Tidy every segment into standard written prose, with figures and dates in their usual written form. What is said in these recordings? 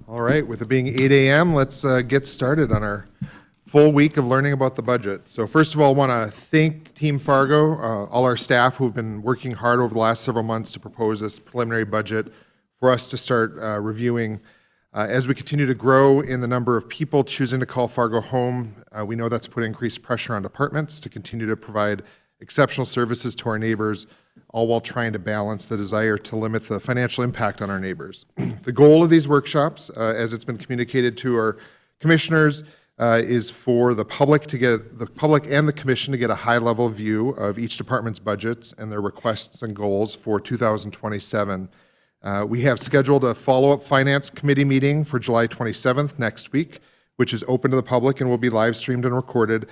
All right, with it being 8 a.m., let's get started on our full week of learning about the budget. So first of all, I want to thank Team Fargo, all our staff who have been working hard over the last several months to propose this preliminary budget for us to start reviewing. As we continue to grow in the number of people choosing to call Fargo home, we know that's put increased pressure on departments to continue to provide exceptional services to our neighbors, all while trying to balance the desire to limit the financial impact on our neighbors. The goal of these workshops, as it's been communicated to our commissioners, is for the public and the commission to get a high-level view of each department's budgets and their requests and goals for 2027. We have scheduled a follow-up finance committee meeting for July 27th next week, which is open to the public and will be live streamed and recorded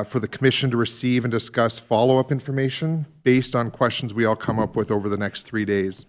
for the commission to receive and discuss follow-up information based on questions we all come up with over the next 3 days.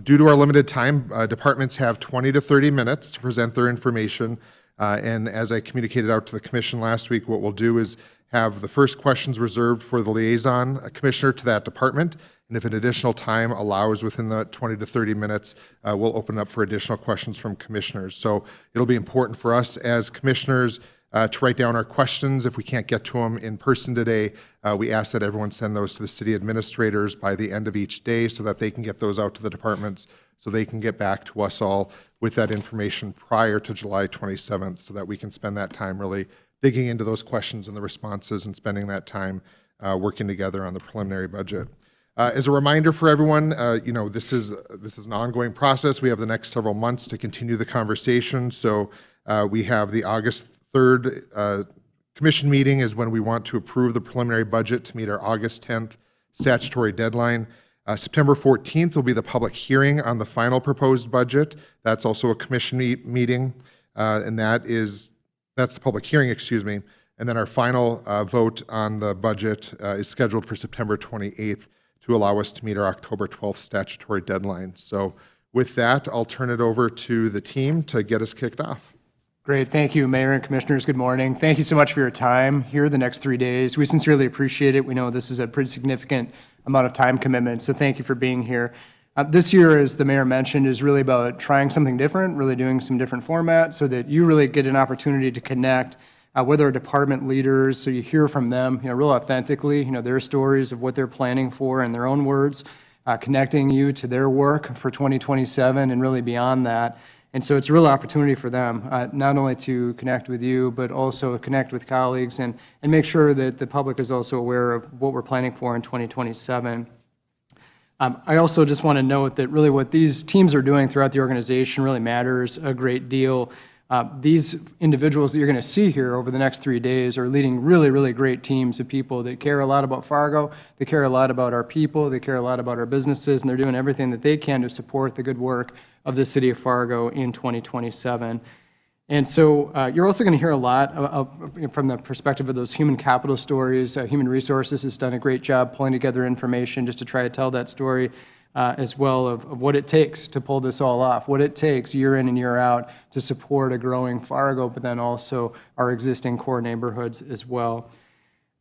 Due to our limited time, departments have 20 to 30 minutes to present their information. And as I communicated out to the commission last week, what we'll do is have the first questions reserved for the liaison commissioner to that department. And if an additional time allows within the 20 to 30 minutes, we'll open up for additional questions from commissioners. So it'll be important for us as commissioners to write down our questions. If we can't get to them in person today, we ask that everyone send those to the city administrators by the end of each day so that they can get those out to the departments so they can get back to us all with that information prior to July 27th so that we can spend that time really digging into those questions and the responses and spending that time working together on the preliminary budget. As a reminder for everyone, this is an ongoing process. We have the next several months to continue the conversation. So we have the August 3rd commission meeting is when we want to approve the preliminary budget to meet our August 10th statutory deadline. September 14th will be the public hearing on the final proposed budget. That's also a commission meeting, and that's the public hearing, excuse me. And then our final vote on the budget is scheduled for September 28th to allow us to meet our October 12th statutory deadline. So with that, I'll turn it over to the team to get us kicked off. Great. Thank you, Mayor and Commissioners. Good morning. Thank you so much for your time here the next 3 days. We sincerely appreciate it. We know this is a pretty significant amount of time commitment, so thank you for being here. This year, as the Mayor mentioned, is really about trying something different, really doing some different formats so that you really get an opportunity to connect with our department leaders, so you hear from them, real authentically, their stories of what they're planning for in their own words, connecting you to their work for 2027 and really beyond that. And so it's a real opportunity for them, not only to connect with you, but also connect with colleagues and make sure that the public is also aware of what we're planning for in 2027. I also just want to note that really what these teams are doing throughout the organization really matters a great deal. These individuals that you're going to see here over the next 3 days are leading really, really great teams of people that care a lot about Fargo, they care a lot about our people, they care a lot about our businesses, and they're doing everything that they can to support the good work of the city of Fargo in 2027. And so you're also going to hear a lot from the perspective of those human capital stories. Human Resources has done a great job pulling together information just to try to tell that story as well of what it takes to pull this all off, what it takes year in and year out to support a growing Fargo, but then also our existing core neighborhoods as well.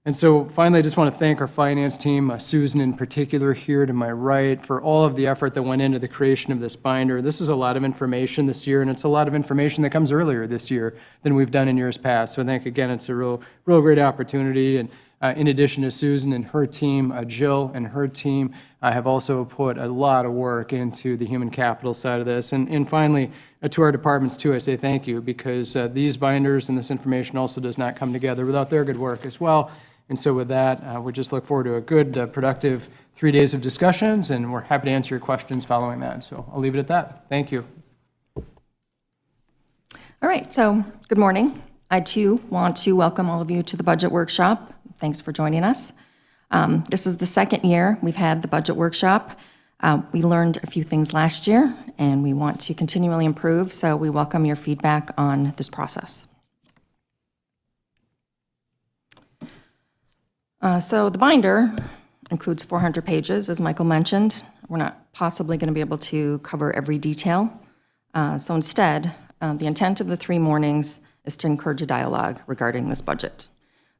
And so finally, I just want to thank our finance team, Susan in particular here to my right, for all of the effort that went into the creation of this binder. This is a lot of information this year, and it's a lot of information that comes earlier this year than we've done in years past. So I think, again, it's a real great opportunity. And in addition to Susan and her team, Jill and her team have also put a lot of work into the human capital side of this. And finally, to our departments too, I say thank you, because these binders and this information also does not come together without their good work as well. And so with that, we just look forward to a good, productive 3 days of discussions, and we're happy to answer your questions following that. So I'll leave it at that. Thank you. All right, so good morning. I too want to welcome all of you to the budget workshop. Thanks for joining us. This is the second year we've had the budget workshop. We learned a few things last year, and we want to continually improve, so we welcome your feedback on this process. So the binder includes 400 pages, as Michael mentioned. We're not possibly going to be able to cover every detail. So instead, the intent of the 3 mornings is to encourage a dialogue regarding this budget.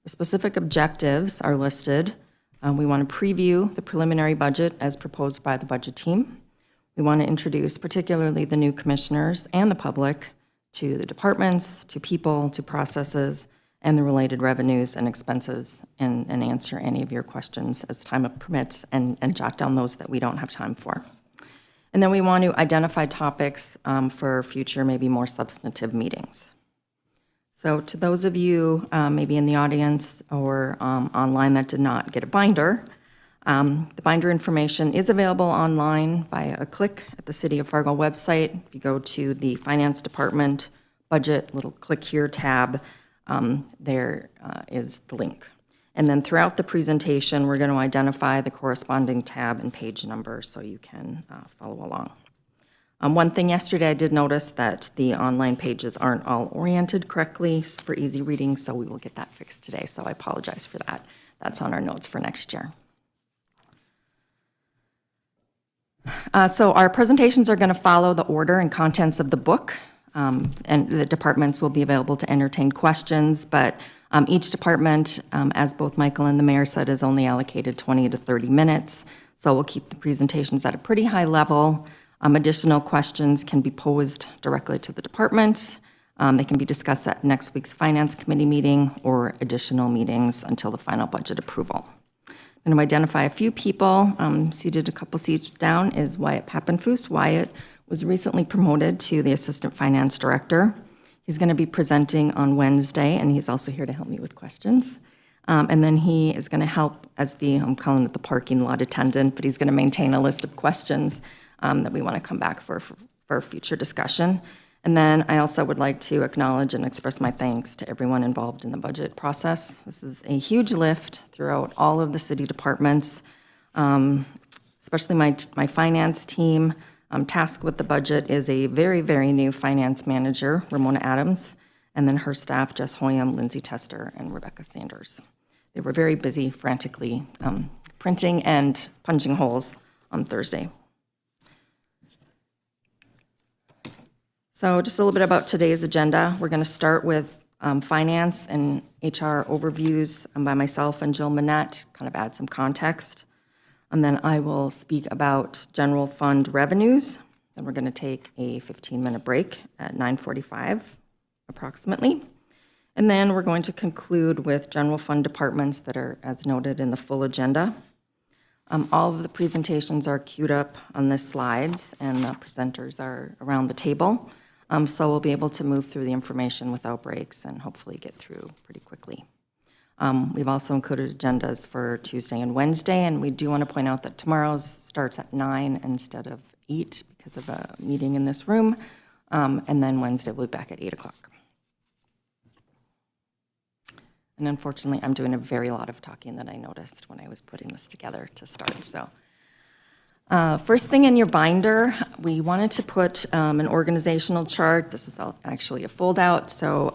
The specific objectives are listed. We want to preview the preliminary budget as proposed by the budget team. We want to introduce particularly the new commissioners and the public to the departments, to people, to processes, and the related revenues and expenses, and answer any of your questions as time permits, and jot down those that we don't have time for. And then we want to identify topics for future, maybe more substantive meetings. So to those of you maybe in the audience or online that did not get a binder, the binder information is available online via a click at the City of Fargo website. If you go to the Finance Department Budget, little click here tab, there is the link. And then throughout the presentation, we're going to identify the corresponding tab and page number so you can follow along. One thing yesterday, I did notice that the online pages aren't all oriented correctly for easy reading, so we will get that fixed today, so I apologize for that. That's on our notes for next year. So our presentations are going to follow the order and contents of the book, and the departments will be available to entertain questions, but each department, as both Michael and the mayor said, is only allocated 20 to 30 minutes, so we'll keep the presentations at a pretty high level. Additional questions can be posed directly to the department. They can be discussed at next week's Finance Committee meeting or additional meetings until the final budget approval. I'm going to identify a few people. Seated a couple seats down is Wyatt Pappenfuss. Wyatt was recently promoted to the Assistant Finance Director. He's going to be presenting on Wednesday, and he's also here to help me with questions. And then he is going to help as I'm calling it the parking lot attendant, but he's going to maintain a list of questions that we want to come back for future discussion. And then I also would like to acknowledge and express my thanks to everyone involved in the budget process. This is a huge lift throughout all of the city departments, especially my finance team. Tasked with the budget is a very, very new finance manager, Ramona Adams, and then her staff, Jess Hoyam, Lindsay Tester, and Rebecca Sanders. They were very busy frantically printing and punching holes on Thursday. So just a little bit about today's agenda. We're going to start with finance and HR overviews by myself and Jill Manette, kind of add some context. And then I will speak about general fund revenues. Then we're going to take a 15-minute break at 9:45 approximately. And then we're going to conclude with general fund departments that are as noted in the full agenda. All of the presentations are queued up on the slides, and the presenters are around the table. So we'll be able to move through the information without breaks and hopefully get through pretty quickly. We've also included agendas for Tuesday and Wednesday, and we do want to point out that tomorrow's starts at 9 instead of 8 because of a meeting in this room, and then Wednesday we'll be back at 8 o'clock. And unfortunately, I'm doing a very lot of talking that I noticed when I was putting this together to start. So first thing in your binder, we wanted to put an organizational chart. This is actually a fold-out, so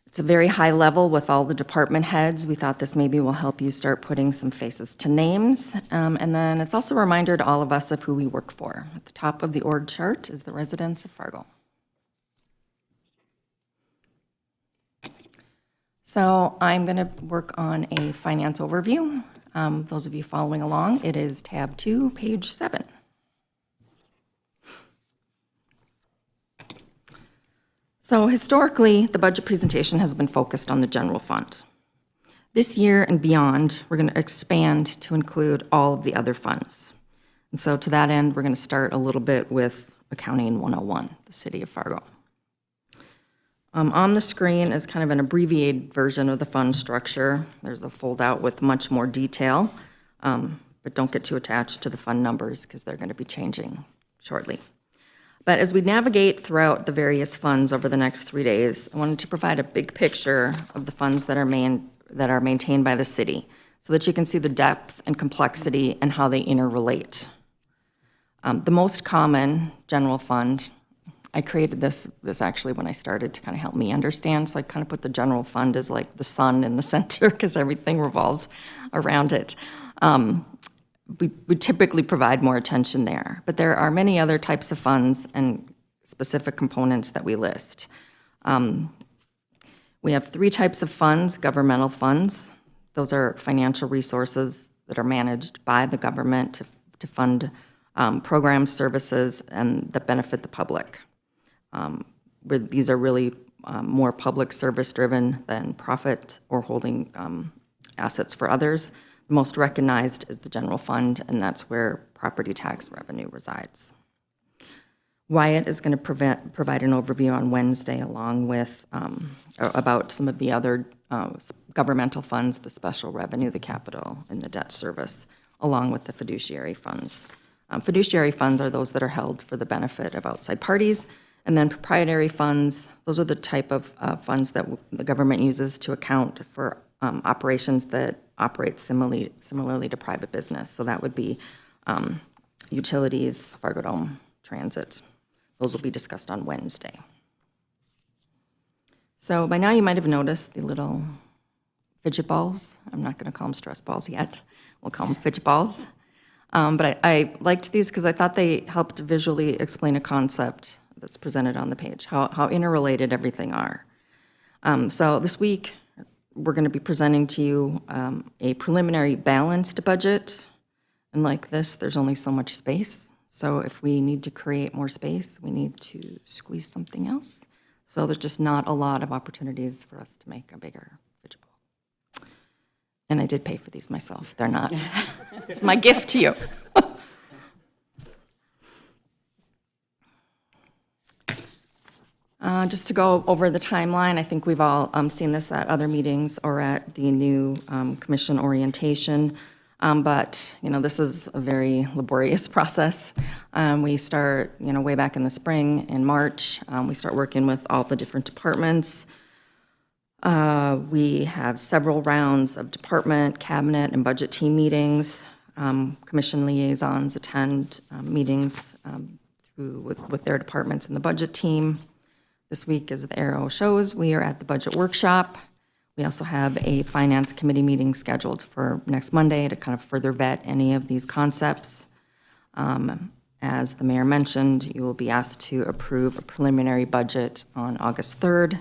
it's a very high level with all the department heads. We thought this maybe will help you start putting some faces to names. And then it's also a reminder to all of us of who we work for. At the top of the org chart is the residents of Fargo. So I'm going to work on a finance overview. Those of you following along, it is tab 2, page 7. So historically, the budget presentation has been focused on the general fund. This year and beyond, we're going to expand to include all of the other funds. And so to that end, we're going to start a little bit with Accounting 101, the City of Fargo. On the screen is kind of an abbreviated version of the fund structure. There's a fold-out with much more detail, but don't get too attached to the fund numbers because they're going to be changing shortly. But as we navigate throughout the various funds over the next 3 days, I wanted to provide a big picture of the funds that are maintained by the city so that you can see the depth and complexity and how they interrelate. The most common general fund, I created this actually when I started to kind of help me understand. So I kind of put the general fund as like the sun in the center because everything revolves around it. We typically provide more attention there, but there are many other types of funds and specific components that we list. We have 3 types of funds: governmental funds. Those are financial resources that are managed by the government to fund programs, services, and that benefit the public. These are really more public service-driven than profit or holding assets for others. The most recognized is the general fund, and that's where property tax revenue resides. Wyatt is going to provide an overview on Wednesday along with about some of the other governmental funds, the special revenue, the capital, and the debt service, along with the fiduciary funds. Fiduciary funds are those that are held for the benefit of outside parties, and then proprietary funds, those are the type of funds that the government uses to account for operations that operate similarly to private business. So that would be utilities, Fargo Dome, transit. Those will be discussed on Wednesday. So by now you might have noticed the little fidget balls. I'm not going to call them stress balls yet. We'll call them fidget balls. But I liked these because I thought they helped visually explain a concept that's presented on the page, how interrelated everything are. So this week, we're going to be presenting to you a preliminary balanced budget. And like this, there's only so much space. So if we need to create more space, we need to squeeze something else. So there's just not a lot of opportunities for us to make a bigger fidget ball. And I did pay for these myself. They're not. It's my gift to you. Just to go over the timeline, I think we've all seen this at other meetings or at the new commission orientation. But, this is a very laborious process. We start, way back in the spring, in March. We start working with all the different departments. We have several rounds of department, cabinet, and budget team meetings. Commission liaisons attend meetings with their departments and the budget team. This week, as the arrow shows, we are at the budget workshop. We also have a finance committee meeting scheduled for next Monday to kind of further vet any of these concepts. As the mayor mentioned, you will be asked to approve a preliminary budget on August 3rd.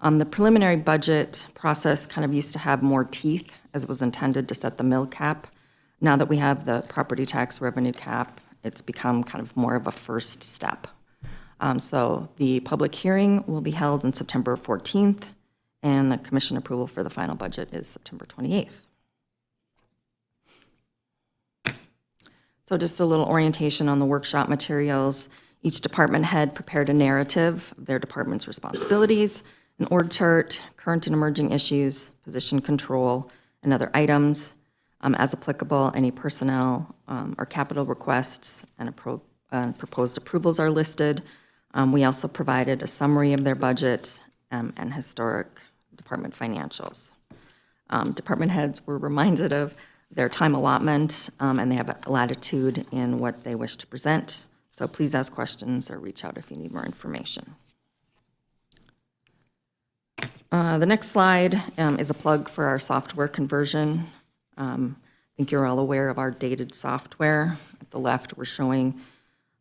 The preliminary budget process kind of used to have more teeth, as was intended to set the mill cap. Now that we have the property tax revenue cap, it's become kind of more of a first step. So the public hearing will be held on September 14th, and the commission approval for the final budget is September 28th. So just a little orientation on the workshop materials. Each department head prepared a narrative of their department's responsibilities, an org chart, current and emerging issues, position control, and other items. As applicable, any personnel or capital requests and proposed approvals are listed. We also provided a summary of their budget and historic department financials. Department heads were reminded of their time allotment, and they have latitude in what they wish to present. So please ask questions or reach out if you need more information. The next slide is a plug for our software conversion. I think you're all aware of our dated software. At the left, we're showing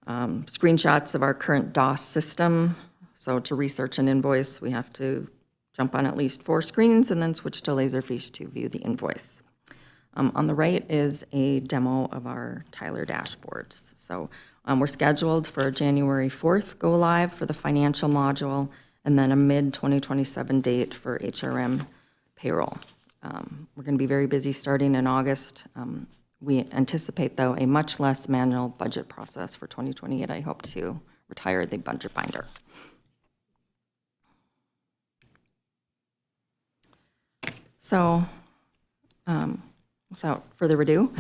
screenshots of our current DOS system. So to research an invoice, we have to jump on at least 4 screens and then switch to Laserfiche to view the invoice. On the right is a demo of our Tyler dashboards. So we're scheduled for January 4th go live for the financial module, and then a mid-2027 date for HRM payroll. We're going to be very busy starting in August. We anticipate, though, a much less manual budget process for 2028. I hope to retire the budget binder. So, without further ado,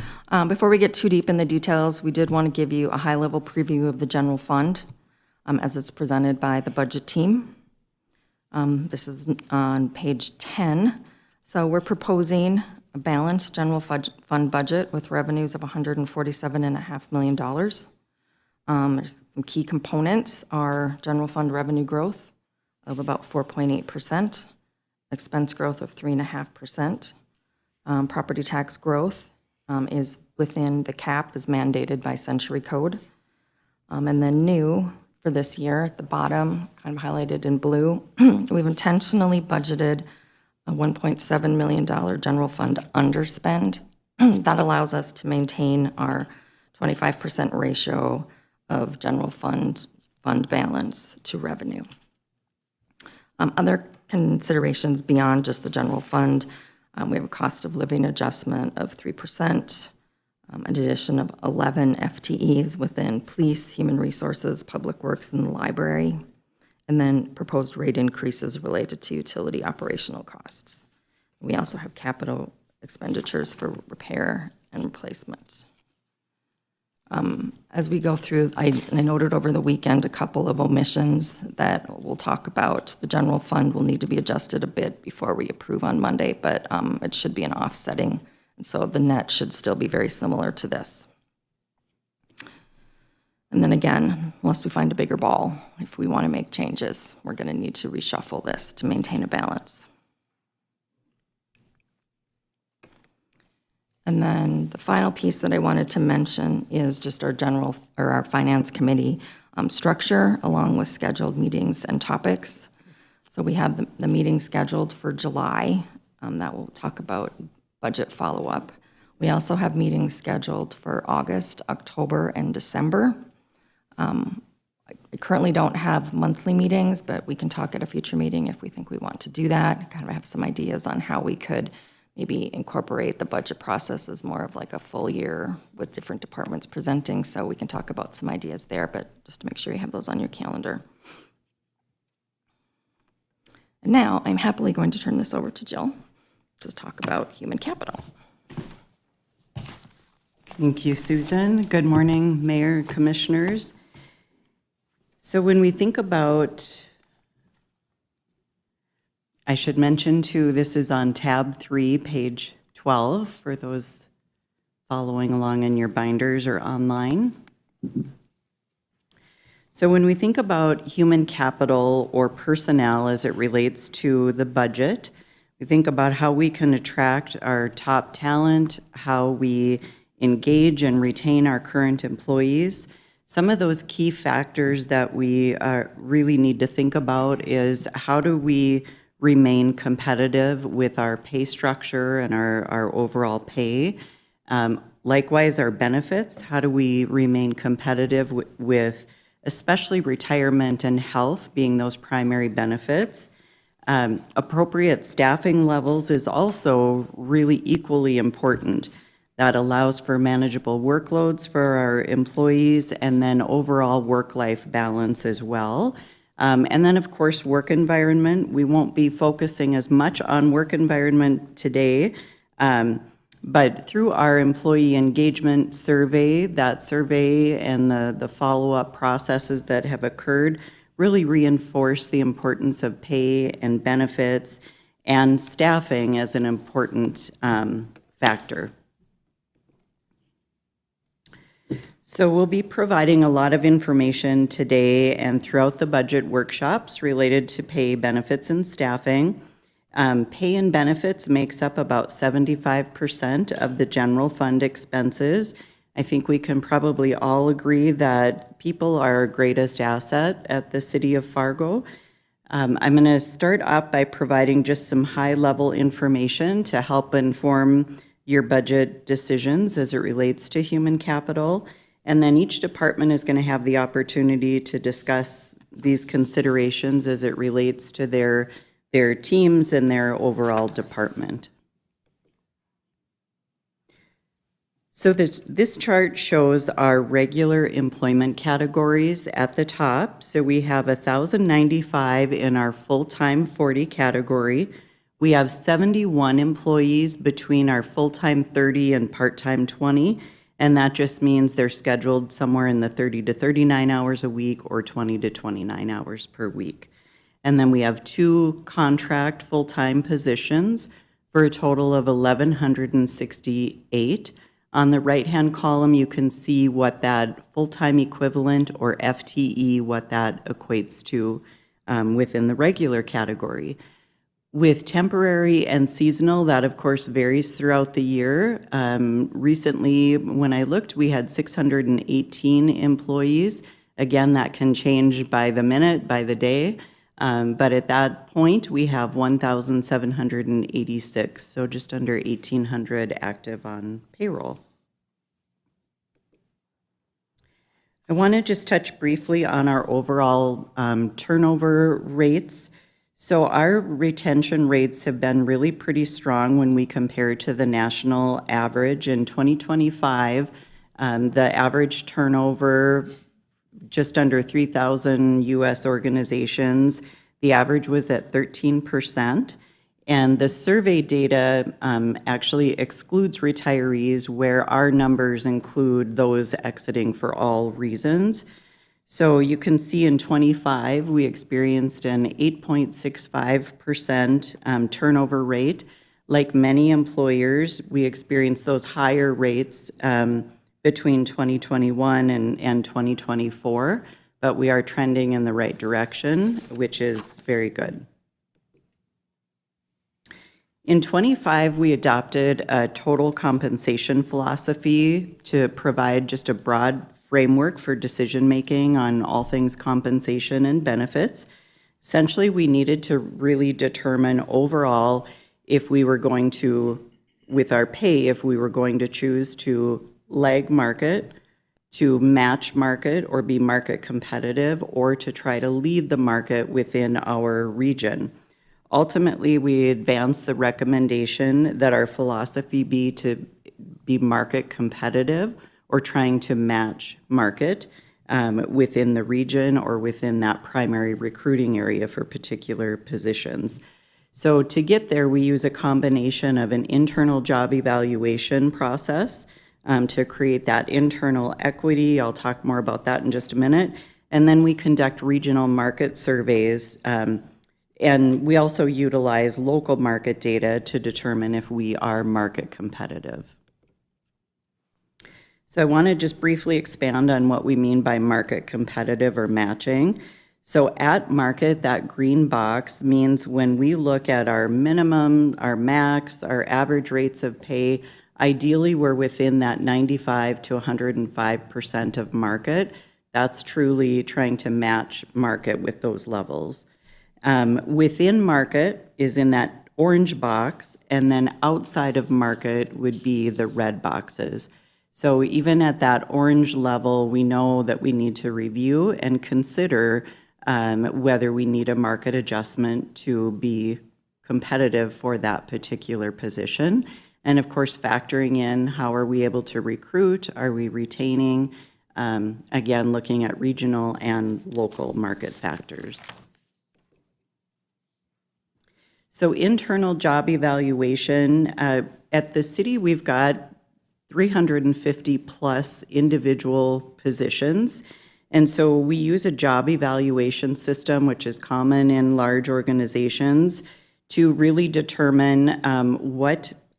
before we get too deep in the details, we did want to give you a high-level preview of the general fund as it's presented by the budget team. This is on page 10. So we're proposing a balanced general fund budget with revenues of $147.5 million. There's some key components are general fund revenue growth of about 4.8%, expense growth of 3.5%. Property tax growth is within the cap as mandated by Century Code. And then new for this year at the bottom, kind of highlighted in blue, we've intentionally budgeted a $1.7 million general fund underspend. That allows us to maintain our 25% ratio of general fund balance to revenue. Other considerations beyond just the general fund, we have a cost of living adjustment of 3%, an addition of 11 FTEs within police, human resources, public works, and the library, and then proposed rate increases related to utility operational costs. We also have capital expenditures for repair and replacement. As we go through, I noted over the weekend a couple of omissions that we'll talk about. The general fund will need to be adjusted a bit before we approve on Monday, but it should be an offsetting, and so the net should still be very similar to this. And then again, unless we find a bigger ball, if we want to make changes, we're going to need to reshuffle this to maintain a balance. And then the final piece that I wanted to mention is just our finance committee structure, along with scheduled meetings and topics. So we have the meeting scheduled for July that will talk about budget follow-up. We also have meetings scheduled for August, October, and December. I currently don't have monthly meetings, but we can talk at a future meeting if we think we want to do that. Kind of have some ideas on how we could maybe incorporate the budget process as more of like a full year with different departments presenting, so we can talk about some ideas there, but just to make sure you have those on your calendar. And now I'm happily going to turn this over to Jill to talk about human capital. Thank you, Susan. Good morning, Mayor, Commissioners. So when we think about, I should mention too, this is on tab 3, page 12, for those following along in your binders or online. So when we think about human capital or personnel as it relates to the budget, we think about how we can attract our top talent, how we engage and retain our current employees. Some of those key factors that we really need to think about is how do we remain competitive with our pay structure and our overall pay. Likewise, our benefits, how do we remain competitive with especially retirement and health being those primary benefits. Appropriate staffing levels is also really equally important. That allows for manageable workloads for our employees and then overall work-life balance as well. And then, of course, work environment. We won't be focusing as much on work environment today, but through our employee engagement survey, that survey and the follow-up processes that have occurred really reinforce the importance of pay and benefits and staffing as an important factor. So we'll be providing a lot of information today and throughout the budget workshops related to pay, benefits, and staffing. Pay and benefits makes up about 75% of the general fund expenses. I think we can probably all agree that people are our greatest asset at the City of Fargo. I'm going to start off by providing just some high-level information to help inform your budget decisions as it relates to human capital. And then each department is going to have the opportunity to discuss these considerations as it relates to their teams and their overall department. So this chart shows our regular employment categories at the top. So we have 1,095 in our full-time 40 category. We have 71 employees between our full-time 30 and part-time 20. And that just means they're scheduled somewhere in the 30 to 39 hours a week or 20 to 29 hours per week. And then we have 2 contract full-time positions for a total of 1,168. On the right-hand column, you can see what that full-time equivalent or FTE, what that equates to within the regular category. With temporary and seasonal, that of course varies throughout the year. Recently, when I looked, we had 618 employees. Again, that can change by the minute, by the day. But at that point, we have 1,786, so just under 1,800 active on payroll. I want to just touch briefly on our overall turnover rates. So our retention rates have been really pretty strong when we compare to the national average. In 2025, the average turnover, just under 3,000 U.S. organizations, the average was at 13%. And the survey data actually excludes retirees, where our numbers include those exiting for all reasons. So you can see in '25, we experienced an 8.65% turnover rate. Like many employers, we experienced those higher rates between 2021 and 2024, but we are trending in the right direction, which is very good. In '25, we adopted a total compensation philosophy to provide just a broad framework for decision-making on all things compensation and benefits. Essentially, we needed to really determine overall if we were going to, with our pay, if we were going to choose to lag market, to match market, or be market competitive, or to try to lead the market within our region. Ultimately, we advanced the recommendation that our philosophy be to be market competitive or trying to match market within the region or within that primary recruiting area for particular positions. So to get there, we use a combination of an internal job evaluation process to create that internal equity. I'll talk more about that in just a minute. And then we conduct regional market surveys. And we also utilize local market data to determine if we are market competitive. So I want to just briefly expand on what we mean by market competitive or matching. So at market, that green box means when we look at our minimum, our max, our average rates of pay, ideally we're within that 95 to 105% of market. That's truly trying to match market with those levels. Within market is in that orange box, and then outside of market would be the red boxes. So even at that orange level, we know that we need to review and consider whether we need a market adjustment to be competitive for that particular position. And of course, factoring in how are we able to recruit, are we retaining, again, looking at regional and local market factors. So internal job evaluation, at the city, we've got 350 plus individual positions. And so we use a job evaluation system, which is common in large organizations, to really determine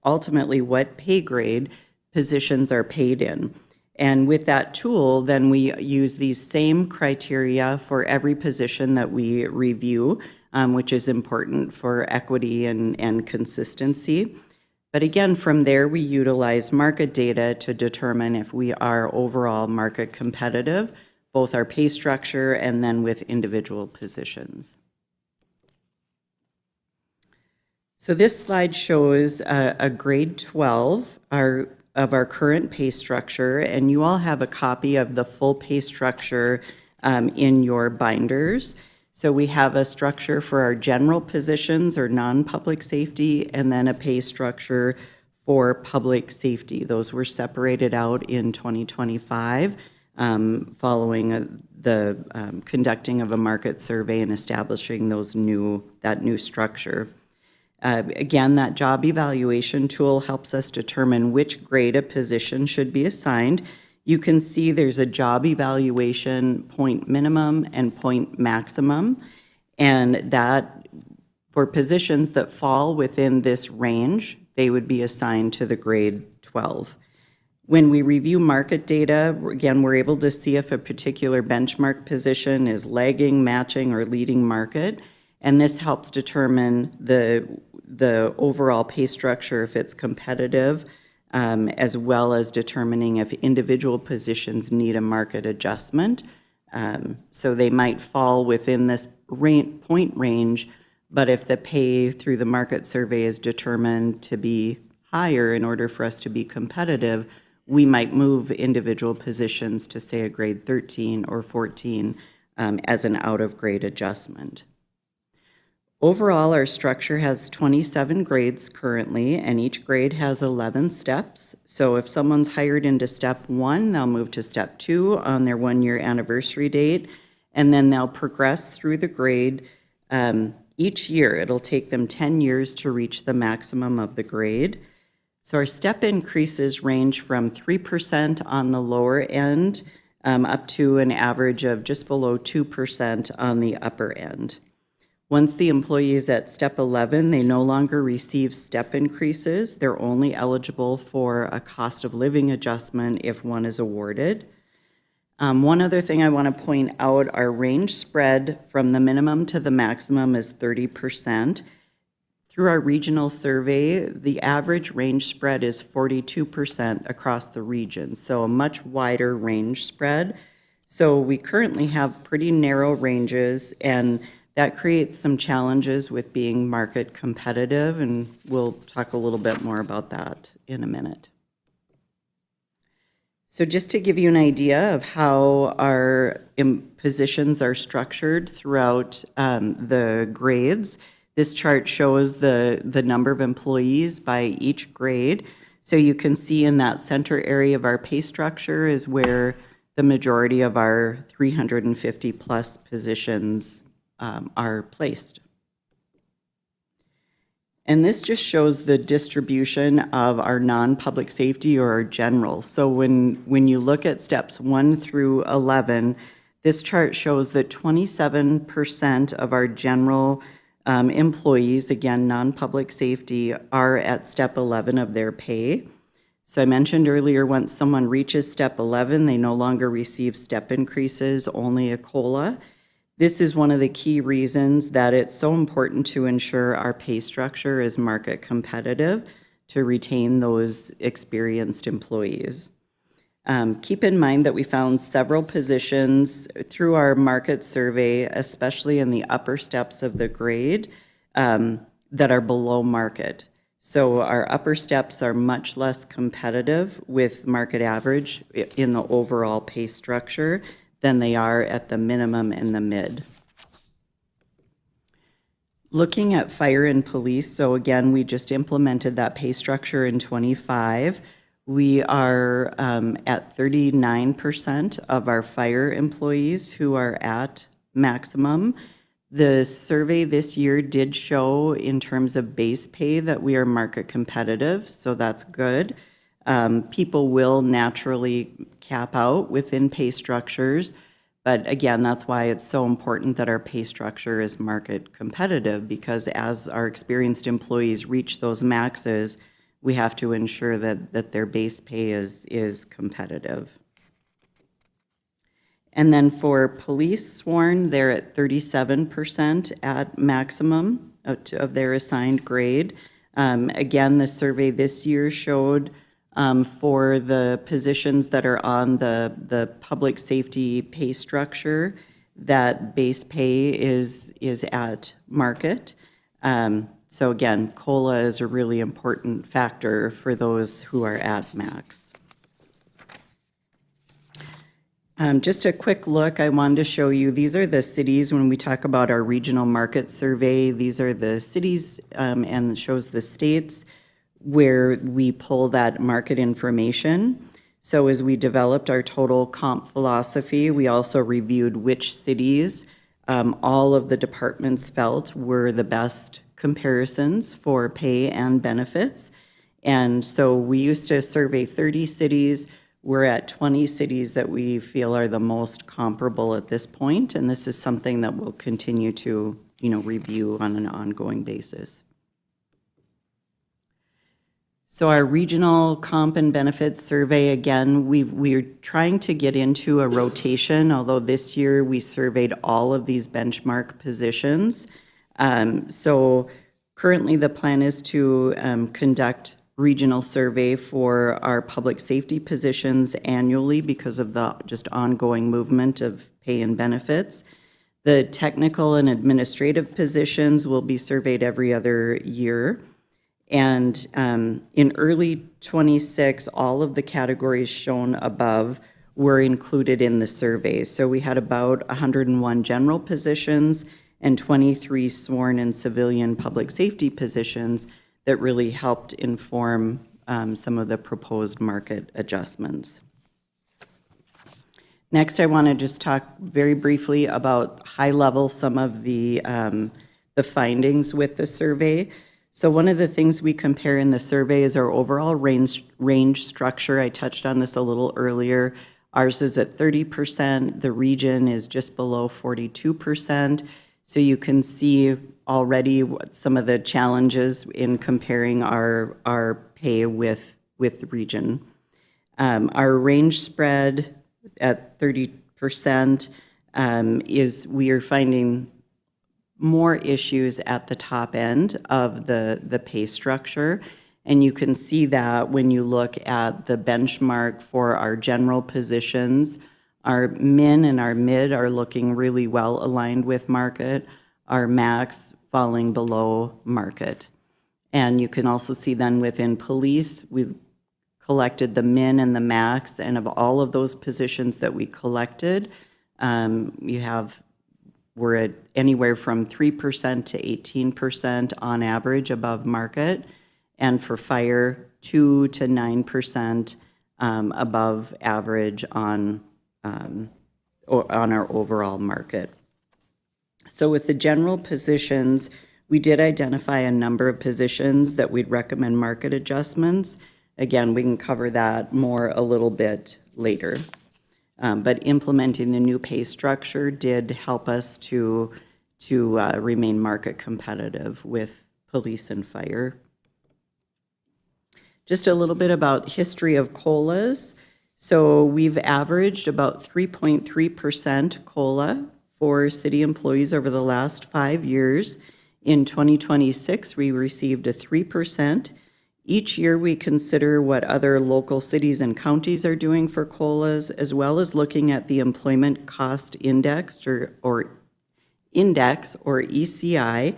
ultimately what pay grade positions are paid in. And with that tool, then we use these same criteria for every position that we review, which is important for equity and consistency. But again, from there, we utilize market data to determine if we are overall market competitive, both our pay structure and then with individual positions. So this slide shows a grade 12 of our current pay structure, and you all have a copy of the full pay structure in your binders. So we have a structure for our general positions or non-public safety, and then a pay structure for public safety. Those were separated out in 2025 following the conducting of a market survey and establishing that new structure. Again, that job evaluation tool helps us determine which grade a position should be assigned. You can see there's a job evaluation point minimum and point maximum, and that for positions that fall within this range, they would be assigned to the grade 12. When we review market data, again, we're able to see if a particular benchmark position is lagging, matching, or leading market, and this helps determine the overall pay structure, if it's competitive, as well as determining if individual positions need a market adjustment. So they might fall within this point range, but if the pay through the market survey is determined to be higher in order for us to be competitive, we might move individual positions to, say, a grade 13 or 14 as an out-of-grade adjustment. Overall, our structure has 27 grades currently, and each grade has 11 steps. So if someone's hired into step 1, they'll move to step 2 on their 1-year anniversary date, and then they'll progress through the grade each year. It'll take them 10 years to reach the maximum of the grade. So our step increases range from 3% on the lower end up to an average of just below 2% on the upper end. Once the employee is at step 11, they no longer receive step increases. They're only eligible for a cost of living adjustment if one is awarded. One other thing I want to point out, our range spread from the minimum to the maximum is 30%. Through our regional survey, the average range spread is 42% across the region, so a much wider range spread. So we currently have pretty narrow ranges, and that creates some challenges with being market competitive, and we'll talk a little bit more about that in a minute. So just to give you an idea of how our positions are structured throughout the grades, this chart shows the number of employees by each grade. So you can see in that center area of our pay structure is where the majority of our 350 plus positions are placed. And this just shows the distribution of our non-public safety or our general. So when you look at steps 1 through 11, this chart shows that 27% of our general employees, again, non-public safety, are at step 11 of their pay. So I mentioned earlier, once someone reaches step 11, they no longer receive step increases, only a COLA. This is one of the key reasons that it's so important to ensure our pay structure is market competitive to retain those experienced employees. Keep in mind that we found several positions through our market survey, especially in the upper steps of the grade, that are below market. So our upper steps are much less competitive with market average in the overall pay structure than they are at the minimum and the mid. Looking at fire and police, so again, we just implemented that pay structure in '25. We are at 39% of our fire employees who are at maximum. The survey this year did show in terms of base pay that we are market competitive, so that's good. People will naturally cap out within pay structures, but again, that's why it's so important that our pay structure is market competitive, because as our experienced employees reach those maxes, we have to ensure that their base pay is competitive. And then for police sworn, they're at 37% at maximum of their assigned grade. Again, the survey this year showed for the positions that are on the public safety pay structure, that base pay is at market. So again, COLA is a really important factor for those who are at max. Just a quick look, I wanted to show you, these are the cities when we talk about our regional market survey. These are the cities and it shows the states where we pull that market information. So as we developed our total comp philosophy, we also reviewed which cities all of the departments felt were the best comparisons for pay and benefits. And so we used to survey 30 cities. We're at 20 cities that we feel are the most comparable at this point, and this is something that we'll continue to, review on an ongoing basis. So our regional comp and benefits survey, again, we're trying to get into a rotation, although this year we surveyed all of these benchmark positions. So currently the plan is to conduct regional survey for our public safety positions annually because of the just ongoing movement of pay and benefits. The technical and administrative positions will be surveyed every other year. And in early '26, all of the categories shown above were included in the survey. So we had about 101 general positions and 23 sworn and civilian public safety positions that really helped inform some of the proposed market adjustments. Next, I want to just talk very briefly about high level some of the findings with the survey. So one of the things we compare in the survey is our overall range structure. I touched on this a little earlier. Ours is at 30%. The region is just below 42%. So you can see already what some of the challenges in comparing our pay with the region. Our range spread at 30% is we are finding more issues at the top end of the pay structure. And you can see that when you look at the benchmark for our general positions. Our min and our mid are looking really well aligned with market. Our max falling below market. And you can also see then within police, we collected the min and the max, and of all of those positions that we collected, we're at anywhere from 3% to 18% on average above market, and for fire, 2 to 9% above average on our overall market. So with the general positions, we did identify a number of positions that we'd recommend market adjustments. Again, we can cover that more a little bit later. But implementing the new pay structure did help us to remain market competitive with police and fire. Just a little bit about history of COLAs. So we've averaged about 3.3% COLA for city employees over the last 5 years. In 2026, we received a 3%. Each year, we consider what other local cities and counties are doing for COLAs, as well as looking at the Employment Cost Index or ECI,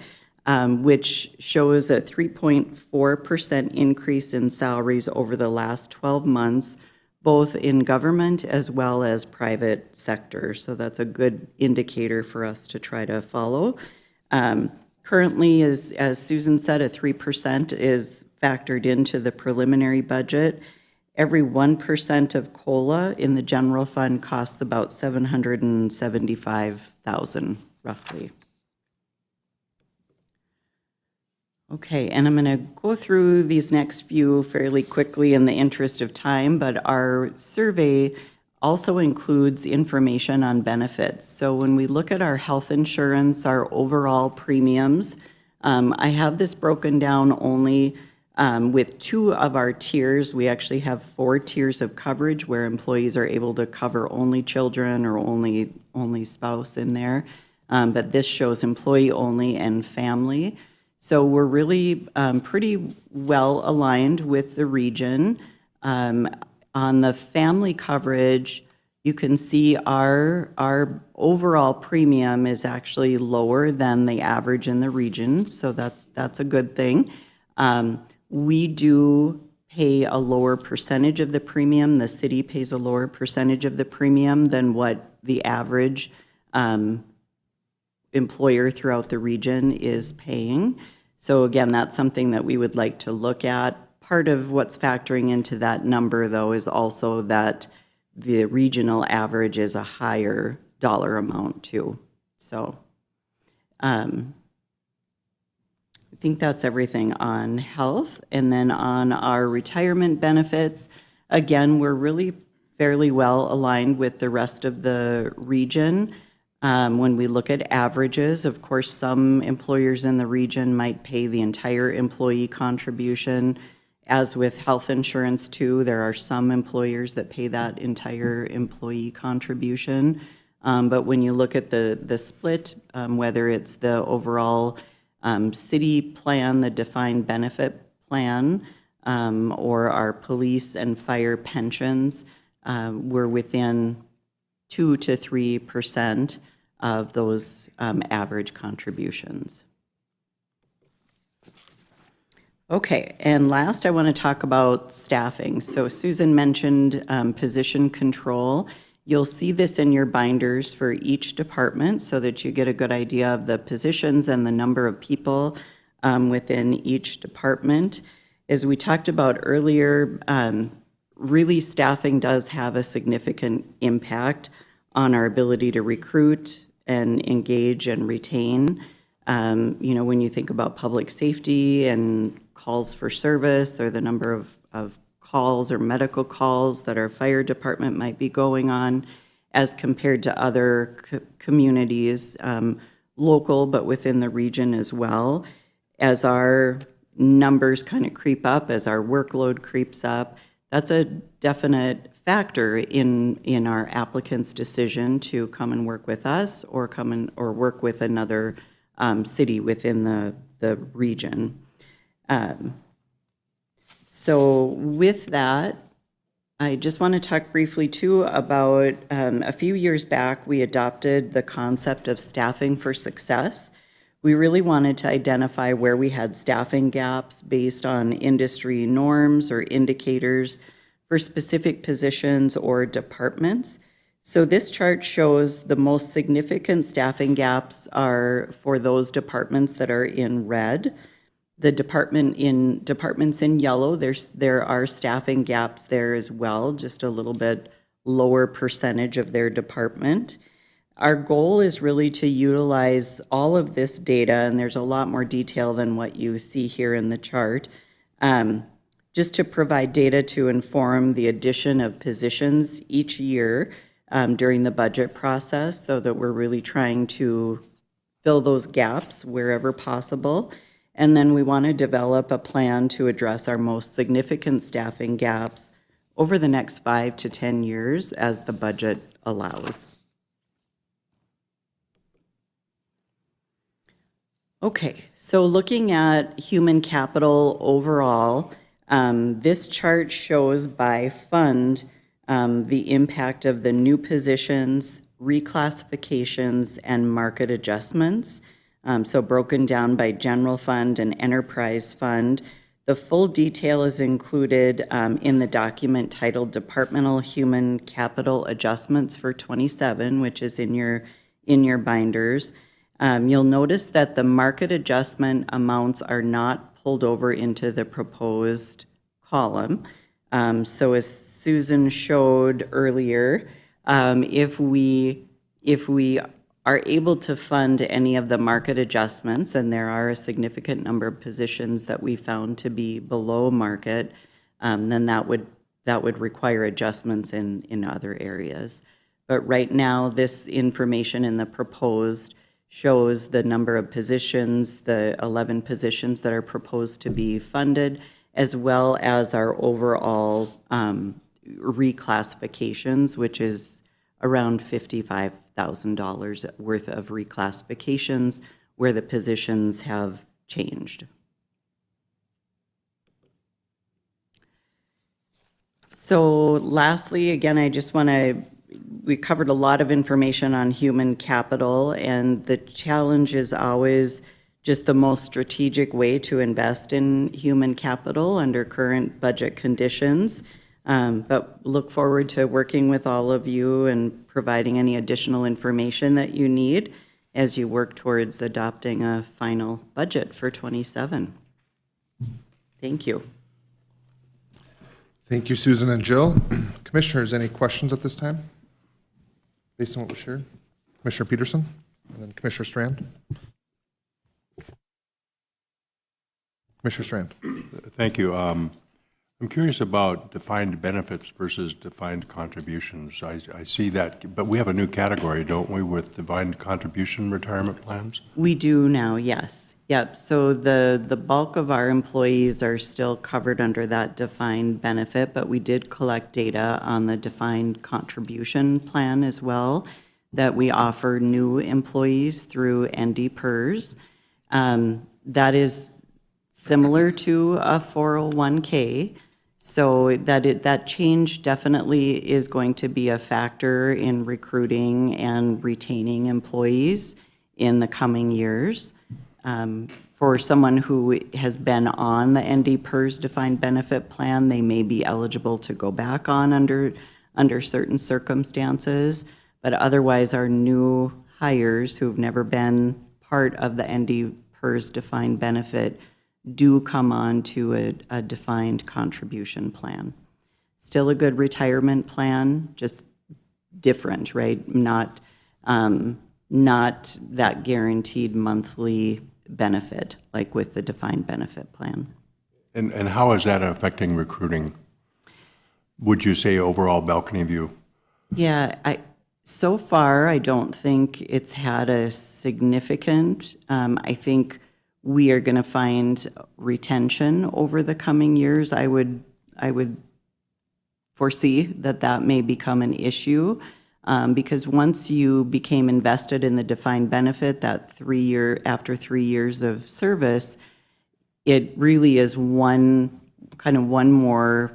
which shows a 3.4% increase in salaries over the last 12 months, both in government as well as private sector. So that's a good indicator for us to try to follow. Currently, as Susan said, a 3% is factored into the preliminary budget. Every 1% of COLA in the general fund costs about $775,000, roughly. Okay, and I'm going to go through these next few fairly quickly in the interest of time, but our survey also includes information on benefits. So when we look at our health insurance, our overall premiums, I have this broken down only with 2 of our tiers. We actually have 4 tiers of coverage where employees are able to cover only children or only spouse in there. But this shows employee only and family. So we're really pretty well aligned with the region. On the family coverage, you can see our overall premium is actually lower than the average in the region, so that's a good thing. We do pay a lower percentage of the premium. The city pays a lower percentage of the premium than what the average employer throughout the region is paying. So again, that's something that we would like to look at. Part of what's factoring into that number, though, is also that the regional average is a higher dollar amount, too. So I think that's everything on health. And then on our retirement benefits, again, we're really fairly well aligned with the rest of the region. When we look at averages, of course, some employers in the region might pay the entire employee contribution. As with health insurance, too, there are some employers that pay that entire employee contribution. But when you look at the split, whether it's the overall city plan, the defined benefit plan, or our police and fire pensions, we're within 2 to 3% of those average contributions. Okay, and last, I want to talk about staffing. So Susan mentioned position control. You'll see this in your binders for each department so that you get a good idea of the positions and the number of people within each department. As we talked about earlier, really staffing does have a significant impact on our ability to recruit and engage and retain. When you think about public safety and calls for service, or the number of calls or medical calls that our fire department might be going on, as compared to other communities, local but within the region as well. As our numbers kind of creep up, as our workload creeps up, that's a definite factor in our applicant's decision to come and work with us or work with another city within the region. So with that, I just want to talk briefly too about a few years back, we adopted the concept of staffing for success. We really wanted to identify where we had staffing gaps based on industry norms or indicators for specific positions or departments. So this chart shows the most significant staffing gaps are for those departments that are in red. The departments in yellow, there are staffing gaps there as well, just a little bit lower percentage of their department. Our goal is really to utilize all of this data, and there's a lot more detail than what you see here in the chart, just to provide data to inform the addition of positions each year during the budget process, so that we're really trying to fill those gaps wherever possible. And then we want to develop a plan to address our most significant staffing gaps over the next 5 to 10 years as the budget allows. Okay, so looking at human capital overall, this chart shows by fund the impact of the new positions, reclassifications, and market adjustments. So broken down by general fund and enterprise fund. The full detail is included in the document titled Departmental Human Capital Adjustments for 27, which is in your binders. You'll notice that the market adjustment amounts are not pulled over into the proposed column. So as Susan showed earlier, if we are able to fund any of the market adjustments, and there are a significant number of positions that we found to be below market, then that would require adjustments in other areas. But right now, this information in the proposed shows the number of positions, the 11 positions that are proposed to be funded, as well as our overall reclassifications, which is around $55,000 worth of reclassifications where the positions have changed. So lastly, again, we covered a lot of information on human capital, and the challenge is always just the most strategic way to invest in human capital under current budget conditions. But look forward to working with all of you and providing any additional information that you need as you work towards adopting a final budget for 27. Thank you. Thank you, Susan and Jill. Commissioners, any questions at this time, based on what was shared? Commissioner Peterson, and then Commissioner Strand. Commissioner Strand. Thank you. I'm curious about defined benefits versus defined contributions. I see that, but we have a new category, don't we, with defined contribution retirement plans? We do now, yes. Yep, so the bulk of our employees are still covered under that defined benefit, but we did collect data on the defined contribution plan as well that we offer new employees through ND PERS. That is similar to a 401k. So that change definitely is going to be a factor in recruiting and retaining employees in the coming years. For For someone who has been on the ND PERS defined benefit plan, they may be eligible to go back on under certain circumstances. But otherwise, our new hires who've never been part of the ND PERS defined benefit do come on to a defined contribution plan. Still a good retirement plan, just different, right? Not that guaranteed monthly benefit like with the defined benefit plan. And how is that affecting recruiting? Would you say overall balcony view? Yeah, so far, I don't think it's had a significant, I think we are going to find retention over the coming years. I would foresee that may become an issue, because once you became invested in the defined benefit, after 3 years of service, it really is one more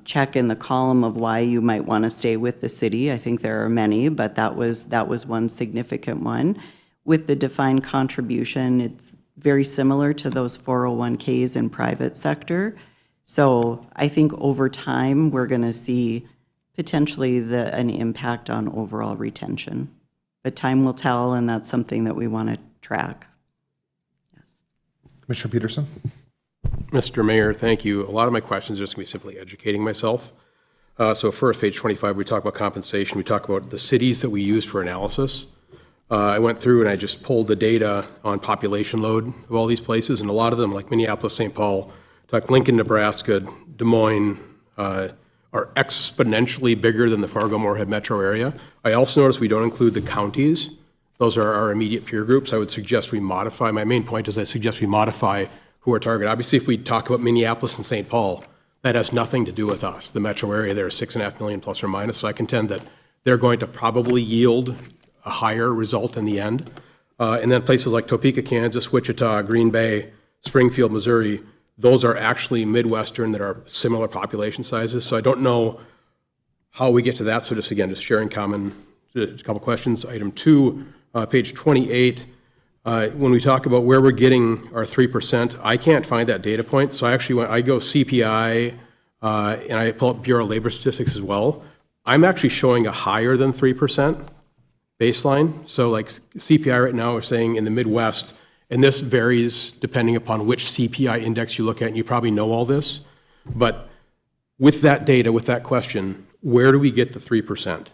check in the column of why you might want to stay with the city. I think there are many, but that was one significant one. With the defined contribution, it's very similar to those 401ks in private sector. So I think over time, we're going to see potentially an impact on overall retention. But time will tell, and that's something that we want to track. Commissioner Peterson? Mr. Mayor, thank you. A lot of my questions are just going to be simply educating myself. So first, page 25, we talk about compensation. We talk about the cities that we use for analysis. I went through and I just pulled the data on population load of all these places, and a lot of them, like Minneapolis, St. Paul, like Lincoln, Nebraska, Des Moines, are exponentially bigger than the Fargo-Moorhead metro area. I also noticed we don't include the counties. Those are our immediate peer groups. I would suggest we modify. My main point is I suggest we modify who are targeted. Obviously, if we talk about Minneapolis and St. Paul, that has nothing to do with us. The metro area there is 6.5 million plus or minus, so I contend that they're going to probably yield a higher result in the end. And then places like Topeka, Kansas, Wichita, Green Bay, Springfield, Missouri, those are actually Midwestern that are similar population sizes. So I don't know how we get to that. So just sharing a couple questions. Item 2, page 28, when we talk about where we're getting our 3%, I can't find that data point. So I go CPI, and I pull up Bureau of Labor Statistics as well. I'm actually showing a higher than 3% baseline. So like CPI right now is saying in the Midwest, and this varies depending upon which CPI index you look at, and you probably know all this, but with that data, with that question, where do we get the 3%?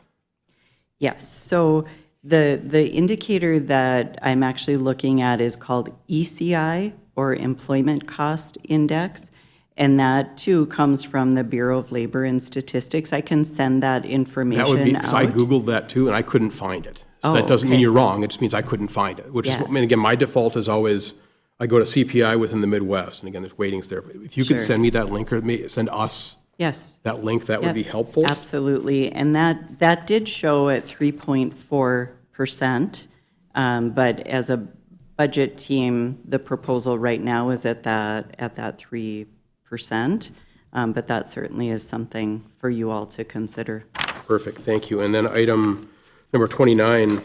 Yes, so the indicator that I'm actually looking at is called ECI, or Employment Cost Index, and that too comes from the Bureau of Labor and Statistics. I can send that information That would be, out. because I Googled that too, and I couldn't find it. So that doesn't mean you're wrong, it just means I couldn't find it, which is, Yeah. I mean, again, my default is always, I go to CPI within the Midwest, and again, there's weightings there. If you could Sure. send me that link, or send us Yes. that link, that would Yep, be helpful. Absolutely, and that did show at 3.4%, but as a budget team, the proposal right now is at that 3%, but that certainly is something for you all to consider. Perfect, thank you. And then item number 29,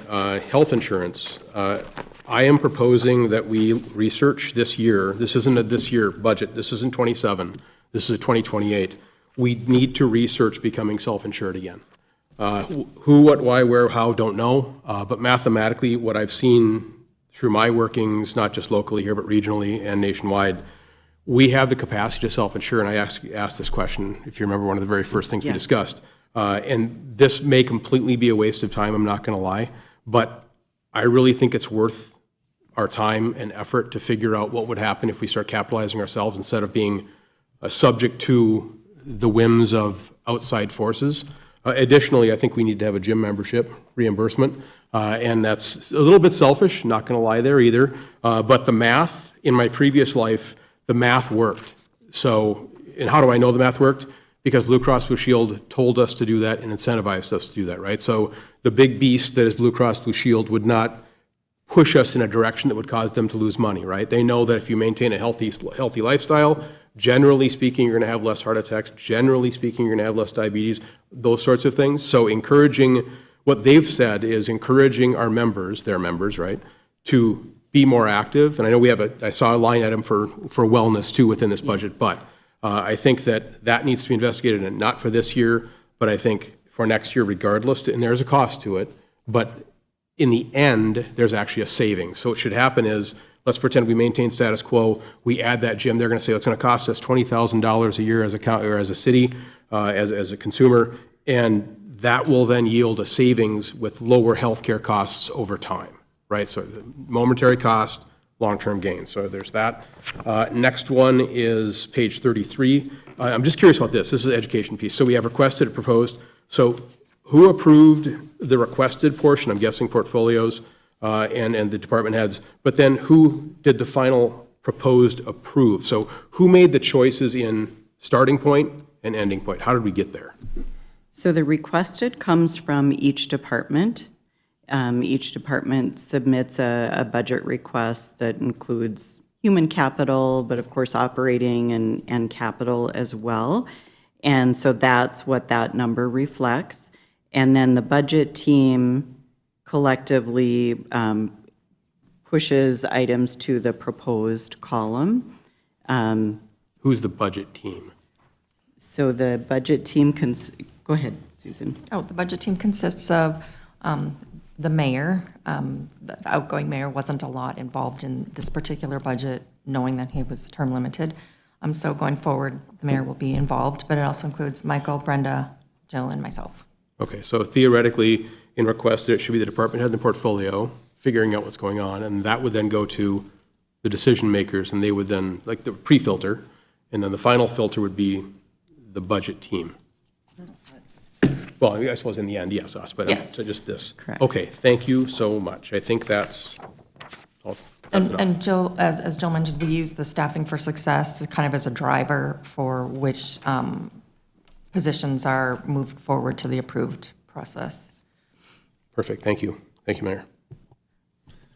health insurance. I am proposing that we research this year, this isn't a this year budget, this isn't 27, this is a 2028. We need to research becoming self-insured again. Who, what, why, where, how, don't know, but mathematically, what I've seen through my workings, not just locally here, but regionally and nationwide, we have the capacity to self-insure, and I asked this question, if you remember, one of the very first things we Yes. discussed. And this may completely be a waste of time, I'm not going to lie, but I really think it's worth our time and effort to figure out what would happen if we start capitalizing ourselves instead of being subject to the whims of outside forces. Additionally, I think we need to have a gym membership reimbursement, and that's a little bit selfish, not going to lie there either, but the math, in my previous life, the math worked. So, and how do I know the math worked? Because Blue Cross Blue Shield told us to do that and incentivized us to do that, right? So the big beast that is Blue Cross Blue Shield would not push us in a direction that would cause them to lose money, right? They know that if you maintain a healthy lifestyle, generally speaking, you're going to have less heart attacks. Generally speaking, you're going to have less diabetes, those sorts of things. So encouraging, what they've said is encouraging our members, their members, right, to be more active. And I know we have I saw a line item for wellness too within this budget, but I think that needs to be investigated, and not for this year, but I think for next year regardless, and there's a cost to it, but in the end, there's actually a savings. So what should happen is, let's pretend we maintain status quo, we add that gym, they're going to say, it's going to cost us $20,000 a year as a county, or as a city, as a consumer, and that will then yield a savings with lower healthcare costs over time, right? So the momentary cost, long-term gain. So there's that. Next one is page 33. I'm just curious about this. This is the education piece. So we have requested, proposed. So who approved the requested portion? I'm guessing portfolios and the department heads. But then who did the final proposed approve? So who made the choices in starting point and ending point? How did we get there? So the requested comes from each department. Each department submits a budget request that includes human capital, but of course operating and capital as well. And so that's what that number reflects. And then the budget team collectively pushes items to the proposed column. Who's the budget team? So the budget team go ahead, Susan. Oh, the budget team consists of the mayor. The outgoing mayor wasn't a lot involved in this particular budget, knowing that he was term limited. So going forward, the mayor will be involved, but it also includes Michael, Brenda, Jill, and myself. Okay, so theoretically, in requested, it should be the department head and the portfolio, figuring out what's going on, and that would then go to the decision makers, and they would then, like the pre-filter, and then the final filter would be the budget team. Well, I suppose in the end, yes, us, but Yes. so just this. Correct. Okay, thank you so much. I think that's enough. And Jill, as Jill mentioned, we use the Staffing for Success kind of as a driver for which positions are moved forward to the approved process. Perfect, thank you. Thank you, Mayor.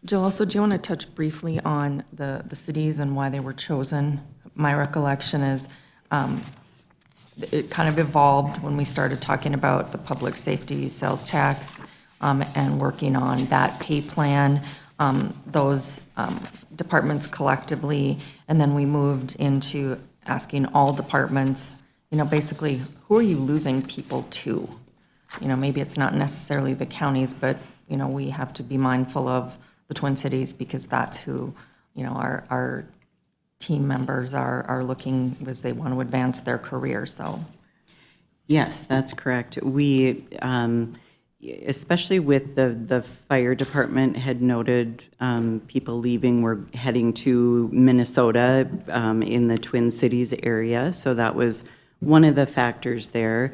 Jill, also, do you want to touch briefly on the cities and why they were chosen? My recollection is it kind of evolved when we started talking about the public safety sales tax and working on that pay plan, those departments collectively, and then we moved into asking all departments, basically, who are you losing people to? Maybe it's not necessarily the counties, but, we have to be mindful of the Twin Cities because that's who, our team members are looking as they want to advance their career, so. Yes, that's correct. We, especially with the fire department, had noted people leaving were heading to Minnesota in the Twin Cities area, so that was one of the factors there.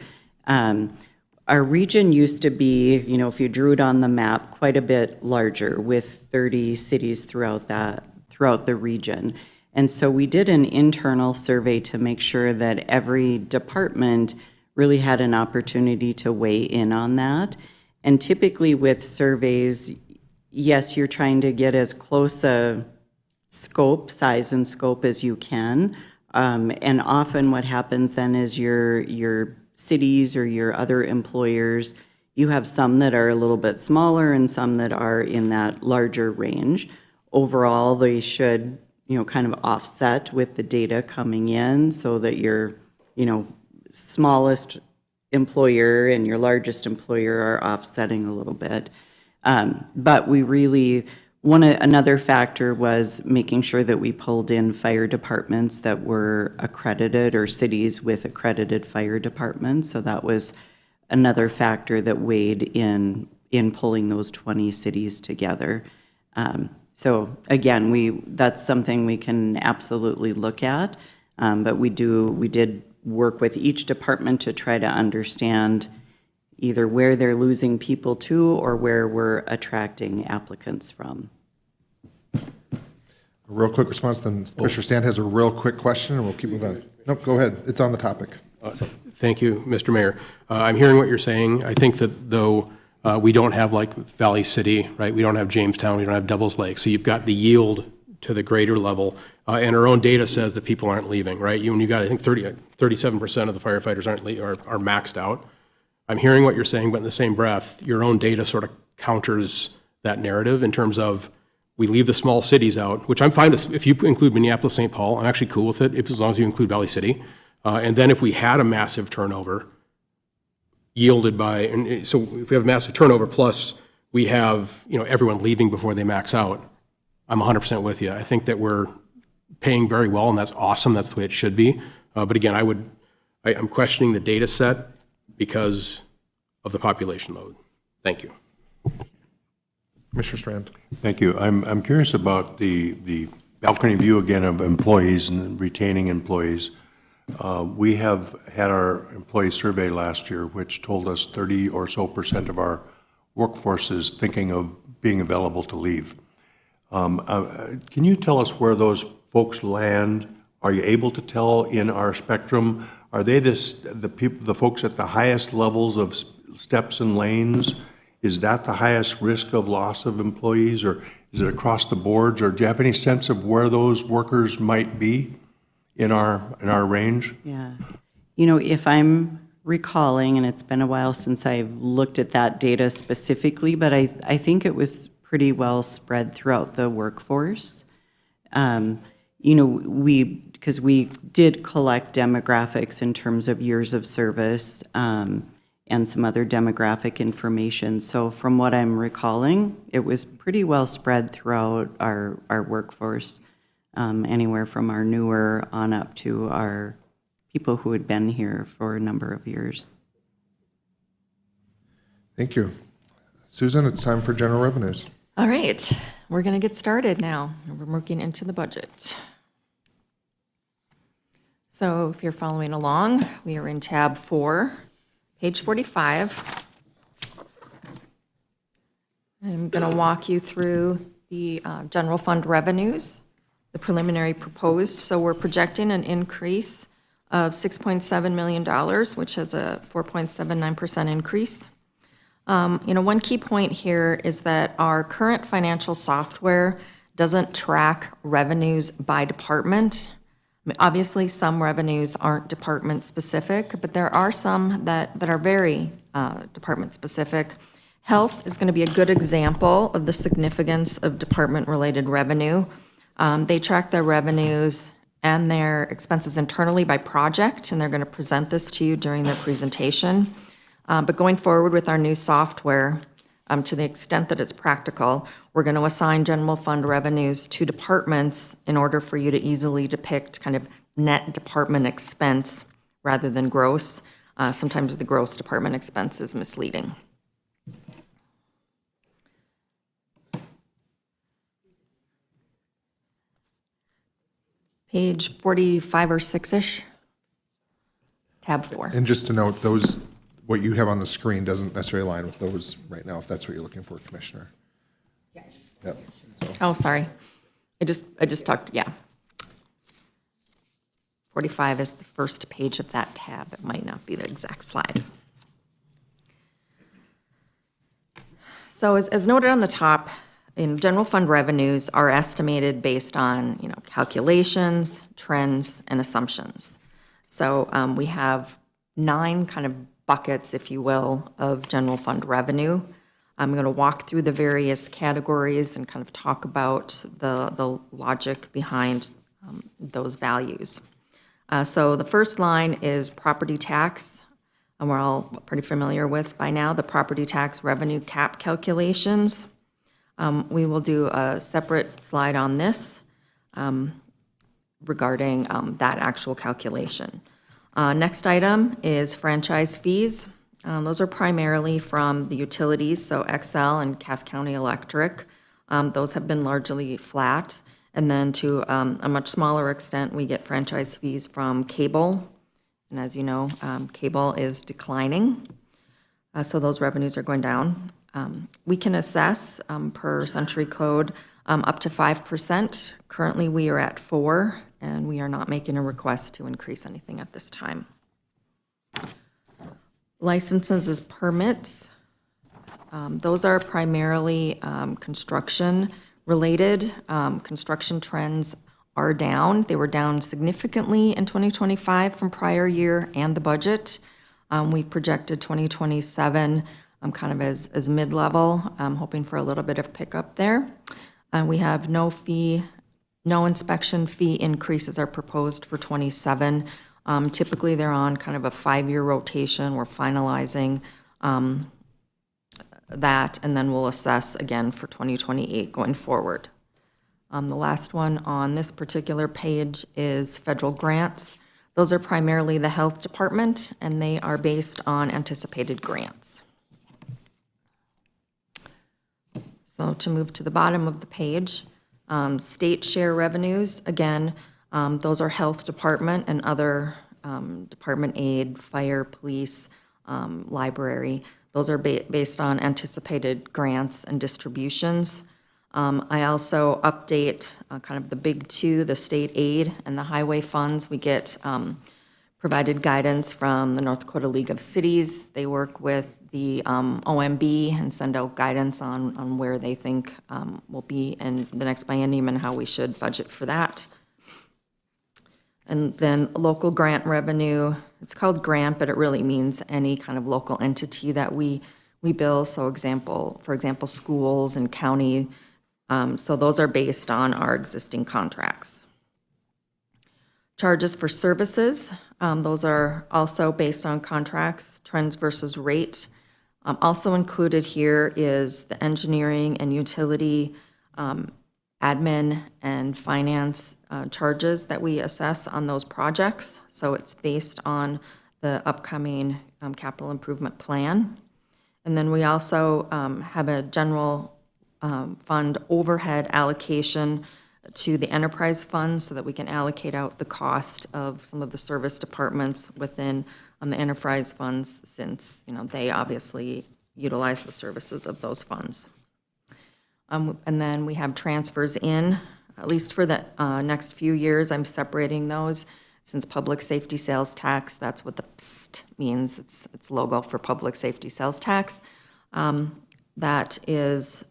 Our region used to be, if you drew it on the map, quite a bit larger with 30 cities throughout the region. And so we did an internal survey to make sure that every department really had an opportunity to weigh in on that. And typically with surveys, yes, you're trying to get as close a size and scope as you can. And often what happens then is your cities or your other employers, you have some that are a little bit smaller and some that are in that larger range. Overall, they should, kind of offset with the data coming in so that your, smallest employer and your largest employer are offsetting a little bit. But we really, another factor was making sure that we pulled in fire departments that were accredited or cities with accredited fire departments. So that was another factor that weighed in pulling those 20 cities together. So again, that's something we can absolutely look at, but we did work with each department to try to understand either where they're losing people to or where we're attracting applicants from. A real quick response, then Commissioner Stan has a real quick question, and we'll keep moving on. Nope, go ahead. It's on the topic. Thank you, Mr. Mayor. I'm hearing what you're saying. I think that though we don't have like Valley City, right? We don't have Jamestown, we don't have Devils Lake. So you've got the yield to the greater level. And our own data says that people aren't leaving, right? You got, I think 37% of the firefighters are maxed out. I'm hearing what you're saying, but in the same breath, your own data sort of counters that narrative in terms of We leave the small cities out, which I'm fine with. If you include Minneapolis, St. Paul, I'm actually cool with it, as long as you include Valley City. And then if we had a massive turnover yielded by, and so if we have massive turnover plus we have, everyone leaving before they max out, I'm 100% with you. I think that we're paying very well, and that's awesome. That's the way it should be. But again, I'm questioning the data set because of the population load. Thank you. Commissioner Strand. Thank you. I'm curious about the balcony view again of employees and retaining employees. We have had our employee survey last year, which told us 30% or so of our workforce is thinking of being available to leave. Can you tell us where those folks land? Are you able to tell in our spectrum? Are they the folks at the highest levels of steps and lanes? Is that the highest risk of loss of employees, or is it across the boards? Or do you have any sense of where those workers might be in our range? Yeah. If I'm recalling, and it's been a while since I've looked at that data specifically, but I think it was pretty well spread throughout the workforce. Because we did collect demographics in terms of years of service, and some other demographic information. So from what I'm recalling, it was pretty well spread throughout our workforce, anywhere from our newer on up to our people who had been here for a number of years. Thank you. Susan, it's time for general revenues. All right, we're going to get started now. We're working into the budget. So if you're following along, we are in tab 4, page 45. I'm going to walk you through the general fund revenues, the preliminary proposed. So we're projecting an increase of $6.7 million, which is a 4.79% increase. One key point here is that our current financial software doesn't track revenues by department. Obviously, some revenues aren't department-specific, but there are some that are very department-specific. Health is going to be a good example of the significance of department-related revenue. They track their revenues and their expenses internally by project, and they're going to present this to you during their presentation. But going forward with our new software, to the extent that it's practical, we're going to assign general fund revenues to departments in order for you to easily depict kind of net department expense rather than gross. Sometimes the gross department expense is misleading. Page 45 or 6-ish, tab 4. And just to note, what you have on the screen doesn't necessarily align with those right now, if that's what you're looking for, Commissioner. Yep. So, Oh, sorry. I just talked, yeah. 45 is the first page of that tab. It might not be the exact slide. So as noted on the top, general fund revenues are estimated based on, calculations, trends, and assumptions. So we have 9 kind of buckets, if you will, of general fund revenue. I'm going to walk through the various categories and kind of talk about the logic behind those values. So the first line is property tax, and we're all pretty familiar with by now the property tax revenue cap calculations. We will do a separate slide on this regarding that actual calculation. Next item is franchise fees. Those are primarily from the utilities, so Xcel and Cass County Electric. Those have been largely flat. And then to a much smaller extent, we get franchise fees from cable. And as you know, cable is declining. So those revenues are going down. We can assess per Century Code up to 5%. Currently, we are at 4%, and we are not making a request to increase anything at this time. Licenses as permits. Those are primarily construction-related. Construction trends are down. They were down significantly in 2025 from prior year and the budget. We projected 2027 kind of as mid-level, hoping for a little bit of pickup there. We have no inspection fee increases are proposed for '27. Typically, they're on kind of a 5-year rotation. We're finalizing that, and then we'll assess again for 2028 going forward. The last one on this particular page is federal grants. Those are primarily the health department, and they are based on anticipated grants. So to move to the bottom of the page, state share revenues, again, those are health department and other department aid, fire, police, library. Those are based on anticipated grants and distributions. I also update kind of the big two, the state aid and the highway funds. We get provided guidance from the North Dakota League of Cities. They work with the OMB and send out guidance on where they think will be in the next biennium and how we should budget for that. And then local grant revenue, it's called grant, but it really means any kind of local entity that we bill. So for example, schools and county. So those are based on our existing contracts. Charges for services, those are also based on contracts, trends versus rate. Also included here is the engineering and utility, admin and finance charges that we assess on those projects. So it's based on the upcoming capital improvement plan. And then we also have a general fund overhead allocation to the enterprise fund so that we can allocate out the cost of some of the service departments within the enterprise funds, since they obviously utilize the services of those funds. And then we have transfers in, at least for the next few years. I'm separating those since public safety sales tax, that's what the PST means. It's logo for public safety sales tax. That is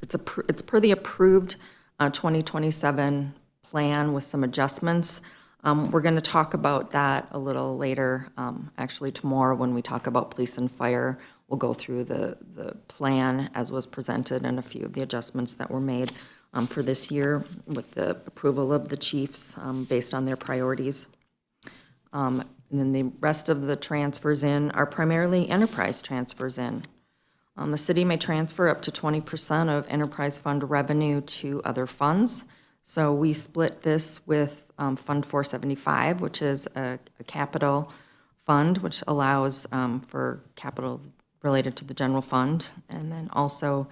it's per the approved 2027 plan with some adjustments. We're going to talk about that a little later. Actually, tomorrow when we talk about police and fire, we'll go through the plan as was presented and a few of the adjustments that were made for this year with the approval of the chiefs based on their priorities. And then the rest of the transfers in are primarily enterprise transfers in. The city may transfer up to 20% of enterprise fund revenue to other funds. So we split this with Fund 475, which is a capital fund, which allows for capital related to the general fund. And then also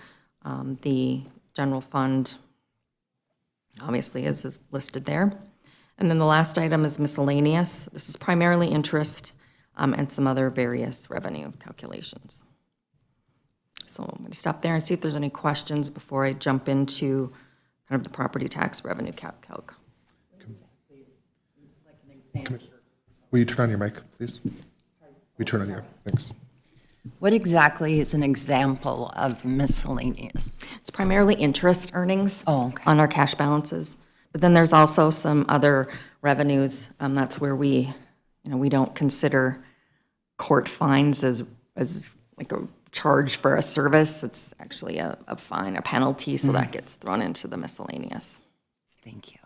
the general fund obviously is listed there. And then the last item is miscellaneous. This is primarily interest and some other various revenue calculations. So I'm going to stop there and see if there's any questions before I jump into kind of the property tax revenue calc. Will you turn on your mic, please? Will you turn on your, thanks. What exactly is an example of miscellaneous? It's primarily interest earnings Oh, okay. on our cash balances. But then there's also some other revenues. That's where we don't consider court fines as like a charge for a service. It's actually a fine, a penalty, so that gets thrown into the miscellaneous. Thank you.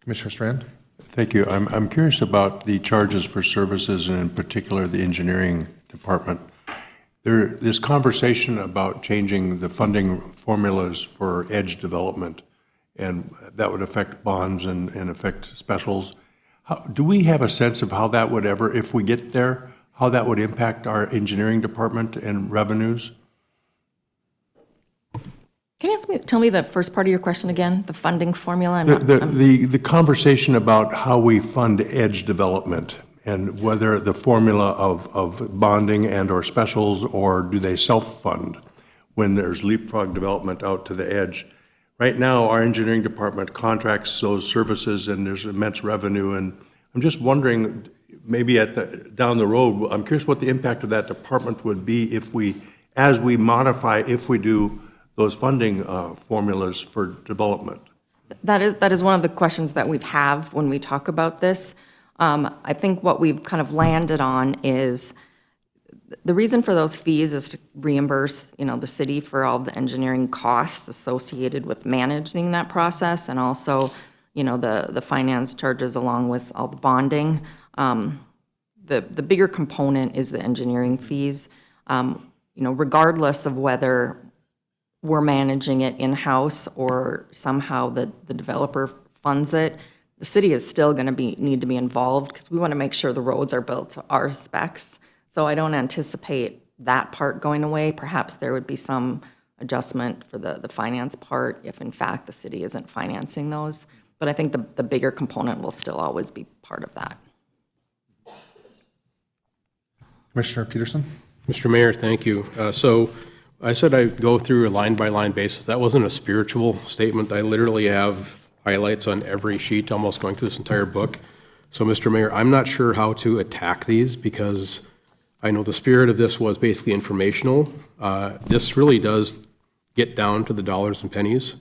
Commissioner Strand? Thank you. I'm curious about the charges for services, and in particular, the engineering department. This conversation about changing the funding formulas for edge development, and that would affect bonds and affect specials. Do we have a sense of how that would ever, if we get there, how that would impact our engineering department and revenues? Can you tell me the first part of your question again? The funding formula? The conversation about how we fund edge development and whether the formula of bonding and or specials, or do they self-fund when there's leapfrog development out to the edge? Right now, our engineering department contracts those services and there's immense revenue, and I'm just wondering, maybe down the road, I'm curious what the impact of that department would be if as we modify, if we do those funding formulas for development. That is one of the questions that we have when we talk about this. I think what we've kind of landed on is the reason for those fees is to reimburse, the city for all the engineering costs associated with managing that process, and also, the finance charges along with all the bonding. The bigger component is the engineering fees. Regardless of whether we're managing it in-house or somehow the developer funds it, the city is still going to need to be involved because we want to make sure the roads are built to our specs. So I don't anticipate that part going away. Perhaps there would be some adjustment for the finance part if in fact the city isn't financing those. But I think the bigger component will still always be part of that. Commissioner Peterson? Mr. Mayor, thank you. So I said I'd go through a line-by-line basis. That wasn't a spiritual statement. I literally have highlights on every sheet, almost going through this entire book. So, Mr. Mayor, I'm not sure how to attack these because I know the spirit of this was basically informational. This really does get down to the dollars and pennies.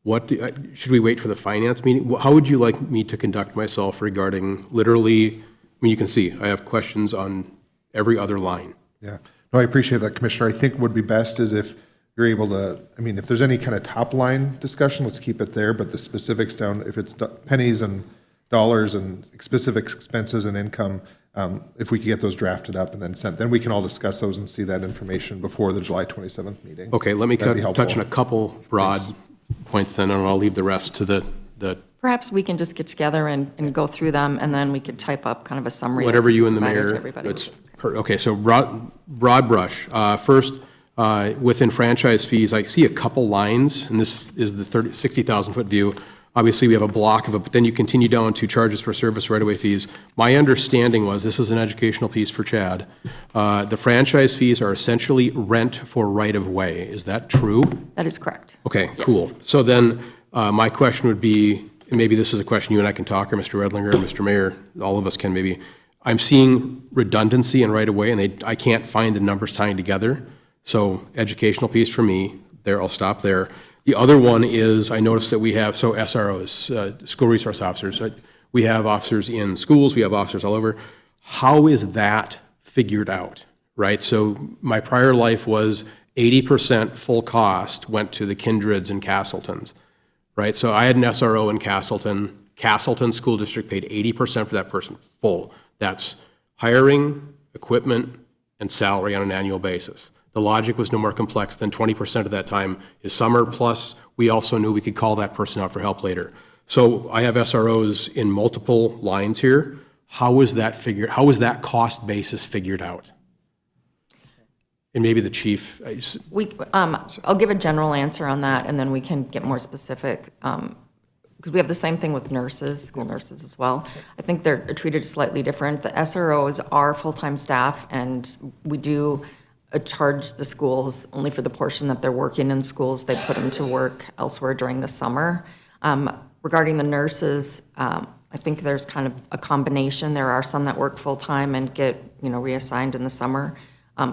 Should we wait for the finance meeting? How would you like me to conduct myself regarding literally, you can see, I have questions on every other line. Yeah. No, I appreciate that, Commissioner. I think what would be best is if you're able to, if there's any kind of top line discussion, let's keep it there, but the specifics down, if it's pennies and dollars and specific expenses and income, if we could get those drafted up and then sent, then we can all discuss those and see that information before the July 27th meeting. Okay, let me That'd be touch on a helpful. couple broad points then, and I'll leave the rest to the Perhaps we can just get together and go through them, and then we could type up kind of a summary. whatever you and the provide it to mayor. everybody. Okay, so broad brush. First, within franchise fees, I see a couple lines, and this is the 60,000-foot view. Obviously, we have a block of it, but then you continue down to charges for service right-of-way fees. My understanding was, this is an educational piece for Chad, the franchise fees are essentially rent for right-of-way. Is that true? That is correct. Okay, cool. So then, my question would be, and maybe this is a question you and I can talk, or Mr. Redlinger, or Mr. Mayor, all of us can maybe. I'm seeing redundancy in right-of-way, and I can't find the numbers tying together. So educational piece for me, there, I'll stop there. The other one is, I noticed that we have, SROs, school resource officers. We have officers in schools, we have officers all over. How is that figured out, right? So my prior life was 80% full cost went to the Kindreds and Castletons, right? So I had an SRO in Castleton. Castleton School District paid 80% for that person, full. That's hiring, equipment, and salary on an annual basis. The logic was no more complex than 20% of that time is summer, plus we also knew we could call that person out for help later. So I have SROs in multiple lines here. How is that cost basis figured out? And maybe the chief, I'll give a general answer on that, and then we can get more specific, because we have the same thing with nurses, school nurses as well. I think they're treated slightly different. The SROs are full-time staff, and we do charge the schools only for the portion that they're working in schools. They put them to work elsewhere during the summer. Regarding the nurses, I think there's kind of a combination. There are some that work full-time and get, reassigned in the summer.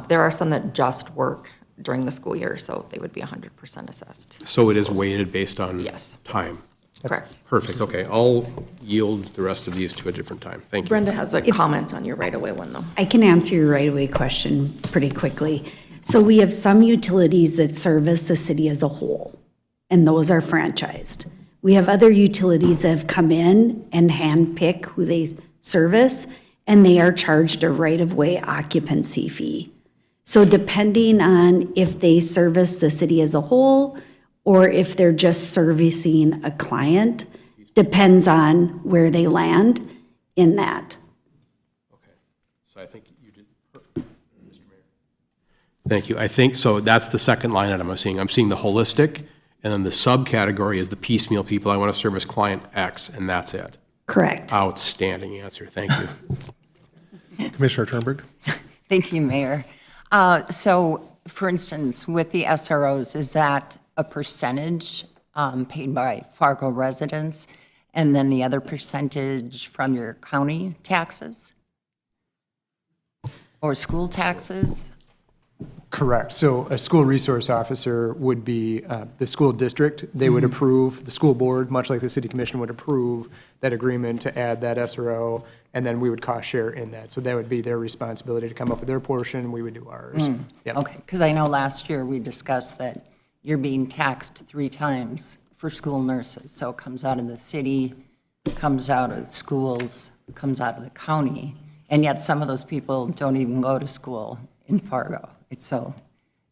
There are some that just work during the school year, so they would be 100% assessed. so it is weighted based on Yes. time. Correct. Perfect, okay. I'll yield the rest of these to a different time. Thank you. Brenda has a comment on your right-of-way one, though. I can answer your right-of-way question pretty quickly. So we have some utilities that service the city as a whole, and those are franchised. We have other utilities that have come in and handpick who they service, and they are charged a right-of-way occupancy fee. So depending on if they service the city as a whole, or if they're just servicing a client, depends on where they land in that. So I think you did, Mr. Mayor. Thank you. I think, so that's the second line item I'm seeing. I'm seeing the holistic, and then the subcategory is the piecemeal people. I want to service client X, and that's it. Correct. Outstanding answer. Thank you. Commissioner Turnberg? Thank you, Mayor. So, for instance, with the SROs, is that a percentage paid by Fargo residents, and then the other percentage from your county taxes? Or school taxes? Correct. So a school resource officer would be the school district. They would approve, the school board, much like the city commission would approve that agreement to add that SRO and then we would cost share in that. So that would be their responsibility to come up with their portion, we would do ours. Yep. Okay, because I know last year we discussed that you're being taxed 3 times for school nurses. So it comes out of the city, comes out of schools, comes out of the county, and yet some of those people don't even go to school in Fargo. It's so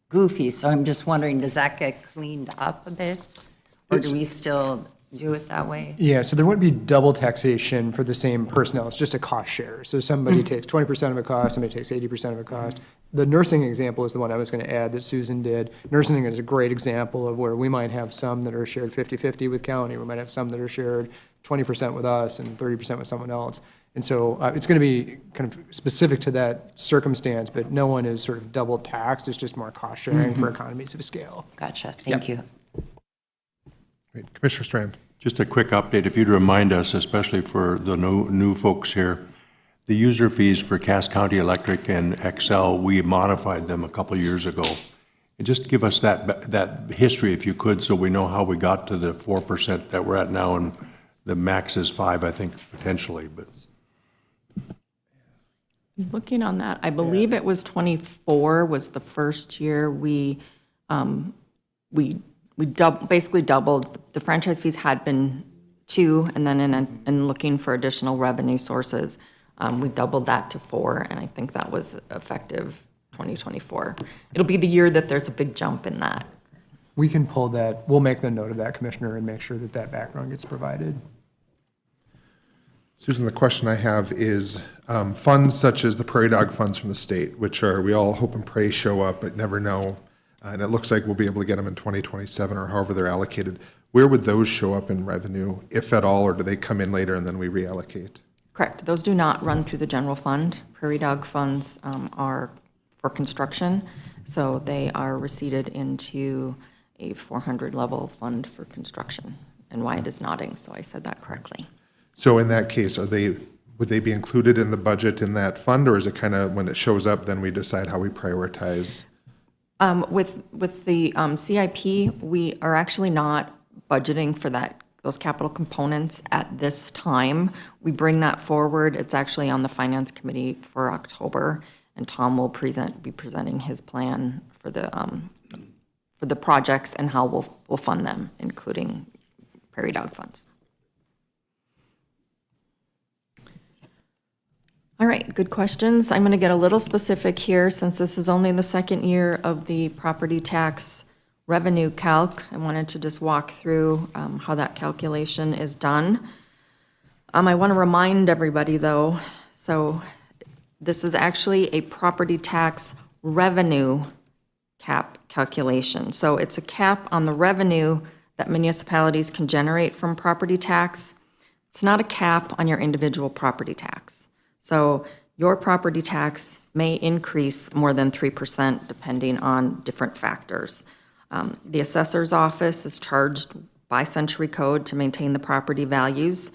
goofy. So I'm just wondering, does that get cleaned up a bit? Or do we still do it that way? Yeah, so there wouldn't be double taxation for the same personnel, it's just a cost share. So somebody takes 20% of a cost, somebody takes 80% of a cost. The nursing example is the one I was going to add that Susan did. Nursing is a great example of where we might have some that are shared 50-50 with county, we might have some that are shared 20% with us and 30% with someone else. And so it's going to be kind of specific to that circumstance, but no one is sort of double taxed, it's just more cost sharing for economies of scale. Gotcha, thank you. Great. Commissioner Strand. Just a quick update, if you'd remind us, especially for the new folks here, the user fees for Cass County Electric and Xcel, we modified them a couple years ago. And just give us that history if you could, so we know how we got to the 4% that we're at now, and the max is 5, I think, potentially, but. Looking on that, I believe it was 24 was the first year we basically doubled. The franchise fees had been 2, and then in looking for additional revenue sources, we doubled that to 4, and I think that was effective 2024. It'll be the year that there's a big jump in that. We can pull that, we'll make the note of that, Commissioner, and make sure that that background gets provided. Susan, the question I have is funds such as the prairie dog funds from the state, which are, we all hope and pray show up, but never know. And it looks like we'll be able to get them in 2027 or however they're allocated. Where would those show up in revenue, if at all, or do they come in later and then we reallocate? Correct. Those do not run through the general fund. Prairie dog funds are for construction, so they are receipted into a 400 level fund for construction. And Wyatt is nodding, so I said that correctly. So in that case, would they be included in the budget in that fund, or is it kind of when it shows up, then we decide how we prioritize? With the CIP, we are actually not budgeting for those capital components at this time. We bring that forward. It's actually on the Finance Committee for October, and Tom will be presenting his plan for the projects and how we'll fund them, including prairie dog funds. All right, good questions. I'm going to get a little specific here since this is only the second year of the property tax revenue calc. I wanted to just walk through how that calculation is done. I want to remind everybody though, so this is actually a property tax revenue cap calculation. So it's a cap on the revenue that municipalities can generate from property tax. It's not a cap on your individual property tax. So your property tax may increase more than 3% depending on different factors. The assessor's office is charged by Century Code to maintain the property values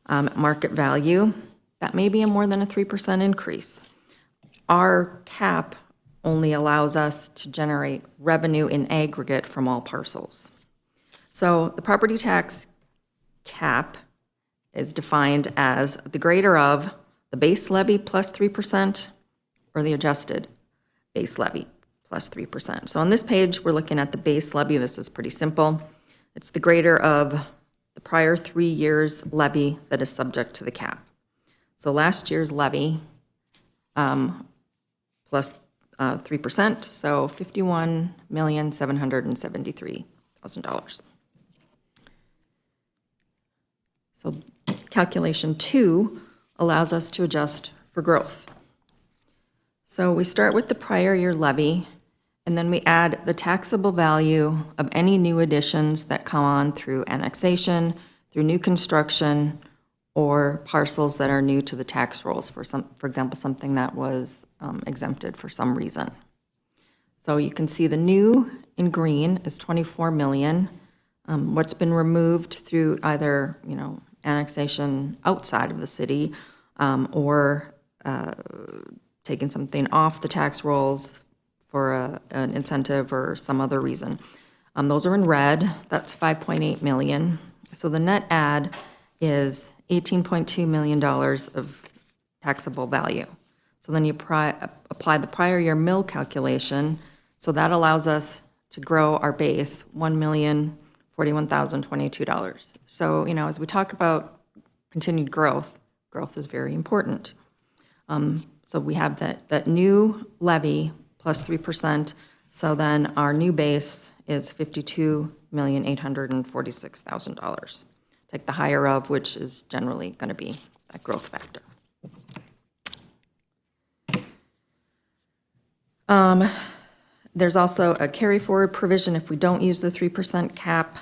at market value. That may be more than a 3% increase. Our cap only allows us to generate revenue in aggregate from all parcels. So the property tax cap is defined as the greater of the base levy plus 3% or the adjusted base levy plus 3%. So on this page, we're looking at the base levy. This is pretty simple. It's the greater of the prior 3 years' levy that is subject to the cap. So last year's levy plus 3%, so $51,773,000. So calculation 2 allows us to adjust for growth. So we start with the prior year levy, and then we add the taxable value of any new additions that come on through annexation, through new construction, or parcels that are new to the tax rolls, for example, something that was exempted for some reason. So you can see the new in green is 24 million. What's been removed through either, annexation outside of the city, or taking something off the tax rolls for an incentive or some other reason. Those are in red. That's 5.8 million. So the net add is $18.2 million of taxable value. So then you apply the prior year mill calculation, so that allows us to grow our base $1,041,022. So, as we talk about continued growth, growth is very important. So we have that new levy plus 3%, so then our new base is $52,846,000. Take the higher of, which is generally going to be that growth factor. There's also a carry forward provision if we don't use the 3% cap.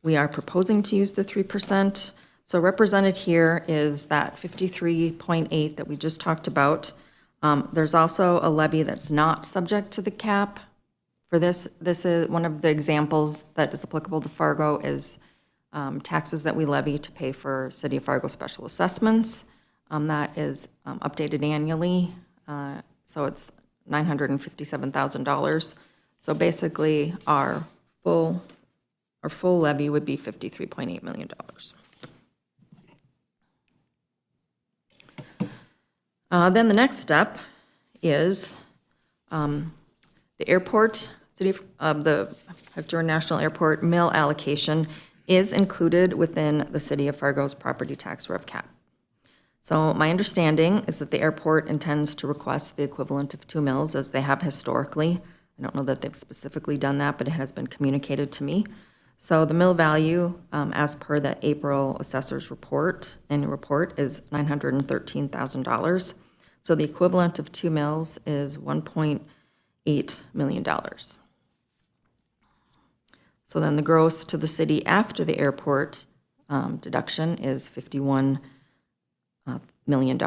We are proposing to use the 3%. So represented here is that 53.8 that we just talked about. There's also a levy that's not subject to the cap. For this is one of the examples that is applicable to Fargo is taxes that we levy to pay for City of Fargo special assessments. That is updated annually, so it's $957,000. So basically, our full levy would be $53.8 million. Then the next step is the airport, City of the Jordan National Airport mill allocation is included within the City of Fargo's property tax rev cap. So my understanding is that the airport intends to request the equivalent of 2 mills as they have historically. I don't know that they've specifically done that, but it has been communicated to me. So the mill value, as per the April assessor's report, annual report, is $913,000. So the equivalent of 2 mills is $1.8 million. So then the gross to the city after the airport deduction is $51 million.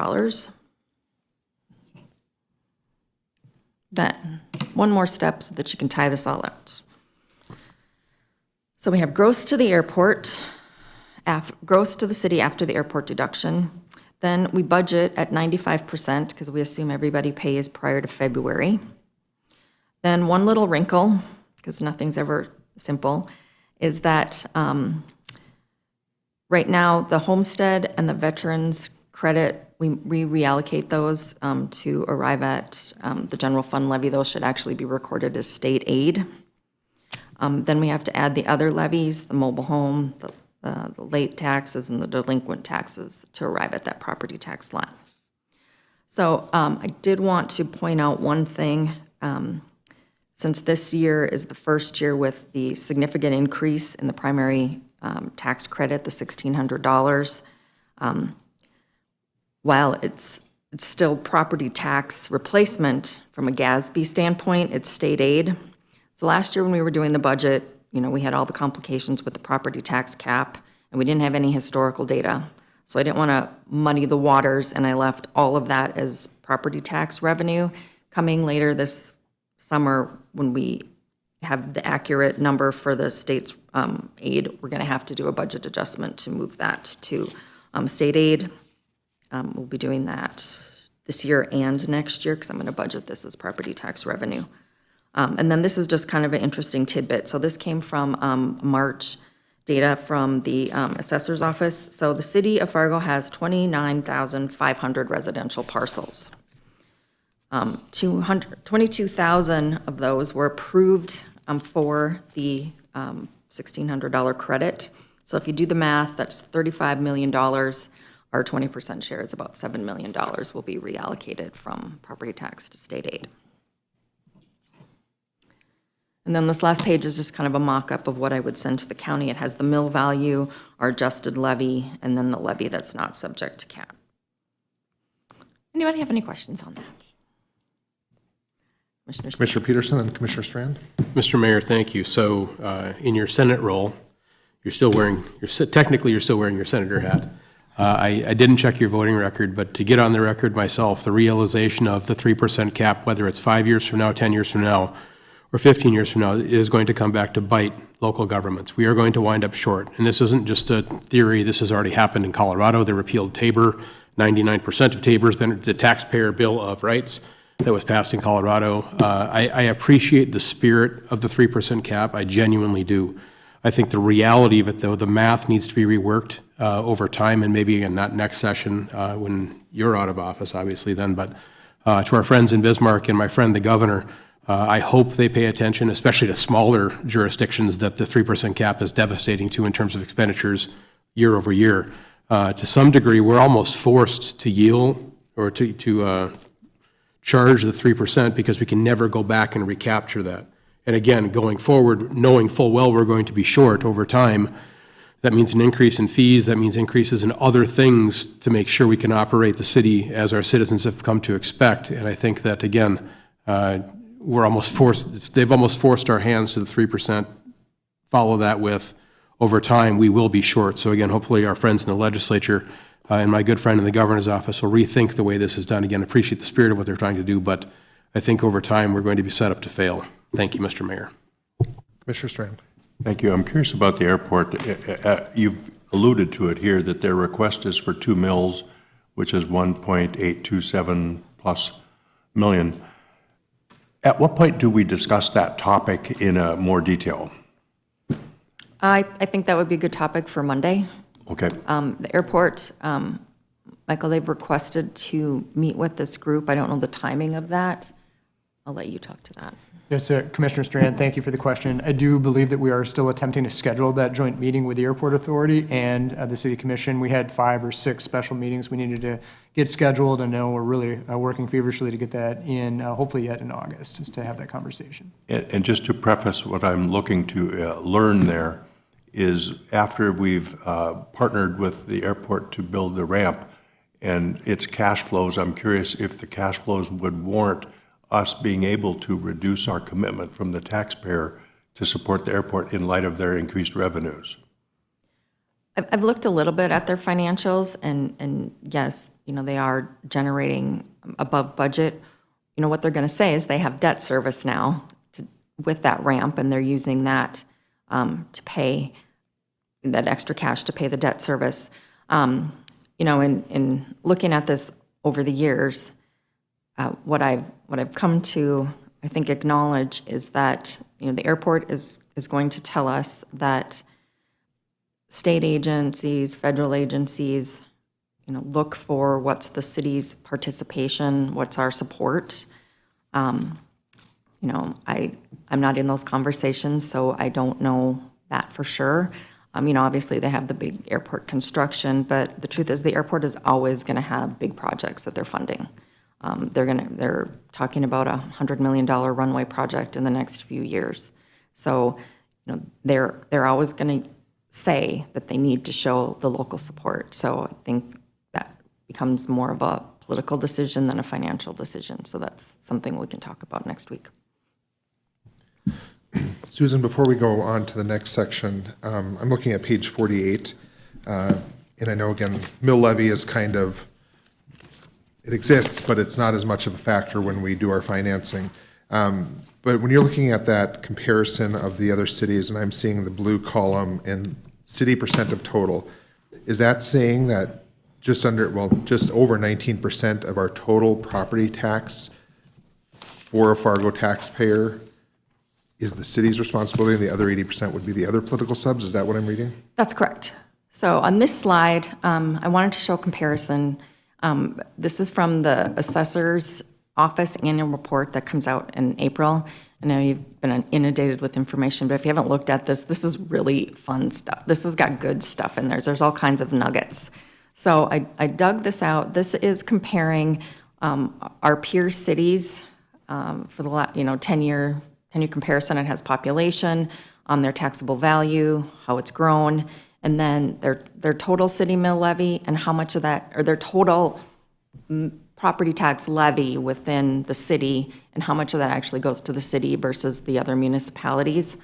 Then, one more step so that you can tie this all out. So we have gross to the airport, gross to the city after the airport deduction. Then we budget at 95% because we assume everybody pays prior to February. Then one little wrinkle, because nothing's ever simple, is that right now the homestead and the veterans credit, we reallocate those to arrive at the general fund levy. Those should actually be recorded as state aid. Then we have to add the other levies, the mobile home, the late taxes, and the delinquent taxes to arrive at that property tax line. So I did want to point out one thing. Since this year is the first year with the significant increase in the primary tax credit, the $1,600, while it's still property tax replacement from a GASB standpoint, it's state aid. So last year when we were doing the budget, we had all the complications with the property tax cap, and we didn't have any historical data. So I didn't want to muddy the waters, and I left all of that as property tax revenue. Coming later this summer, when we have the accurate number for the state's aid, we're going to have to do a budget adjustment to move that to state aid. We'll be doing that this year and next year because I'm going to budget this as property tax revenue. And then this is just kind of an interesting tidbit. So this came from March data from the assessor's office. So the city of Fargo has 29,500 residential parcels. 22,000 of those were approved for the $1,600 credit. So if you do the math, that's $35 million. Our 20% share is about $7 million will be reallocated from property tax to state aid. And then this last page is just kind of a mock-up of what I would send to the county. It has the mill value, our adjusted levy, and then the levy that's not subject to cap. Anybody have any questions on that? Commissioner Peterson and Commissioner Strand. Mr. Mayor, thank you. So in your Senate role, you're still wearing, technically you're still wearing your senator hat. I didn't check your voting record, but to get on the record myself, the realization of the 3% cap, whether it's 5 years from now, 10 years from now, or 15 years from now, is going to come back to bite local governments. We are going to wind up short. And this isn't just a theory. This has already happened in Colorado. They repealed Tabor. 99% of Tabor has been the taxpayer bill of rights that was passed in Colorado. I appreciate the spirit of the 3% cap. I genuinely do. I think the reality of it, though, the math needs to be reworked over time, and maybe again, not next session when you're out of office, obviously then, but to our friends in Bismarck and my friend, the governor, I hope they pay attention, especially to smaller jurisdictions that the 3% cap is devastating to in terms of expenditures year over year. To some degree, we're almost forced to yield or to charge the 3% because we can never go back and recapture that. And again, going forward, knowing full well we're going to be short over time, that means an increase in fees, that means increases in other things to make sure we can operate the city as our citizens have come to expect. And I think that, again, we're almost forced, they've almost forced our hands to the 3%. Follow that with, over time, we will be short. So again, hopefully our friends in the legislature and my good friend in the governor's office will rethink the way this is done. Again, appreciate the spirit of what they're trying to do, but I think over time we're going to be set up to fail. Thank you, Mr. Mayor. Commissioner Strand. Thank you. I'm curious about the airport. You've alluded to it here that their request is for 2 mills, which is 1.827 plus million. At what point do we discuss that topic in more detail? I think that would be a good topic for Monday. Okay. The airport, Michael, they've requested to meet with this group. I don't know the timing of that. I'll let you talk to that. Yes, sir. Commissioner Strand, thank you for the question. I do believe that we are still attempting to schedule that joint meeting with the Airport Authority and the City Commission. We had 5 or 6 special meetings we needed to get scheduled, and now we're really working feverishly to get that in, hopefully yet in August, just to have that conversation. And just to preface what I'm looking to learn there is after we've partnered with the airport to build the ramp and its cash flows, I'm curious if the cash flows would warrant us being able to reduce our commitment from the taxpayer to support the airport in light of their increased revenues. I've looked a little bit at their financials, and yes, they are generating above budget. What they're going to say is they have debt service now with that ramp, and they're using that to pay that extra cash to pay the debt service. In looking at this over the years, what I've come to, I think, acknowledge is that the airport is going to tell us that state agencies, federal agencies, look for what's the city's participation, what's our support. I'm not in those conversations, so I don't know that for sure. Obviously they have the big airport construction, but the truth is the airport is always going to have big projects that they're funding. They're talking about $100 million runway project in the next few years. So, they're always going to say that they need to show the local support. So I think that becomes more of a political decision than a financial decision. So that's something we can talk about next week. Susan, before we go on to the next section, I'm looking at page 48. And I know, again, mill levy is kind of, it exists, but it's not as much of a factor when we do our financing. But when you're looking at that comparison of the other cities, and I'm seeing the blue column and city percent of total, is that saying that just over 19% of our total property tax for a Fargo taxpayer is the city's responsibility, and the other 80% would be the other political subs? Is that what I'm reading? That's correct. So on this slide, I wanted to show a comparison. This is from the Assessor's Office annual report that comes out in April. I know you've been inundated with information, but if you haven't looked at this, this is really fun stuff. This has got good stuff in there. There's all kinds of nuggets. So I dug this out. This is comparing our peer cities for the 10-year comparison. It has population, their taxable value, how it's grown, and then their total city mill levy and how much of that, or their total property tax levy within the city and how much of that actually goes to the city versus the other municipalities.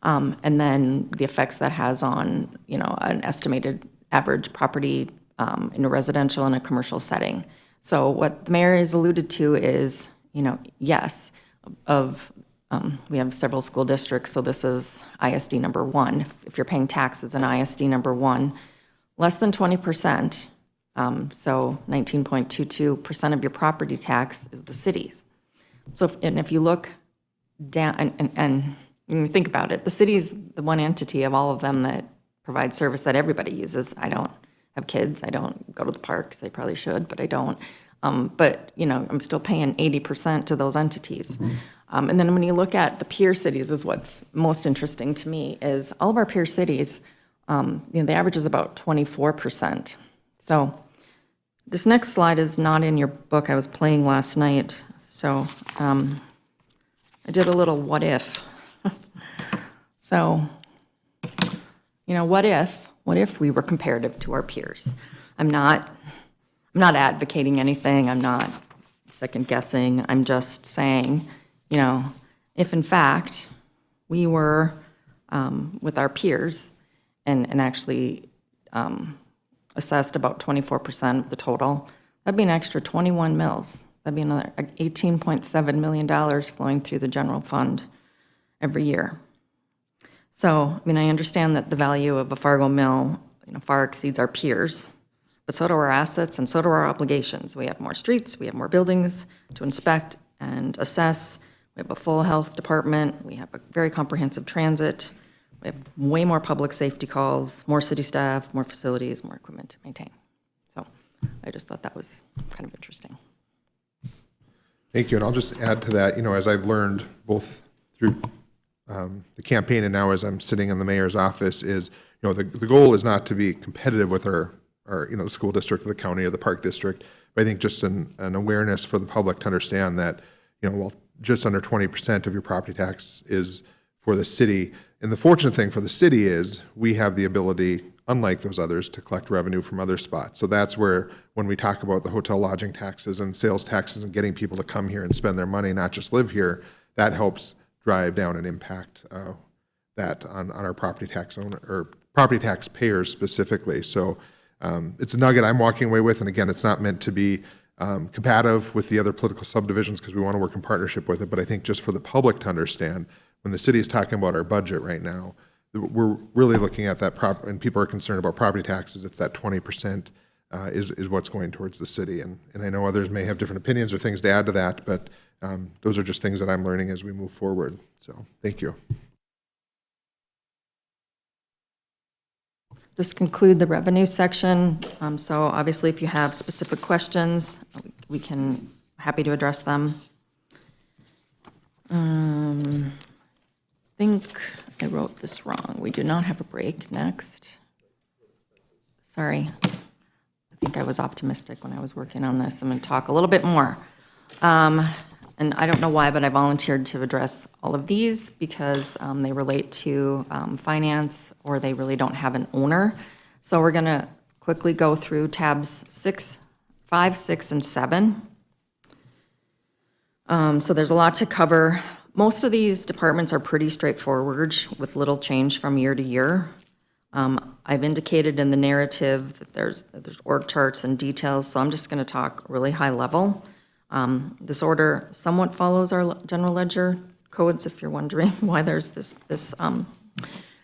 And then the effects that has on, an estimated average property in a residential and a commercial setting. So what the mayor has alluded to is, yes, we have several school districts, so this is ISD number 1. If you're paying taxes in ISD number 1, less than 20%, so 19.22% of your property tax is the city's. So if you look down, and you think about it, the city's the one entity of all of them that provides service that everybody uses. I don't have kids, I don't go to the parks, I probably should, but I don't. But, I'm still paying 80% to those entities. And then when you look at the peer cities is what's most interesting to me, is all of our peer cities, the average is about 24%. So this next slide is not in your book. I was playing last night. So I did a little what if. So, what if we were comparative to our peers? I'm not advocating anything. I'm not second guessing. I'm just saying, if in fact we were with our peers and actually assessed about 24% of the total, that'd be an extra 21 mils. That'd be another $18.7 million flowing through the general fund every year. So, I understand that the value of a Fargo mill, far exceeds our peers, but so do our assets and so do our obligations. We have more streets, we have more buildings to inspect and assess. We have a full health department. We have a very comprehensive transit. We have way more public safety calls, more city staff, more facilities, more equipment to maintain. So I just thought that was kind of interesting. Thank you, and I'll just add to that, as I've learned both through the campaign and now as I'm sitting in the mayor's office is, the goal is not to be competitive with our the school district or the county or the park district, but I think just an awareness for the public to understand that, while just under 20% of your property tax is for the city, and the fortunate thing for the city is we have the ability, unlike those others, to collect revenue from other spots. So that's where, when we talk about the hotel lodging taxes and sales taxes and getting people to come here and spend their money, not just live here, that helps drive down and impact that on our property tax owner or property tax payers specifically. So it's a nugget I'm walking away with, and again, it's not meant to be competitive with the other political subdivisions because we want to work in partnership with it, but I think just for the public to understand, when the city is talking about our budget right now, we're really looking at that and people are concerned about property taxes, it's that 20% is what's going towards the city. And I know others may have different opinions or things to add to that, but those are just things that I'm learning as we move forward. So thank you. Just conclude the revenue section. So obviously, if you have specific questions, we can, happy to address them. I think I wrote this wrong. We do not have a break next. Sorry. I think I was optimistic when I was working on this. I'm going to talk a little bit more. And I don't know why, but I volunteered to address all of these because they relate to finance or they really don't have an owner. So we're going to quickly go through tabs 5, 6, and 7. So there's a lot to cover. Most of these departments are pretty straightforward with little change from year to year. I've indicated in the narrative that there's org charts and details, so I'm just going to talk really high level. This order somewhat follows our general ledger codes, if you're wondering why there's this.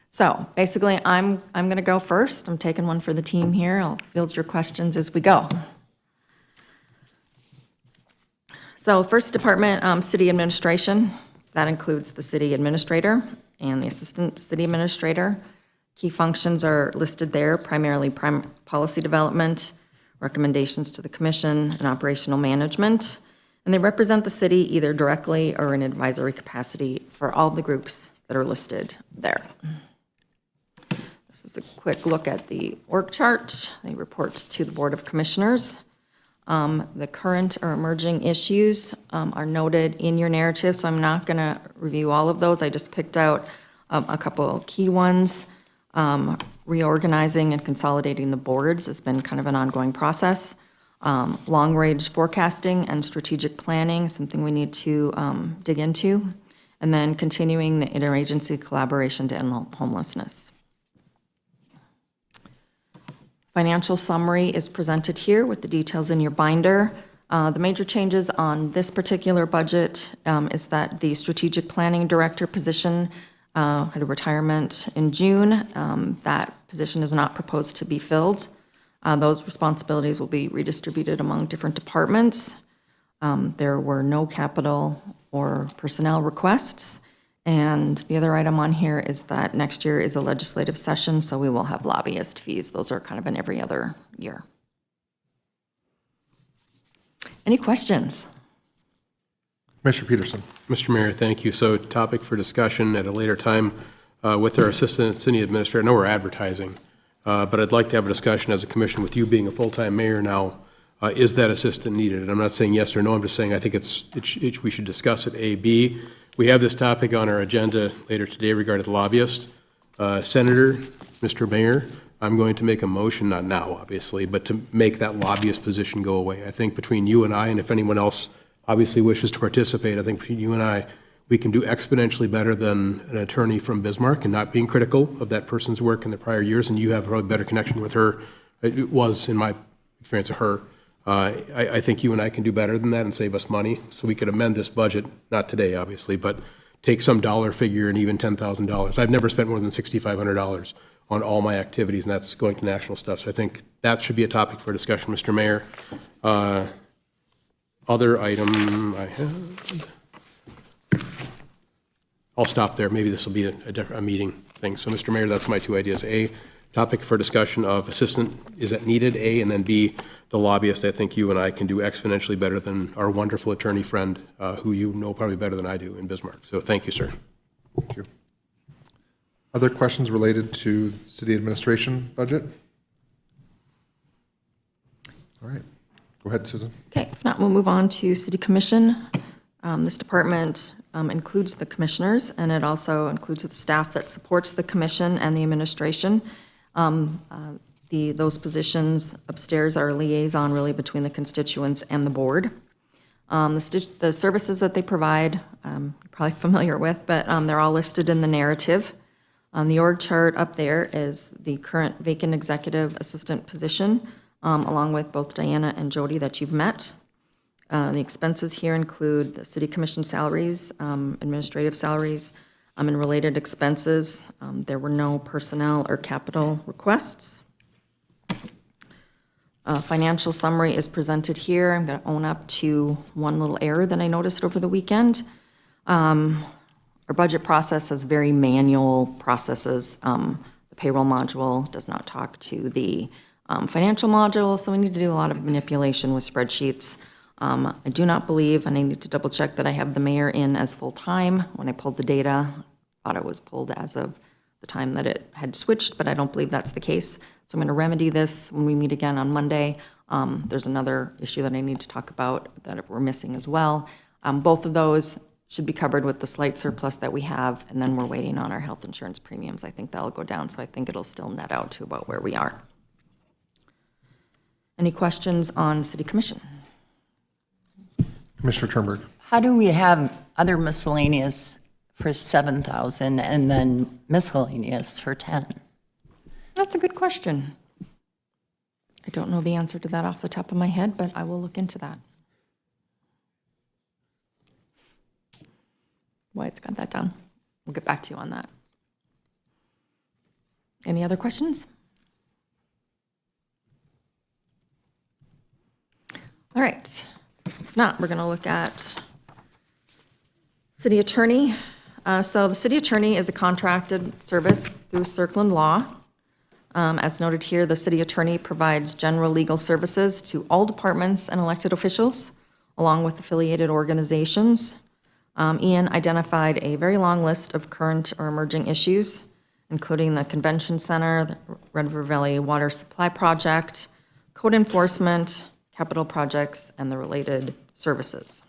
So basically, I'm going to go first. I'm taking one for the team here. I'll field your questions as we go. So first department, city administration. That includes the city administrator and the assistant city administrator. Key functions are listed there, primarily policy development, recommendations to the commission, and operational management. And they represent the city either directly or in advisory capacity for all the groups that are listed there. This is a quick look at the org chart. They report to the Board of Commissioners. The current or emerging issues are noted in your narrative, so I'm not going to review all of those. I just picked out a couple of key ones. Reorganizing and consolidating the boards has been kind of an ongoing process. Long-range forecasting and strategic planning, something we need to dig into. And then continuing the interagency collaboration to end homelessness. Financial summary is presented here with the details in your binder. The major changes on this particular budget is that the strategic planning director position had a retirement in June. That position is not proposed to be filled. Those responsibilities will be redistributed among different departments. There were no capital or personnel requests, And the other item on here is that next year is a legislative session, so we will have lobbyist fees. Those are kind of in every other year. Any questions? Commissioner Peterson. Mr. Mayor, thank you. So topic for discussion at a later time with our Assistant City Administrator. I know we're advertising, but I'd like to have a discussion as a commission with you being a full-time mayor now. Is that assistant needed? And I'm not saying yes or no. I'm just saying I think we should discuss it. A, B, we have this topic on our agenda later today regarding the lobbyist. Senator, Mr. Mayor, I'm going to make a motion, not now, obviously, but to make that lobbyist position go away. I think between you and I, and if anyone else obviously wishes to participate, I think between you and I, we can do exponentially better than an attorney from Bismarck, and not being critical of that person's work in the prior years, and you have a better connection with her. It was, in my experience, of her. I think you and I can do better than that and save us money. So we could amend this budget, not today, obviously, but take some dollar figure and even $10,000. I've never spent more than $6,500 on all my activities, and that's going to national stuff. So I think that should be a topic for discussion, Mr. Mayor. Other item I had, I'll stop there. Maybe this will be a meeting thing. So, Mr. Mayor, that's my two ideas. A, topic for discussion of assistant, is that needed? A, and then B, the lobbyist. I think you and I can do exponentially better than our wonderful attorney friend, who you know probably better than I do in Bismarck. So thank you, sir. Thank you. Other questions related to city administration budget? All right. Go ahead, Susan. Okay, if not, we'll move on to City Commission. This department includes the commissioners, and it also includes the staff that supports the commission and the administration. Those positions upstairs are a liaison really between the constituents and the board. The services that they provide, you're probably familiar with, but they're all listed in the narrative. On the org chart up there is the current vacant executive assistant position, along with both Diana and Jody that you've met. The expenses here include the city commission salaries, administrative salaries, and related expenses. There were no personnel or capital requests. Financial summary is presented here. I'm going to own up to one little error that I noticed over the weekend. Our budget process has very manual processes. The payroll module does not talk to the financial module, so we need to do a lot of manipulation with spreadsheets. I do not believe, and I need to double check that I have the mayor in as full-time. When I pulled the data, I thought it was pulled as of the time that it had switched, but I don't believe that's the case. So I'm going to remedy this when we meet again on Monday. There's another issue that I need to talk about that we're missing as well. Both of those should be covered with the slight surplus that we have, and then we're waiting on our health insurance premiums. I think that'll go down, so I think it'll still net out to about where we are. Any questions on City Commission? Commissioner Turnberg. How do we have other miscellaneous for 7,000 and then miscellaneous for 10? That's a good question. I don't know the answer to that off the top of my head, but I will look into that. Wyatt's got that down. We'll get back to you on that. Any other questions? All right. If not, we're going to look at city attorney. So the city attorney is a contracted service through Circlin Law. As noted here, the city attorney provides general legal services to all departments and elected officials, along with affiliated organizations. Ian identified a very long list of current or emerging issues, including the Convention Center, the Red River Valley Water Supply Project, code enforcement, capital projects, and the related services.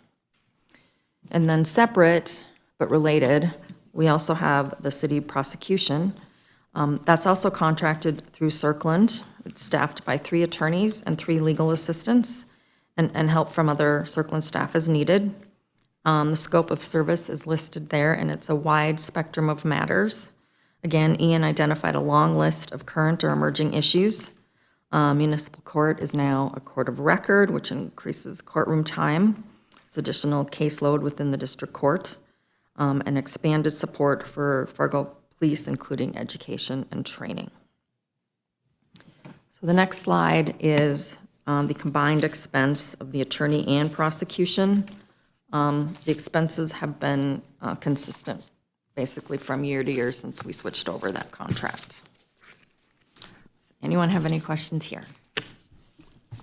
And then separate but related, we also have the city prosecution. That's also contracted through Circland. It's staffed by 3 attorneys and 3 legal assistants, and help from other Circland staff as needed. The scope of service is listed there, and it's a wide spectrum of matters. Again, Ian identified a long list of current or emerging issues. Municipal court is now a court of record, which increases courtroom time. There's additional caseload within the district court, and expanded support for Fargo police, including education and training. So the next slide is the combined expense of the attorney and prosecution. The expenses have been consistent basically from year to year since we switched over that contract. Does anyone have any questions here?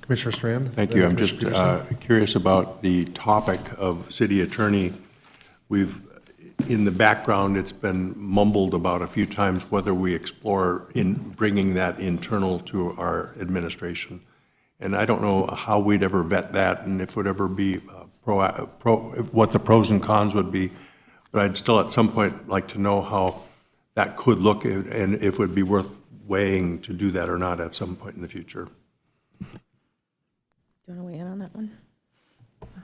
Commissioner Strand? Thank you. I'm Commissioner just Peterson? curious about the topic of city attorney. In the background, it's been mumbled about a few times whether we explore in bringing that internal to our administration. And I don't know how we'd ever vet that and if it would ever be what the pros and cons would be. But I'd still at some point like to know how that could look and if it would be worth weighing to do that or not at some point in the future. Do you want to weigh in on that one?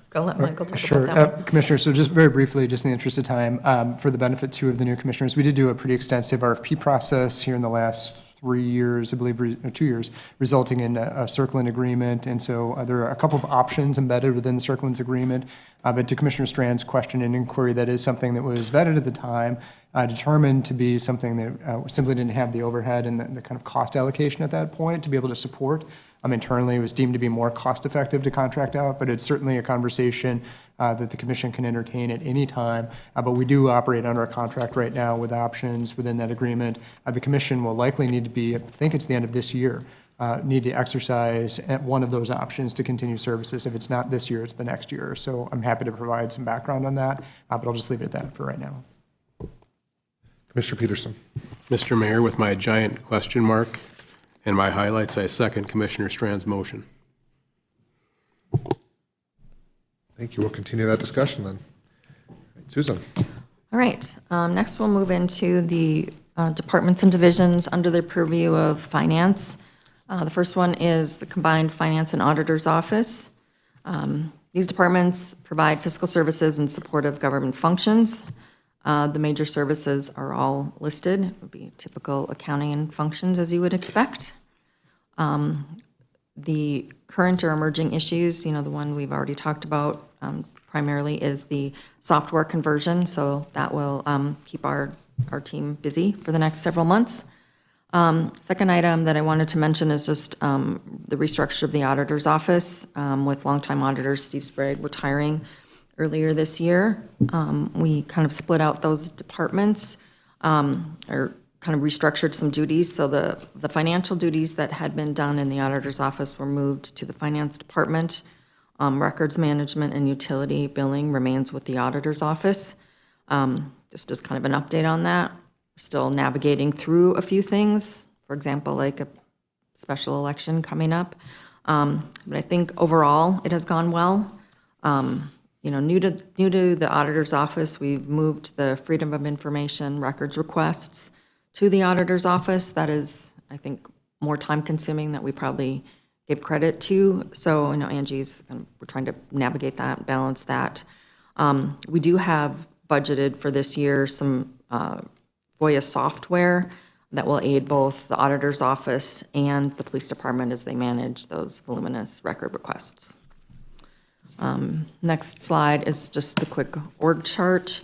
Go let Michael talk Sure. about that one. Commissioner, so just very briefly, just in the interest of time, for the benefit too of the new commissioners, we did do a pretty extensive RFP process here in the last 3 years, I believe, or 2 years, resulting in a Circlin agreement. And so there are a couple of options embedded within the Circlin's agreement. But to Commissioner Strand's question and inquiry, that is something that was vetted at the time, determined to be something that simply didn't have the overhead and the kind of cost allocation at that point to be able to support. Internally, it was deemed to be more cost-effective to contract out, but it's certainly a conversation that the commission can entertain at any time. But we do operate under a contract right now with options within that agreement. The commission will likely need to be, I think it's the end of this year, need to exercise one of those options to continue services. If it's not this year, it's the next year. So I'm happy to provide some background on that, but I'll just leave it at that for right now. Commissioner Peterson? Mr. Mayor, with my giant question mark and my highlights, I second Commissioner Strand's motion. Thank you. We'll continue that discussion then. Susan? All right, next we'll move into the departments and divisions under the purview of finance. The first one is the Combined Finance and Auditor's Office. These departments provide fiscal services in support of government functions. The major services are all listed. It would be typical accounting and functions as you would expect. The current or emerging issues, the one we've already talked about primarily is the software conversion, so that will keep our team busy for the next several months. Second item that I wanted to mention is just the restructure of the auditor's office with longtime auditor Steve Sprague retiring earlier this year. We kind of split out those departments or kind of restructured some duties. So the financial duties that had been done in the auditor's office were moved to the finance department. Records management and utility billing remains with the auditor's office. Just as kind of an update on that. We're still navigating through a few things, for example, like a special election coming up. But I think overall it has gone well. New to the auditor's office, we've moved the Freedom of Information records requests to the auditor's office. That is, I think, more time-consuming than we probably gave credit to. So, Angie's, we're trying to navigate that, balance that. We do have budgeted for this year some FOIA software that will aid both the auditor's office and the police department as they manage those voluminous record requests. Next slide is just the quick org chart.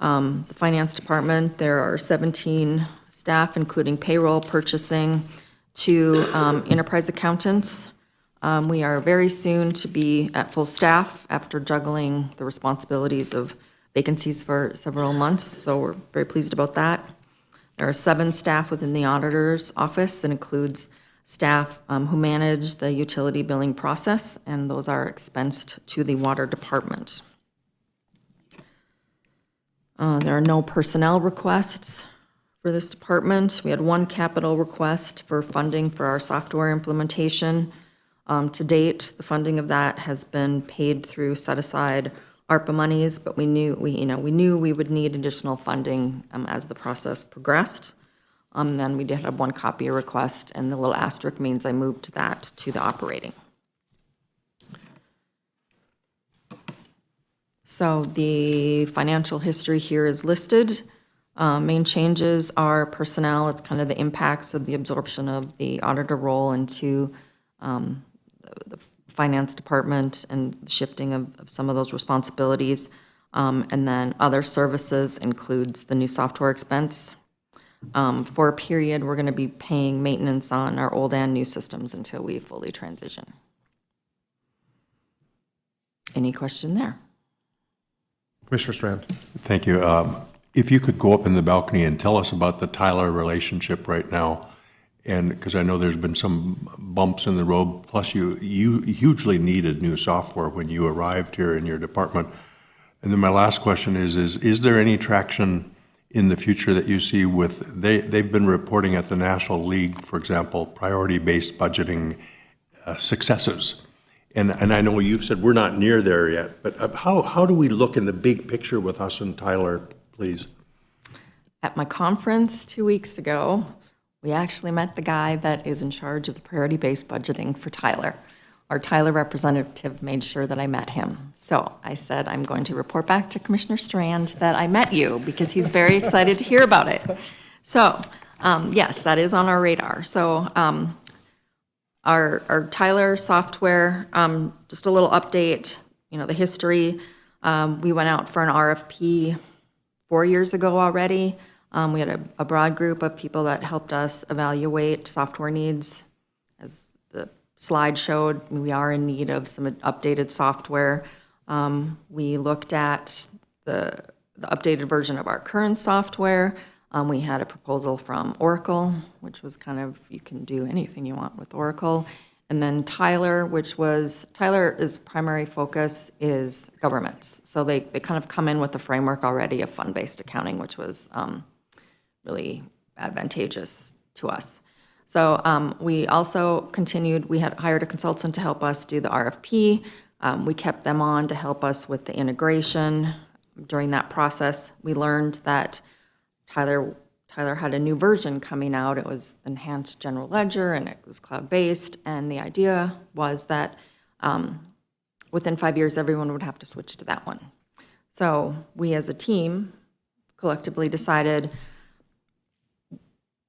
The finance department, there are 17 staff, including payroll, purchasing, 2 enterprise accountants. We are very soon to be at full staff after juggling the responsibilities of vacancies for several months, so we're very pleased about that. There are 7 staff within the auditor's office. It includes staff who manage the utility billing process, and those are expensed to the water department. There are no personnel requests for this department. We had 1 capital request for funding for our software implementation. To date, the funding of that has been paid through set-aside ARPA monies, but we knew we would need additional funding as the process progressed. Then we did have 1 copier request, and the little asterisk means I moved that to the operating. So the financial history here is listed. Main changes are personnel. It's kind of the impacts of the absorption of the auditor role into the finance department and shifting of some of those responsibilities. And then other services includes the new software expense. For a period, we're going to be paying maintenance on our old and new systems until we fully transition. Any question there? Commissioner Strand? Thank you. If you could go up in the balcony and tell us about the Tyler relationship right now, and because I know there's been some bumps in the road, plus you hugely needed new software when you arrived here in your department. And then my last question is there any traction in the future that you see with, they've been reporting at the National League, for example, priority-based budgeting successes. And I know you've said we're not near there yet, but how do we look in the big picture with us and Tyler, please? At my conference 2 weeks ago, we actually met the guy that is in charge of the priority-based budgeting for Tyler. Our Tyler representative made sure that I met him. So I said, I'm going to report back to Commissioner Strand that I met you, because he's very excited to hear about it. So, yes, that is on our radar. So our Tyler software, just a little update, the history. We went out for an RFP 4 years ago already. We had a broad group of people that helped us evaluate software needs. As the slide showed, we are in need of some updated software. We looked at the updated version of our current software. We had a proposal from Oracle, which was kind of, you can do anything you want with Oracle. And then Tyler's primary focus is governments. So they kind of come in with the framework already of fund-based accounting, which was really advantageous to us. So we also continued, we had hired a consultant to help us do the RFP. We kept them on to help us with the integration. During that process, we learned that Tyler had a new version coming out. It was enhanced general ledger, and it was cloud-based. And the idea was that within 5 years, everyone would have to switch to that one. So we as a team collectively decided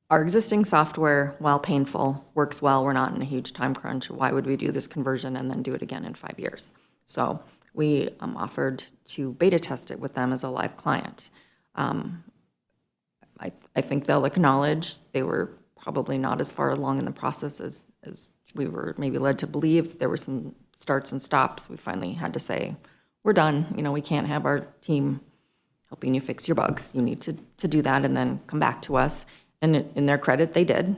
our existing software, while painful, works well. We're not in a huge time crunch. Why would we do this conversion and then do it again in 5 years? So we offered to beta test it with them as a live client. I think they'll acknowledge they were probably not as far along in the process as we were maybe led to believe. There were some starts and stops. We finally had to say, we're done. We can't have our team helping you fix your bugs. You need to do that and then come back to us. And in their credit, they did.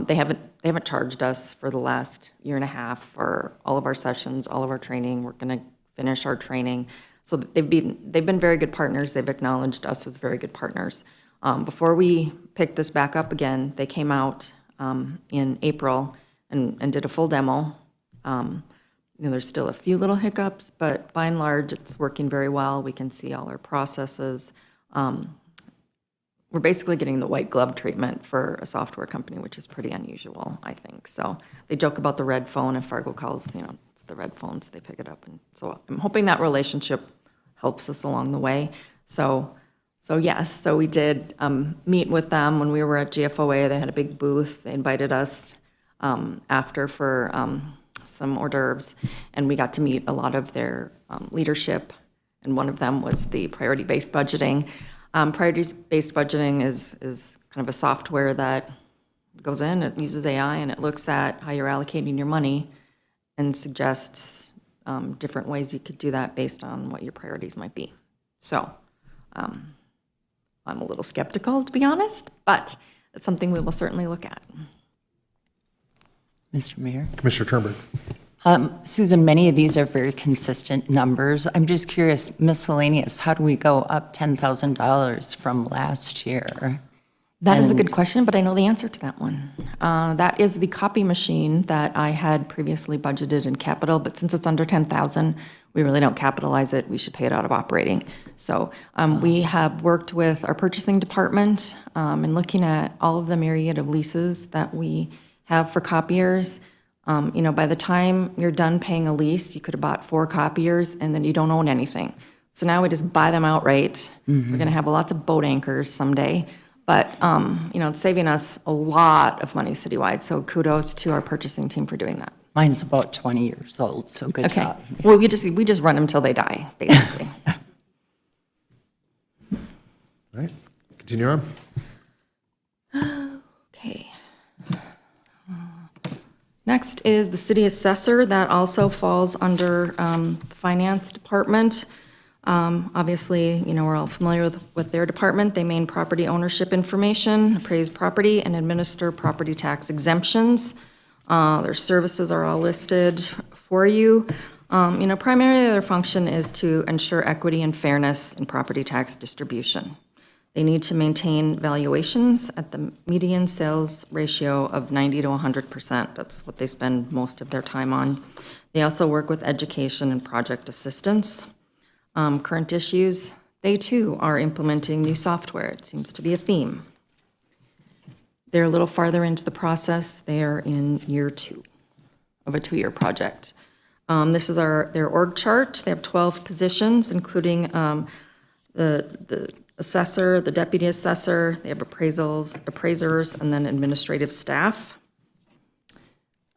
They haven't charged us for the last year and a half for all of our sessions, all of our training. We're going to finish our training. So they've been very good partners. They've acknowledged us as very good partners. Before we picked this back up again, they came out in April and did a full demo. There's still a few little hiccups, but by and large, it's working very well. We can see all our processes. We're basically getting the white glove treatment for a software company, which is pretty unusual, I think. So they joke about the red phone. If Fargo calls, it's the red phone, so they pick it up. And so I'm hoping that relationship helps us along the way. So yes, so we did meet with them when we were at GFOA. They had a big booth. They invited us after for some hors d'oeuvres, and we got to meet a lot of their leadership, and one of them was the priority-based budgeting. Priority-based budgeting is kind of a software that goes in, it uses AI, and it looks at how you're allocating your money and suggests different ways you could do that based on what your priorities might be. So I'm a little skeptical, to be honest, but it's something we will certainly look at. Mr. Mayor? Commissioner Turnberg. Susan, many of these are very consistent numbers. I'm just curious, miscellaneous, how do we go up $10,000 from last year? That is a good question, but I know the answer to that one. That is the copy machine that I had previously budgeted in capital, but since it's under 10,000, we really don't capitalize it. We should pay it out of operating. So we have worked with our purchasing department in looking at all of the myriad of leases that we have for copiers. By the time you're done paying a lease, you could have bought 4 copiers and then you don't own anything. So now we just buy them outright. We're going to have lots of boat anchors someday. But, it's saving us a lot of money citywide. So kudos to our purchasing team for doing that. Mine's about 20 years old, so good Okay. job. Well, we just run them till they die, basically. All right, continue on. Okay. Next is the city assessor. That also falls under finance department. Obviously, we're all familiar with their department. They maintain property ownership information, appraise property, and administer property tax exemptions. Their services are all listed for you. Primarily their function is to ensure equity and fairness in property tax distribution. They need to maintain valuations at the median sales ratio of 90 to 100%. That's what they spend most of their time on. They also work with education and project assistance. Current issues, they too are implementing new software. It seems to be a theme. They're a little farther into the process. They are in year 2 of a 2-year project. This is their org chart. They have 12 positions, including the assessor, the deputy assessor. They have appraisers, and then administrative staff.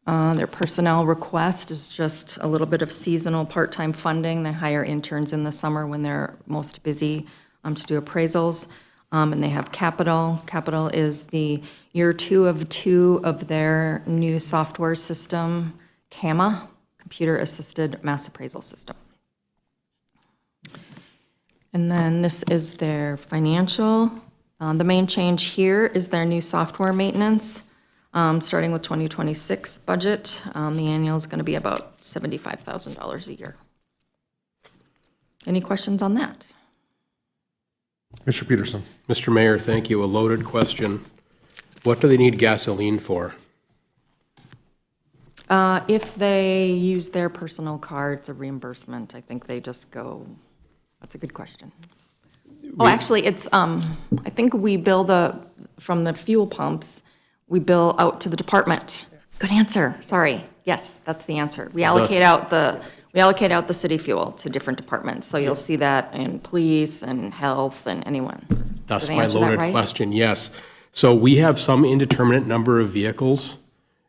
Their personnel request is just a little bit of seasonal part-time funding. They hire interns in the summer when they're most busy to do appraisals. And they have capital. Capital is the year 2 of their new software system, CAMA, Computer Assisted Mass Appraisal System. And then this is their financial. The main change here is their new software maintenance. Starting with 2026 budget, the annual is going to be about $75,000 a year. Any questions on that? Mr. Peterson. Mr. Mayor, thank you. A loaded question. What do they need gasoline for? If they use their personal car, it's a reimbursement. I think they just go, that's a good question. Oh, actually, it's, I think we bill from the fuel pumps, we bill out to the department. Good answer, sorry. Yes, that's the answer. We allocate out the city fuel to different departments. So you'll see that in police and health and anyone. That's Did I my answer that loaded right? question, yes. So we have some indeterminate number of vehicles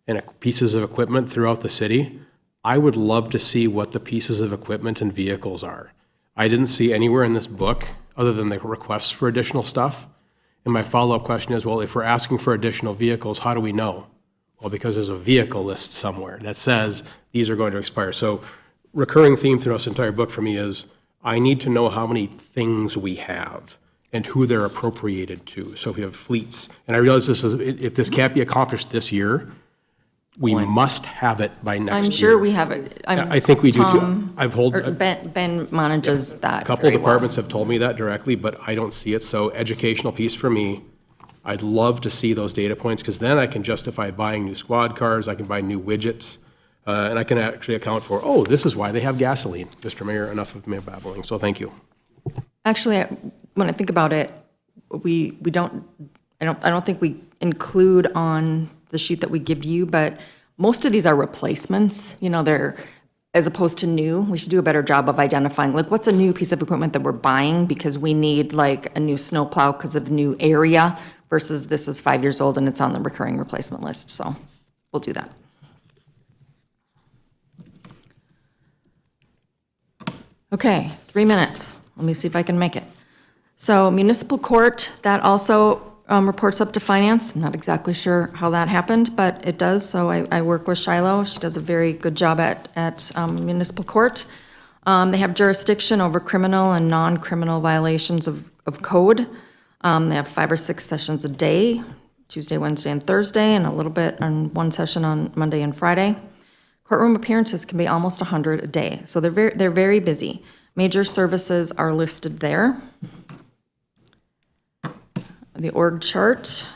and pieces of equipment throughout the city. I would love to see what the pieces of equipment and vehicles are. I didn't see anywhere in this book, other than the requests for additional stuff. And my follow-up question is, well, if we're asking for additional vehicles, how do we know? Well, because there's a vehicle list somewhere that says these are going to expire. So recurring theme throughout this entire book for me is I need to know how many things we have and who they're appropriated to. So if we have fleets, and I realize if this can't be accomplished this year, we must have it by next year. I'm sure we have it. I think we do too. Ben manages that A couple very of well. departments have told me that directly, but I don't see it. So educational piece for me, I'd love to see those data points, because then I can justify buying new squad cars, I can buy new widgets, and I can actually account for, oh, this is why they have gasoline. Mr. Mayor, enough of me babbling, so thank you. Actually, when I think about it, I don't think we include on the sheet that we give you, but most of these are replacements. They're, as opposed to new. We should do a better job of identifying, like, what's a new piece of equipment that we're buying because we need, like, a new snowplow because of new area, versus this is 5 years old and it's on the recurring replacement list. So we'll do that. Okay, 3 minutes. Let me see if I can make it. So municipal court, that also reports up to finance. I'm not exactly sure how that happened, but it does. So I work with Shiloh. She does a very good job at municipal court. They have jurisdiction over criminal and non-criminal violations of code. They have 5 or 6 sessions a day, Tuesday, Wednesday, and Thursday, and a little bit on one session on Monday and Friday. Courtroom appearances can be almost 100 a day, so they're very busy. Major services are listed there. The org chart,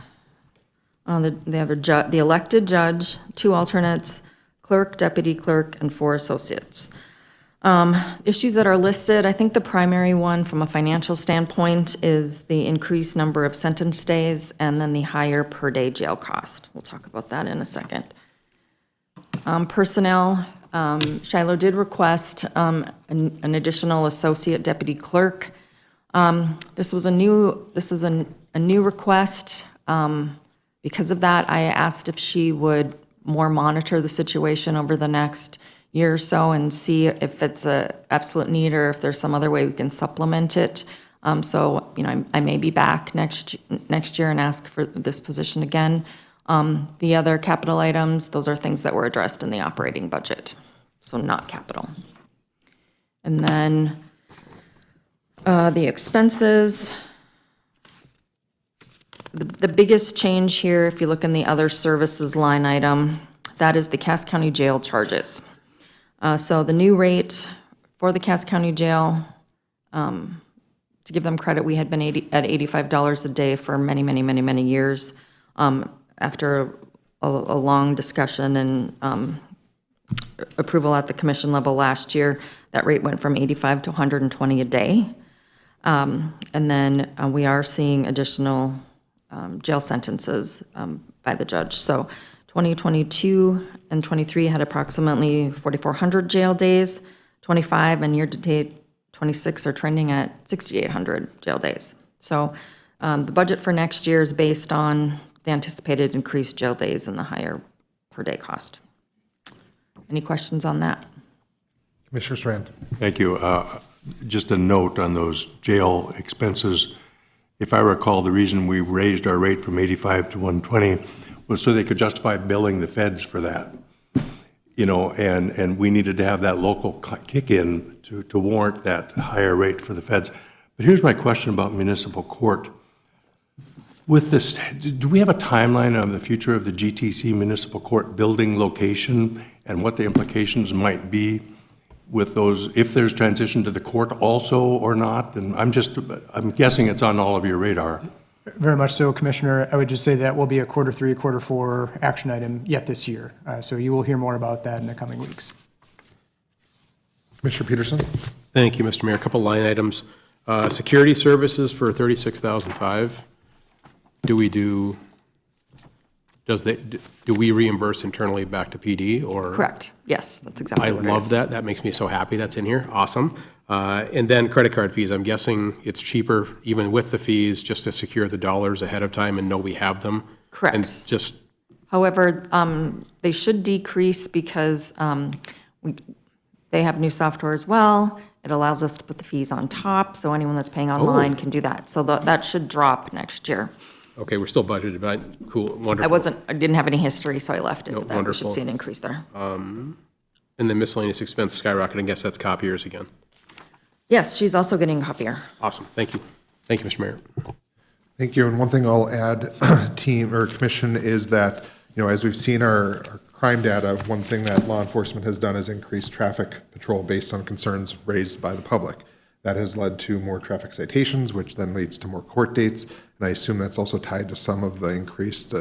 they have the elected judge, 2 alternates, clerk, deputy clerk, and 4 associates. Issues that are listed, I think the primary one from a financial standpoint is the increased number of sentence days and then the higher per day jail cost. We'll talk about that in a second. Personnel, Shiloh did request an additional associate deputy clerk. This is a new request. Because of that, I asked if she would more monitor the situation over the next year or so and see if it's a absolute need or if there's some other way we can supplement it. So, I may be back next year and ask for this position again. The other capital items, those are things that were addressed in the operating budget, so not capital. And then The expenses, the biggest change here, if you look in the other services line item, that is the Cass County Jail charges. So the new rate for the Cass County Jail, to give them credit, we had been at $85 a day for many, many, many, many years. After a long discussion and approval at the commission level last year, that rate went from 85 to 120 a day. And then we are seeing additional jail sentences by the judge. So 2022 and 23 had approximately 4,400 jail days. 25 and year-to-date 26 are trending at 6,800 jail days. So the budget for next year is based on the anticipated increased jail days and the higher per-day cost. Any questions on that? Commissioner Strand. Thank you. Just a note on those jail expenses. If I recall, the reason we raised our rate from 85 to 120 was so they could justify billing the feds for that. You know, and we needed to have that local kick in to warrant that higher rate for the feds. But here's my question about municipal court. With this, do we have a timeline of the future of the GTC municipal court building location and what the implications might be with those, if there's transition to the court also or not? And I'm guessing it's on all of your radar. Very much so, Commissioner. I would just say that will be a quarter 3, quarter 4 action item yet this year. So you will hear more about that in the coming weeks. Commissioner Peterson. Thank you, Mr. Mayor. A couple line items. Security services for $36,500. Do we reimburse internally back to PD or? Correct. Yes, that's exactly I what it is. love that. That makes me so happy that's in here. Awesome. And then credit card fees. I'm guessing it's cheaper, even with the fees, just to secure the dollars ahead of time and know we have them. Correct. And just, However, they should decrease because they have new software as well. It allows us to put the fees on top, so anyone that's paying online can do that. So that should drop next year. okay, we're still budgeted, but cool, wonderful. I didn't have any history, so I left it. No, But that we wonderful. should see an increase there. And then miscellaneous expense skyrocketing. I guess that's copiers again. Yes, she's also getting a copier. Awesome. Thank you. Thank you, Mr. Mayor. Thank you. And one thing I'll add, team or commission, is that, you know, as we've seen our crime data, one thing that law enforcement has done is increase traffic patrol based on concerns raised by the public. That has led to more traffic citations, which then leads to more court dates. And I assume that's also tied to some of the increased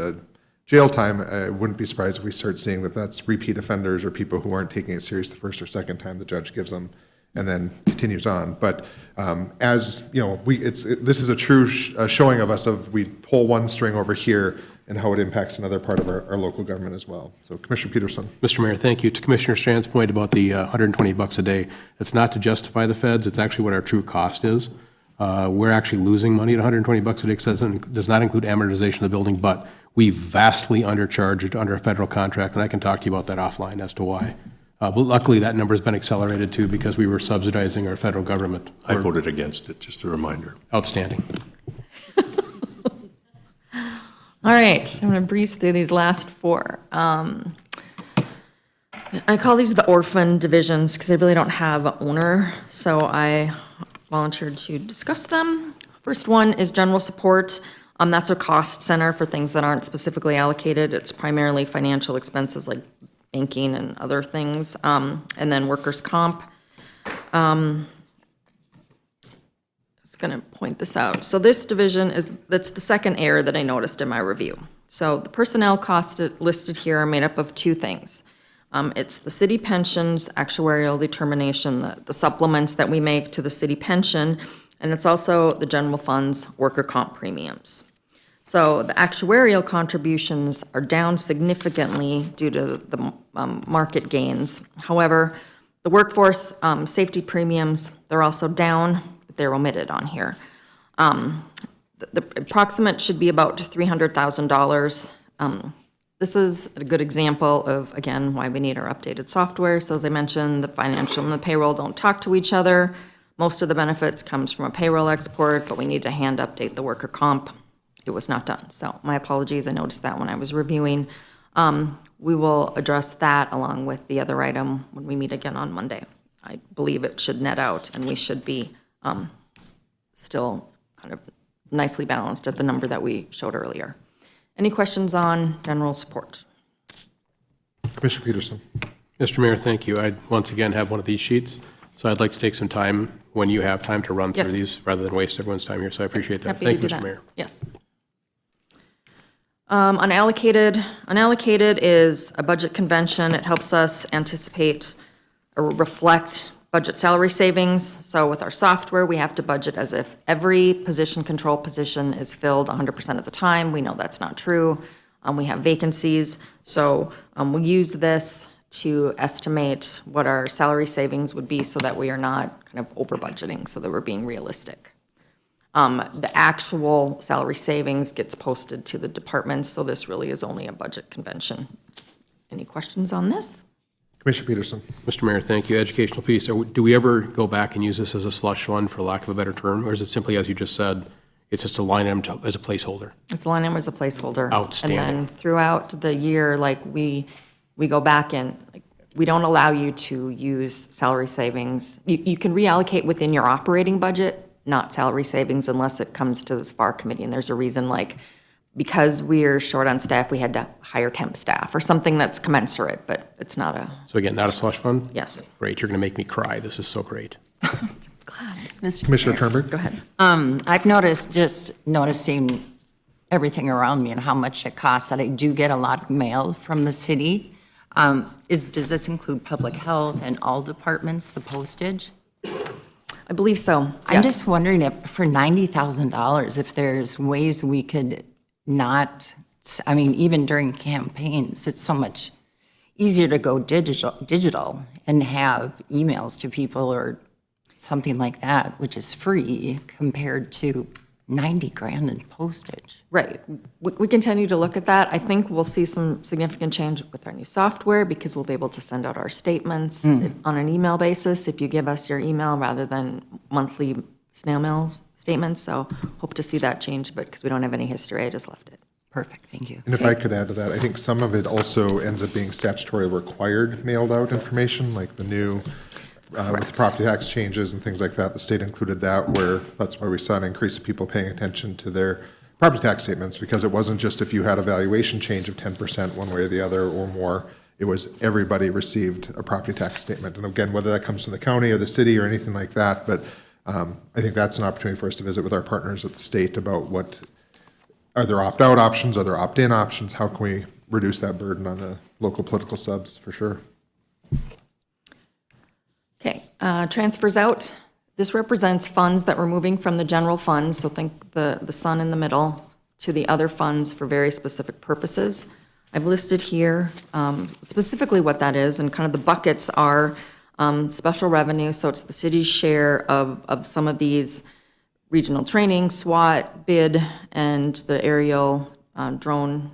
jail time. I wouldn't be surprised if we start seeing that that's repeat offenders or people who aren't taking it serious the first or second time the judge gives them and then continues on. But as you know, this is a true showing of us of we pull one string over here and how it impacts another part of our local government as well. So Commissioner Peterson. Mr. Mayor, thank you. To Commissioner Strand's point about the $120 a day, it's not to justify the feds, it's actually what our true cost is. We're actually losing money at $120 a day because it does not include amortization of the building, but we vastly undercharged under a federal contract, and I can talk to you about that offline as to why. But luckily, that number has been accelerated too because we were subsidizing our federal government. I voted against it, just a reminder. Outstanding. All right, I'm going to breeze through these last four. I call these the orphan divisions because they really don't have an owner, so I volunteered to discuss them. First one is general support. That's a cost center for things that aren't specifically allocated. It's primarily financial expenses like banking and other things, and then workers' comp. Going to point this out. So this division that's the second error that I noticed in my review. So the personnel costs listed here are made up of two things. It's the city pensions actuarial determination, the supplements that we make to the city pension, and it's also the general fund's worker comp premiums. So the actuarial contributions are down significantly due to the market gains. However, the workforce safety premiums, they're also down. They're omitted on here. The approximate should be about $300,000. This is a good example of, again, why we need our updated software. So as I mentioned, the financial and the payroll don't talk to each other. Most of the benefits comes from a payroll export, but we need to hand update the worker comp. It was not done. So my apologies, I noticed that when I was reviewing. We will address that along with the other item when we meet again on Monday. I believe it should net out and we should be still kind of nicely balanced at the number that we showed earlier. Any questions on general support? Commissioner Peterson. Mr. Mayor, thank you. I once again have one of these sheets, so I'd like to take some time, when you have time, to run through Yes. these rather than waste everyone's time here, so I appreciate that. Happy to Thank you, do Mr. that. Mayor. Yes. Unallocated is a budget convention. It helps us anticipate or reflect budget salary savings. So with our software, we have to budget as if every control position is filled 100% of the time. We know that's not true. We have vacancies. So we use this to estimate what our salary savings would be so that we are not kind of over budgeting, so that we're being realistic. The actual salary savings gets posted to the departments, so this really is only a budget convention. Any questions on this? Commissioner Peterson. Mr. Mayor, thank you. Educational piece, do we ever go back and use this as a slush fund, for lack of a better term? Or is it simply, as you just said, it's just a line item as a placeholder? It's line item as a placeholder. Outstanding. And then throughout the year, like, we go back and, like, we don't allow you to use salary savings. You can reallocate within your operating budget, not salary savings, unless it comes to this FAR committee. And there's a reason, like, because we're short on staff, we had to hire temp staff or something that's commensurate, but it's not a, So again, not a slush fund? yes. Great, you're going to make me cry. This is so great. Glad. Commissioner Turnberg. Go ahead. I've noticed, just noticing everything around me and how much it costs, that I do get a lot of mail from the city. Does this include public health and all departments, the postage? I believe so. I'm Yes. just wondering if, for $90,000, if there's ways we could not, I mean, even during campaigns, it's so much easier to go digital and have emails to people or something like that, which is free, compared to 90 grand in postage. Right. We continue to look at that. I think we'll see some significant change with our new software because we'll be able to send out our statements on an email basis if you give us your email rather than monthly snail mail statements. So hope to see that change, but because we don't have any history, I just left it. Perfect, thank you. And if I could add to that, I think some of it also ends up being statutory required mailed out information, like the new, with property tax changes and things like that, the state included that, where that's why we saw an increase of people paying attention to their property tax statements, because it wasn't just if you had a valuation change of 10% one way or the other or more, it was everybody received a property tax statement. And again, whether that comes from the county or the city or anything like that, but I think that's an opportunity for us to visit with our partners at the state about what, are there opt-out options, are there opt-in options, how can we reduce that burden on the local political subs, for sure. Okay, transfers out. This represents funds that we're moving from the general fund, so think the sun in the middle, to the other funds for very specific purposes. I've listed here specifically what that is, and kind of the buckets are special revenue, so it's the city's share of some of these regional training, SWAT, BID, and the aerial drone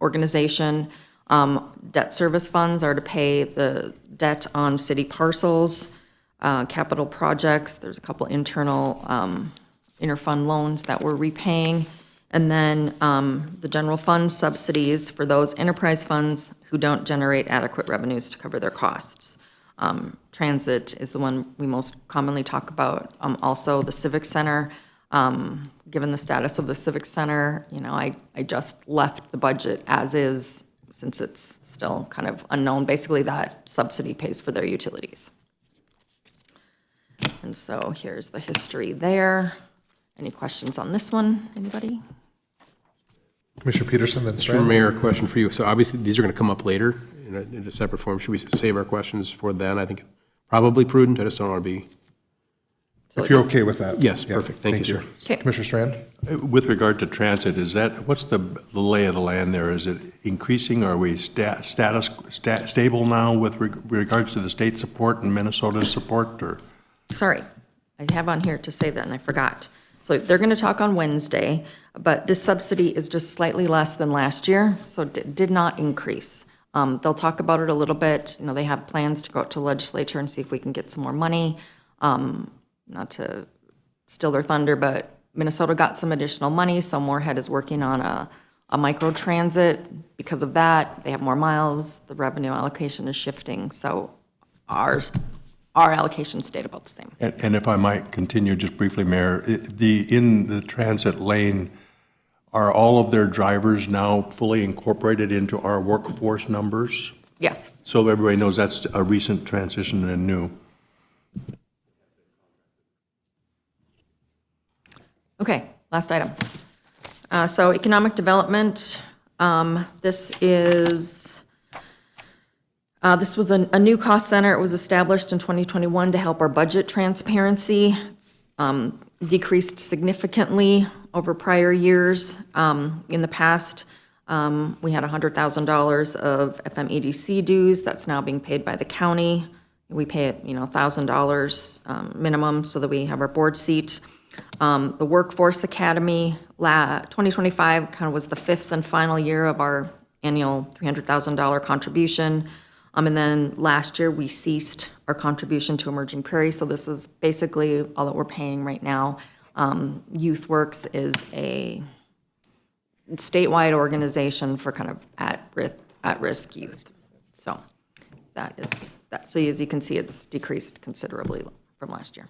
organization. Debt service funds are to pay the debt on city parcels, capital projects. There's a couple internal interfund loans that we're repaying. And then the general fund subsidies for those enterprise funds who don't generate adequate revenues to cover their costs. Transit is the one we most commonly talk about. Also, the Civic Center. Given the status of the Civic Center, you know, I just left the budget as is, since it's still kind of unknown. Basically, that subsidy pays for their utilities. And so here's the history there. Any questions on this one, anybody? Commissioner Peterson, then Mr. Strand. Mayor, a question for you. So obviously, these are going to come up later in a separate form. Should we save our questions for then? I think probably prudent. I just don't want to be. If you're okay with that. Yes, Yeah, perfect. Thank you, sir. Okay. Commissioner Strand? With regard to transit, what's the lay of the land there? Is it increasing? Are we stable now with regards to the state support and Minnesota's support, or? Sorry, I have on here to say that and I forgot. So they're going to talk on Wednesday, but this subsidy is just slightly less than last year, so it did not increase. They'll talk about it a little bit. You know, they have plans to go out to legislature and see if we can get some more money. Not to steal their thunder, but Minnesota got some additional money, so Moorhead is working on a micro transit. Because of that, they have more miles, the revenue allocation is shifting, so our our allocation stayed about the same. And if I might continue just briefly, Mayor, in the transit lane, are all of their drivers now fully incorporated into our workforce numbers? Yes. So everybody knows that's a recent transition and new. Okay, last item. So economic development, this is, this was a new cost center. It was established in 2021 to help our budget transparency. It's, decreased significantly over prior years. In the past, we had $100,000 of FMEDC dues. That's now being paid by the county. We pay it, $1,000 minimum so that we have our board seat. The Workforce Academy, 2025 kind of was the fifth and final year of our annual $300,000 contribution. And then last year, we ceased our contribution to Emerging Prairie, so this is basically all that we're paying right now. YouthWorks is a statewide organization for kind of at-risk youth. So that is, that. So as you can see, it's decreased considerably from last year.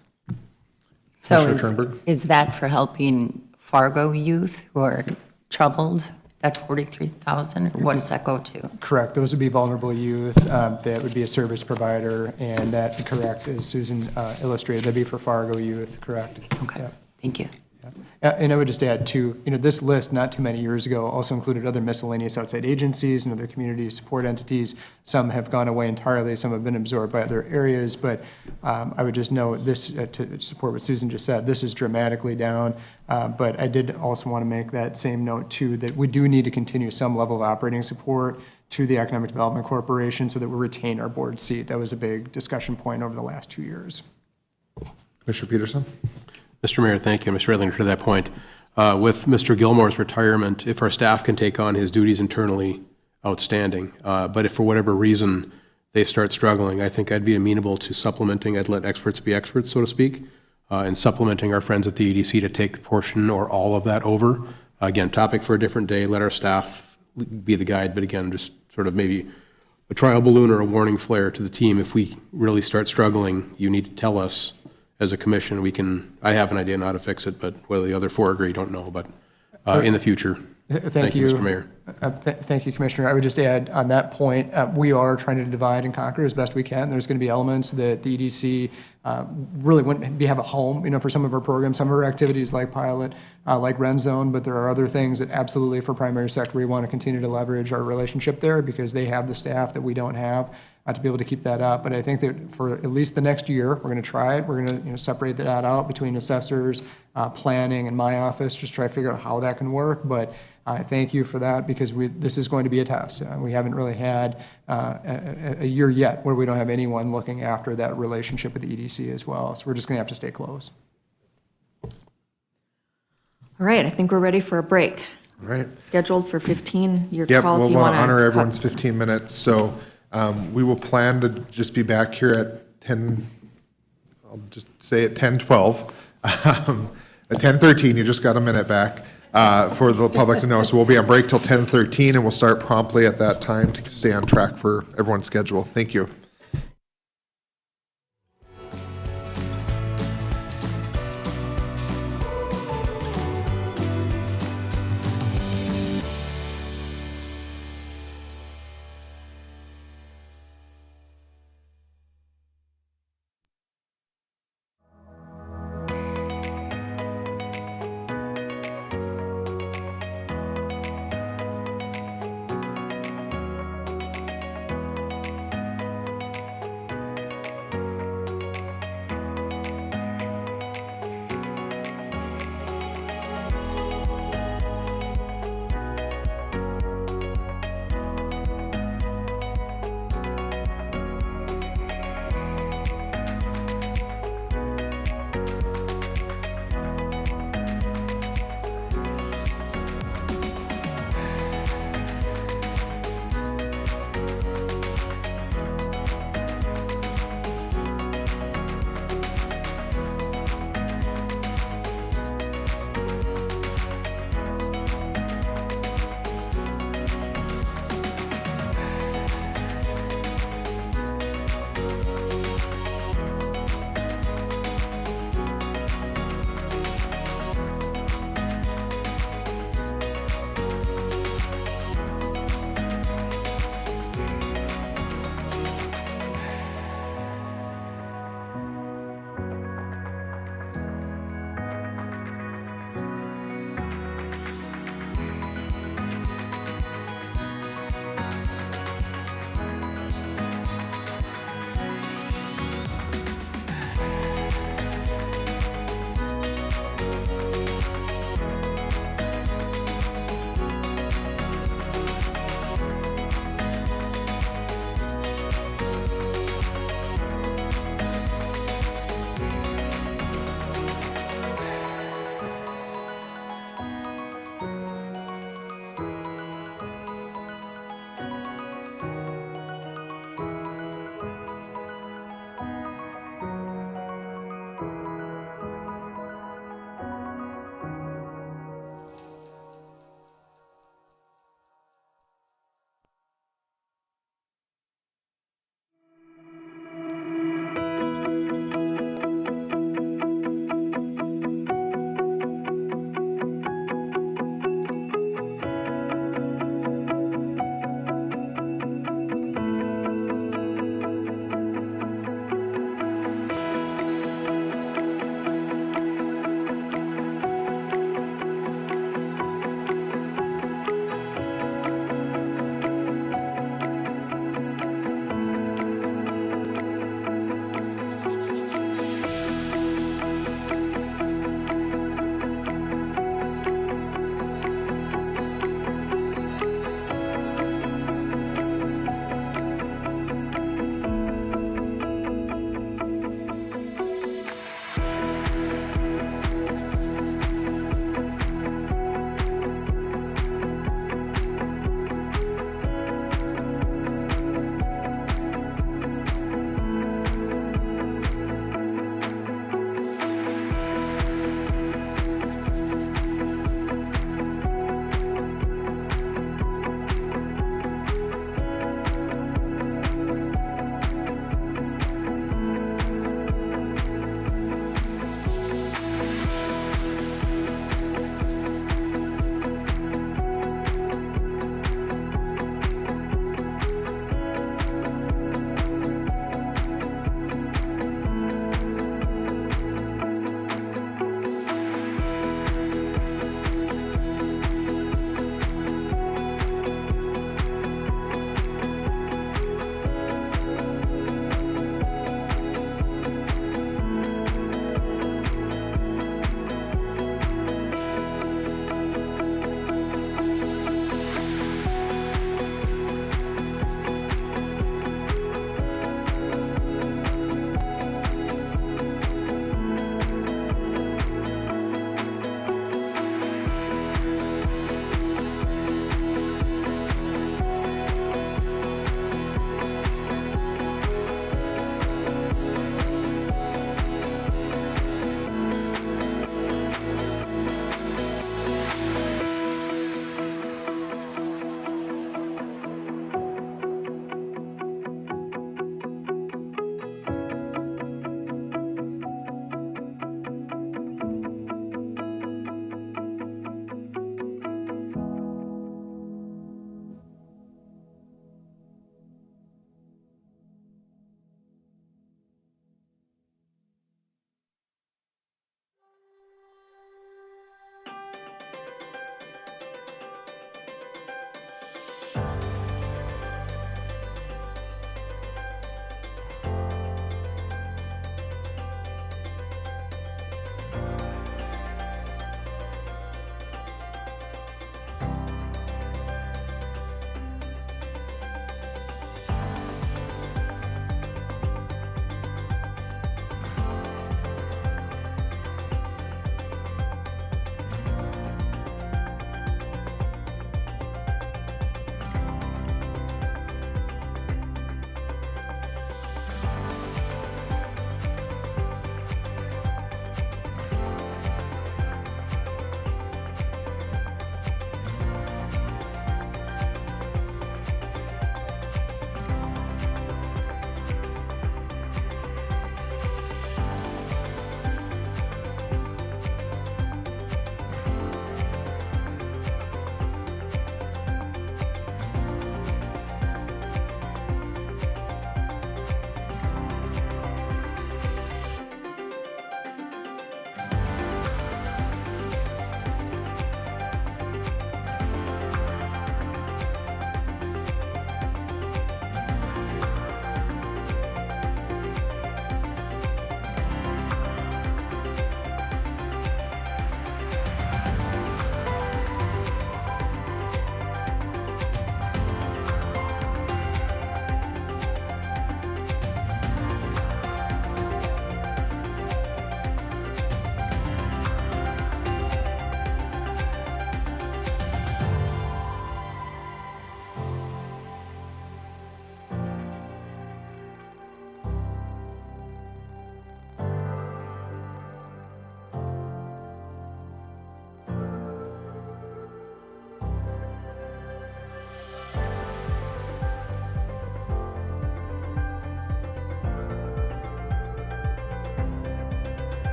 So Commissioner Turnberg? is that for helping Fargo youth who are troubled, that 43,000? Or what does that go to? Correct. Those would be vulnerable youth. That would be a service provider, and that, correct, as Susan illustrated, that'd be for Fargo youth, correct? Okay, Yeah. thank you. And I would just add too, this list not too many years ago also included other miscellaneous outside agencies and other community support entities. Some have gone away entirely, some have been absorbed by other areas, but I would just note this, to support what Susan just said, this is dramatically down. But I did also want to make that same note too, that we do need to continue some level of operating support to the Economic Development Corporation so that we retain our board seat. That was a big discussion point over the last 2 years. Commissioner Peterson? Mr. Mayor, thank you. Mr. Redlinger, to that point, with Mr. Gilmore's retirement, if our staff can take on his duties internally, outstanding. But if for whatever reason they start struggling, I think I'd be amenable to supplementing. I'd let experts be experts, so to speak, and supplementing our friends at the EDC to take the portion or all of that over. Again, topic for a different day. Let our staff be the guide, but again, just sort of maybe a trial balloon or a warning flare to the team. If we really start struggling, you need to tell us. As a commission, we can, I have an idea on how to fix it, but whether the other four agree, don't know, but in the future. Thank you, Mr. Mayor. Thank you, Commissioner. I would just add on that point, we are trying to divide and conquer as best we can. There's going to be elements that the EDC really wouldn't have a home, for some of our programs, some of our activities like pilot, like Ren Zone, but there are other things that absolutely for primary sector, we want to continue to leverage our relationship there because they have the staff that we don't have. To be able to keep that up. But I think that for at least the next year, we're going to try it. We're going to separate that out between assessors, planning, and my office, just try to figure out how that can work. But I thank you for that because this is going to be a test. We haven't really had a year yet where we don't have anyone looking after that relationship with the EDC as well. So we're just going to have to stay close. All right, I think we're ready for a break. All right. Scheduled for 15. Your Yep, call we'll if you want want to honor cut. everyone's 15 minutes, so we will plan to just be back here at 10, I'll just say at 10:12. At 10:13, you just got a minute back for the public to know. So we'll be on break till 10:13, and we'll start promptly at that time to stay on track for everyone's schedule. Thank you.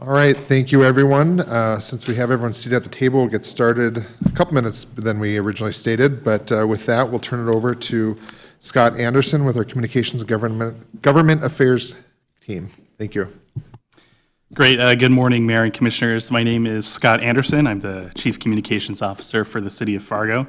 All right, thank you, everyone. Since we have everyone seated at the table, we'll get started a couple minutes than we originally stated, but with that, we'll turn it over to Scott Anderson with our Communications and Government Affairs team. Thank you. Great. Good morning, Mayor and Commissioners. My name is Scott Anderson. I'm the Chief Communications Officer for the City of Fargo.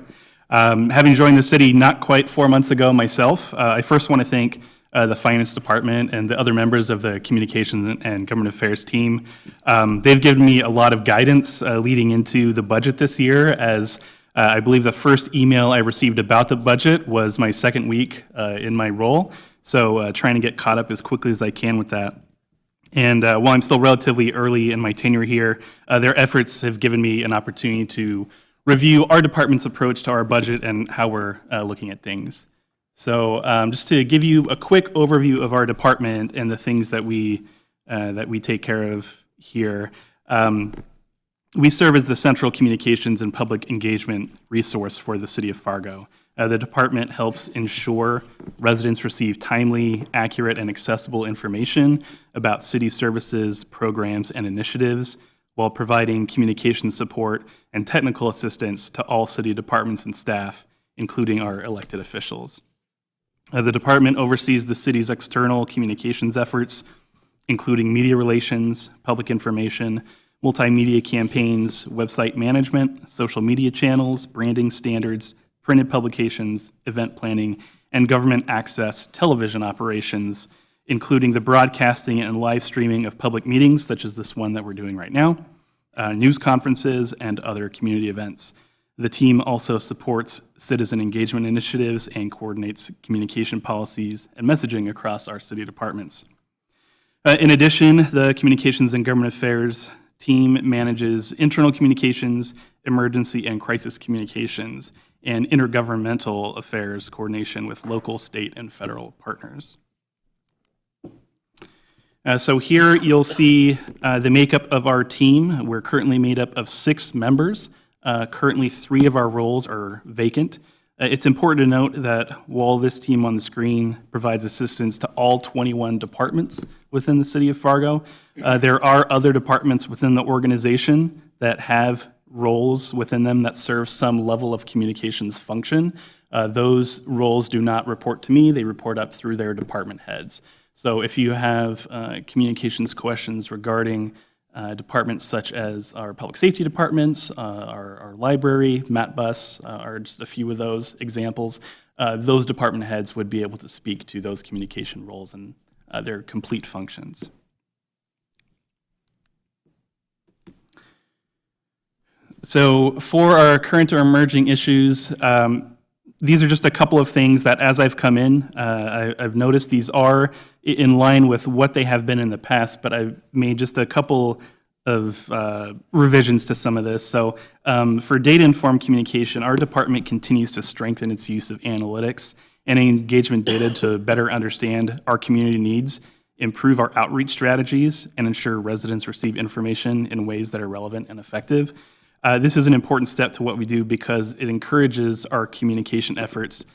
Having joined the city not quite 4 months ago myself, I first want to thank the Finance Department and the other members of the Communications and Government Affairs team. They've given me a lot of guidance leading into the budget this year, as I believe the first email I received about the budget was my second week in my role, so trying to get caught up as quickly as I can with that. And while I'm still relatively early in my tenure here, their efforts have given me an opportunity to review our department's approach to our budget and how we're looking at things. So just to give you a quick overview of our department and the things that we take care of here. We serve as the central communications and public engagement resource for the City of Fargo. The department helps ensure residents receive timely, accurate, and accessible information about city services, programs, and initiatives, while providing communication support and technical assistance to all city departments and staff, including our elected officials. The department oversees the city's external communications efforts, including media relations, public information, multimedia campaigns, website management, social media channels, branding standards, printed publications, event planning, and government access television operations, including the broadcasting and live streaming of public meetings, such as this one that we're doing right now, news conferences, and other community events. The team also supports citizen engagement initiatives and coordinates communication policies and messaging across our city departments. In addition, the Communications and Government Affairs team manages internal communications, emergency and crisis communications, and intergovernmental affairs coordination with local, state, and federal partners. So here you'll see the makeup of our team. We're currently made up of 6 members. Currently, 3 of our roles are vacant. It's important to note that while this team on the screen provides assistance to all 21 departments within the City of Fargo, there are other departments within the organization that have roles within them that serve some level of communications function. Those roles do not report to me, they report up through their department heads. So if you have communications questions regarding departments such as our public safety departments, our library, MatBus are just a few of those examples, those department heads would be able to speak to those communication roles and their complete functions. So for our current or emerging issues, these are just a couple of things that as I've come in, I've noticed these are in line with what they have been in the past, but I've made just a couple of revisions to some of this. So for data-informed communication, our department continues to strengthen its use of analytics and engagement data to better understand our community needs, improve our outreach strategies, and ensure residents receive information in ways that are relevant and effective. This is an important step to what we do because it encourages our communication efforts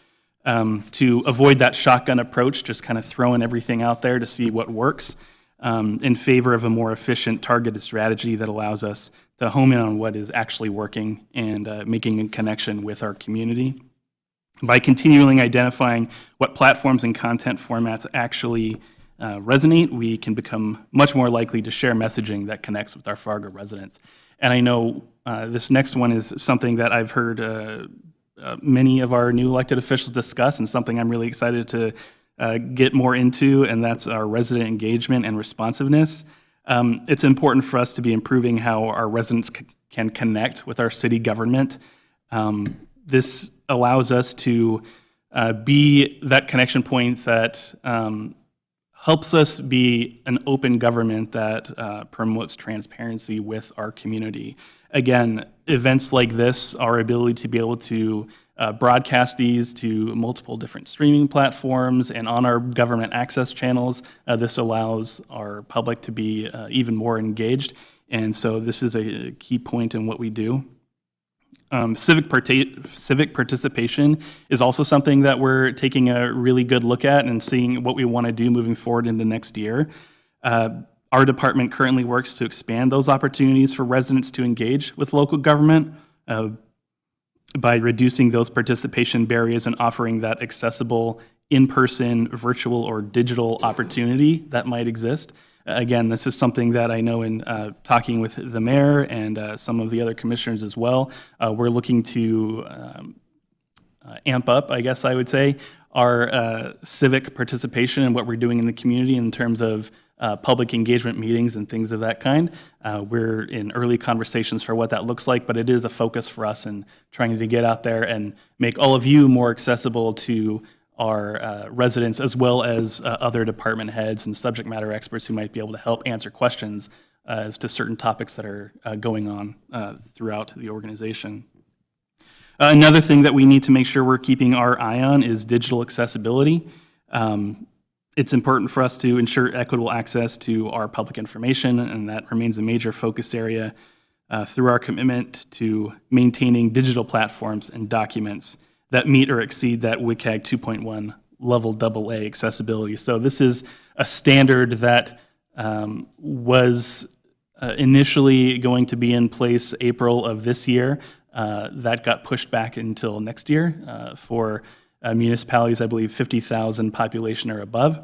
to avoid that shotgun approach, just kind of throwing everything out there to see what works, in favor of a more efficient, targeted strategy that allows us to home in on what is actually working and making a connection with our community. By continually identifying what platforms and content formats actually resonate, we can become much more likely to share messaging that connects with our Fargo residents. And I know this next one is something that I've heard many of our new elected officials discuss and something I'm really excited to get more into, and that's our resident engagement and responsiveness. It's important for us to be improving how our residents can connect with our city government. This allows us to be that connection point that helps us be an open government that promotes transparency with our community. Again, events like this, our ability to be able to broadcast these to multiple different streaming platforms and on our government access channels, this allows our public to be even more engaged. And so this is a key point in what we do. Civic participation is also something that we're taking a really good look at and seeing what we want to do moving forward into next year. Our department currently works to expand those opportunities for residents to engage with local government by reducing those participation barriers and offering that accessible in-person, virtual, or digital opportunity that might exist. Again, this is something that I know in talking with the mayor and some of the other commissioners as well, we're looking to amp up, I guess I would say, our civic participation in what we're doing in the community in terms of public engagement meetings and things of that kind. We're in early conversations for what that looks like, but it is a focus for us in trying to get out there and make all of you more accessible to our residents, as well as other department heads and subject matter experts who might be able to help answer questions as to certain topics that are going on throughout the organization. Another thing that we need to make sure we're keeping our eye on is digital accessibility. It's important for us to ensure equitable access to our public information, and that remains a major focus area through our commitment to maintaining digital platforms and documents that meet or exceed that WCAG 2.1 level AA accessibility. So this is a standard that was initially going to be in place April of this year. That got pushed back until next year for municipalities, I believe 50,000 population or above.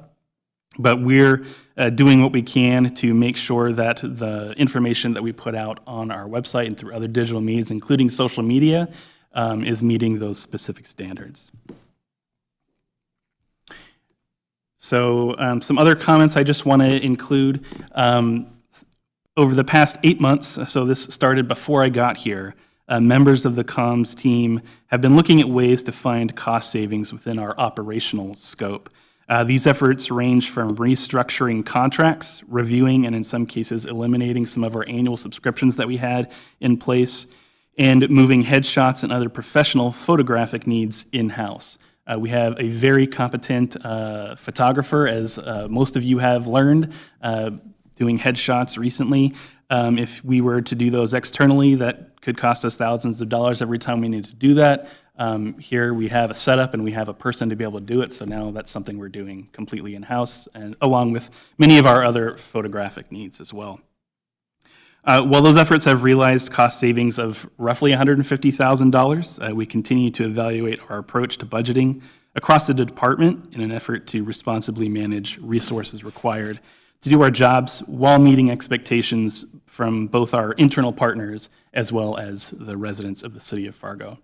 But we're doing what we can to make sure that the information that we put out on our website and through other digital means, including social media, is meeting those specific standards. So some other comments I just want to include. Over the past 8 months, so this started before I got here, members of the comms team have been looking at ways to find cost savings within our operational scope. These efforts range from restructuring contracts, reviewing, and in some cases eliminating some of our annual subscriptions that we had in place, and moving headshots and other professional photographic needs in-house. We have a very competent photographer, as most of you have learned, doing headshots recently. If we were to do those externally, that could cost us thousands of dollars every time we need to do that. Here we have a setup and we have a person to be able to do it, so now that's something we're doing completely in-house, and along with many of our other photographic needs as well. While those efforts have realized cost savings of roughly $150,000, we continue to evaluate our approach to budgeting across the department in an effort to responsibly manage resources required to do our jobs while meeting expectations from both our internal partners as well as the residents of the city of Fargo.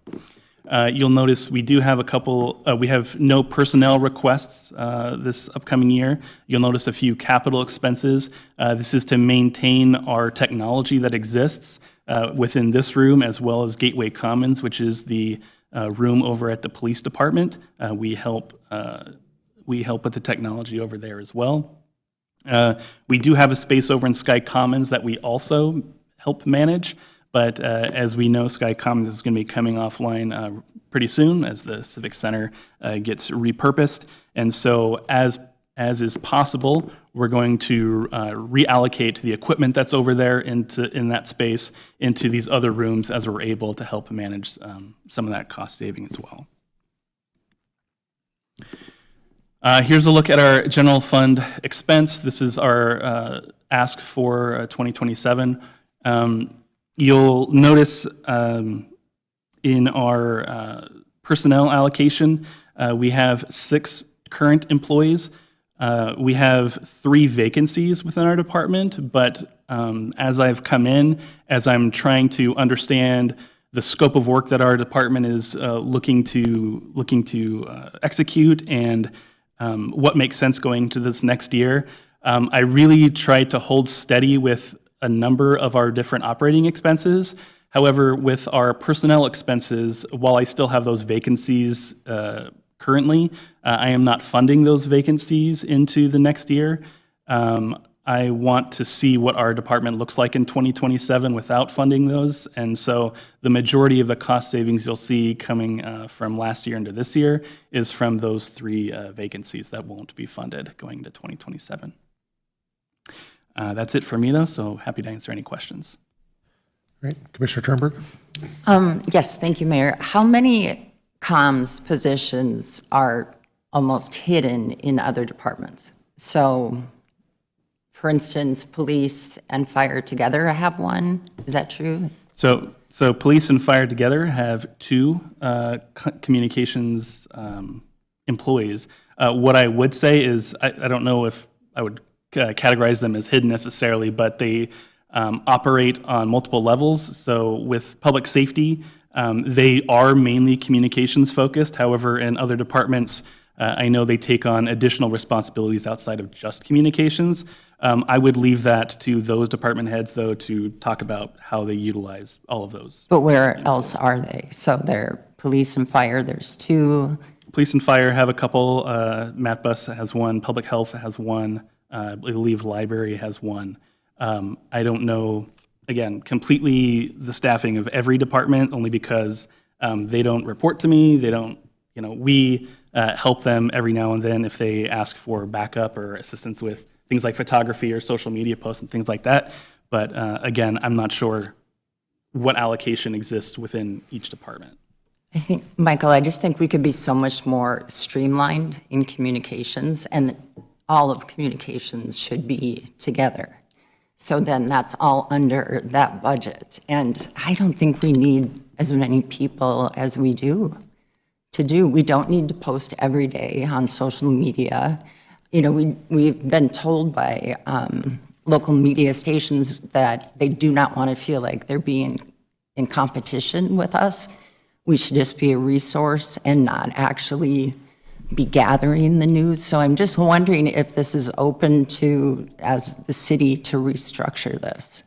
You'll notice we do have a couple, we have no personnel requests this upcoming year. You'll notice a few capital expenses. This is to maintain our technology that exists within this room, as well as Gateway Commons, which is the room over at the police department. We help with the technology over there as well. We do have a space over in Sky Commons that we also help manage. But as we know, Sky Commons is going to be coming offline pretty soon as the Civic Center gets repurposed. And so as is possible, we're going to reallocate the equipment that's over there in that space into these other rooms as we're able to help manage some of that cost saving as well. Here's a look at our general fund expense. This is our ask for 2027. You'll notice in our personnel allocation, we have 6 current employees. We have 3 vacancies within our department, but as I've come in, as I'm trying to understand the scope of work that our department is looking to execute and what makes sense going to this next year, I really tried to hold steady with a number of our different operating expenses. However, with our personnel expenses, while I still have those vacancies currently, I am not funding those vacancies into the next year. I want to see what our department looks like in 2027 without funding those. And so the majority of the cost savings you'll see coming from last year into this year is from those 3 vacancies that won't be funded going into 2027. That's it for me, though, so happy to answer any questions. Great. Commissioner Turnberg? Yes, thank you, Mayor. How many comms positions are almost hidden in other departments? So for instance, police and fire together have one. Is that true? So police and fire together have two communications employees. What I would say is, I don't know if I would categorize them as hidden necessarily, but they operate on multiple levels. So with public safety, they are mainly communications focused. However, in other departments, I know they take on additional responsibilities outside of just communications. I would leave that to those department heads, though, to talk about how they utilize all of those. But where else are they? So they're police and fire, there's two. Police and fire have a couple. Matt Bus has one. Public health has one. I believe library has one. I don't know, again, completely the staffing of every department, only because they don't report to me. They don't, we help them every now and then if they ask for backup or assistance with things like photography or social media posts and things like that. But again, I'm not sure what allocation exists within each department. I think, Michael, I just think we could be so much more streamlined in communications, and all of communications should be together. So then that's all under that budget. And I don't think we need as many people as we do to do. We don't need to post every day on social media. We've been told by local media stations that they do not want to feel like they're being in competition with us. We should just be a resource and not actually be gathering the news. So I'm just wondering if this is open to, as the city, to restructure this.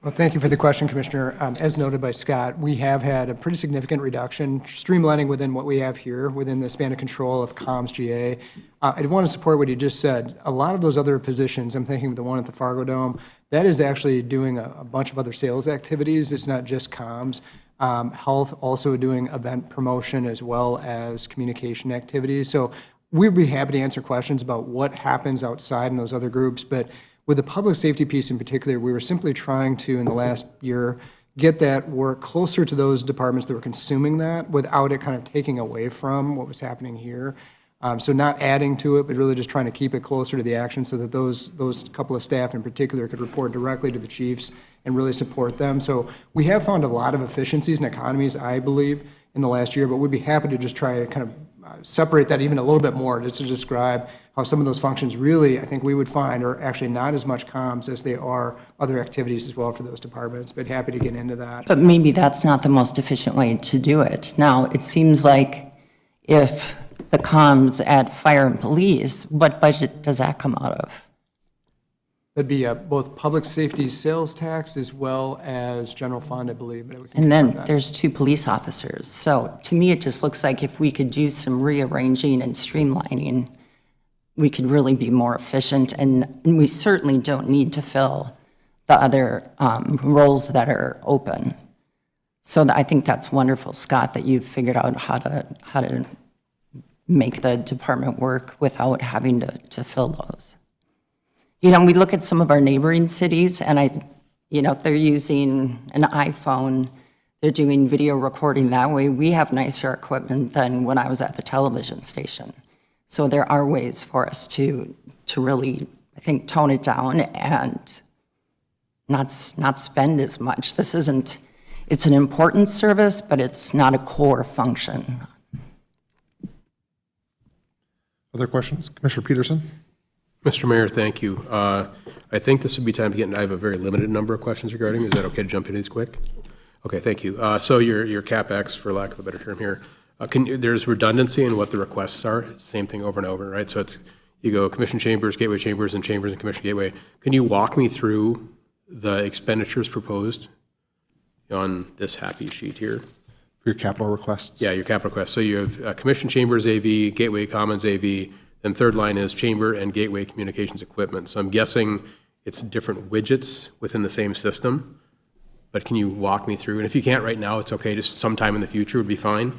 Well, thank you for the question, Commissioner. As noted by Scott, we have had a pretty significant reduction, streamlining within what we have here, within the span of control of comms GA. I want to support what you just said. A lot of those other positions, I'm thinking of the one at the Fargo Dome, that is actually doing a bunch of other sales activities. It's not just comms. Health also doing event promotion as well as communication activities. So we'd be happy to answer questions about what happens outside in those other groups. But with the public safety piece in particular, we were simply trying to, in the last year, get that work closer to those departments that were consuming that without it kind of taking away from what was happening here. So not adding to it, but really just trying to keep it closer to the action so that those couple of staff in particular could report directly to the chiefs and really support them. So we have found a lot of efficiencies and economies, I believe, in the last year, but we'd be happy to just try to kind of separate that even a little bit more, just to describe how some of those functions really, I think we would find, are actually not as much comms as they are other activities as well for those departments, but happy to get into that. But maybe that's not the most efficient way to do it. Now, it seems like if the comms at fire and police, what budget does that come out of? That'd be both public safety sales tax as well as general fund, I believe. But we can And then confirm that. there's 2 police officers. So to me, it just looks like if we could do some rearranging and streamlining, we could really be more efficient. And we certainly don't need to fill the other roles that are open. So I think that's wonderful, Scott, that you've figured out how to make the department work without having to fill those. We look at some of our neighboring cities, and they're using an iPhone, they're doing video recording that way. We have nicer equipment than when I was at the television station. So there are ways for us to really, I think, tone it down and not spend as much. It's an important service, but it's not a core function. Other questions? Commissioner Peterson? Mr. Mayor, thank you. I think this would be time to I have a very limited number of questions regarding. Is that okay to jump into these quick? Okay, thank you. So your CapEx, for lack of a better term here, there's redundancy in what the requests are. Same thing over and over, right? So you go Commission Chambers, Gateway Chambers, and Commission Gateway. Can you walk me through the expenditures proposed on this happy sheet here? For your capital requests? Yeah, your capital requests. So you have Commission Chambers AV, Gateway Commons AV, then third line is Chamber and Gateway Communications Equipment. So I'm guessing it's different widgets within the same system, but can you walk me through? And if you can't right now, it's okay, just sometime in the future would be fine.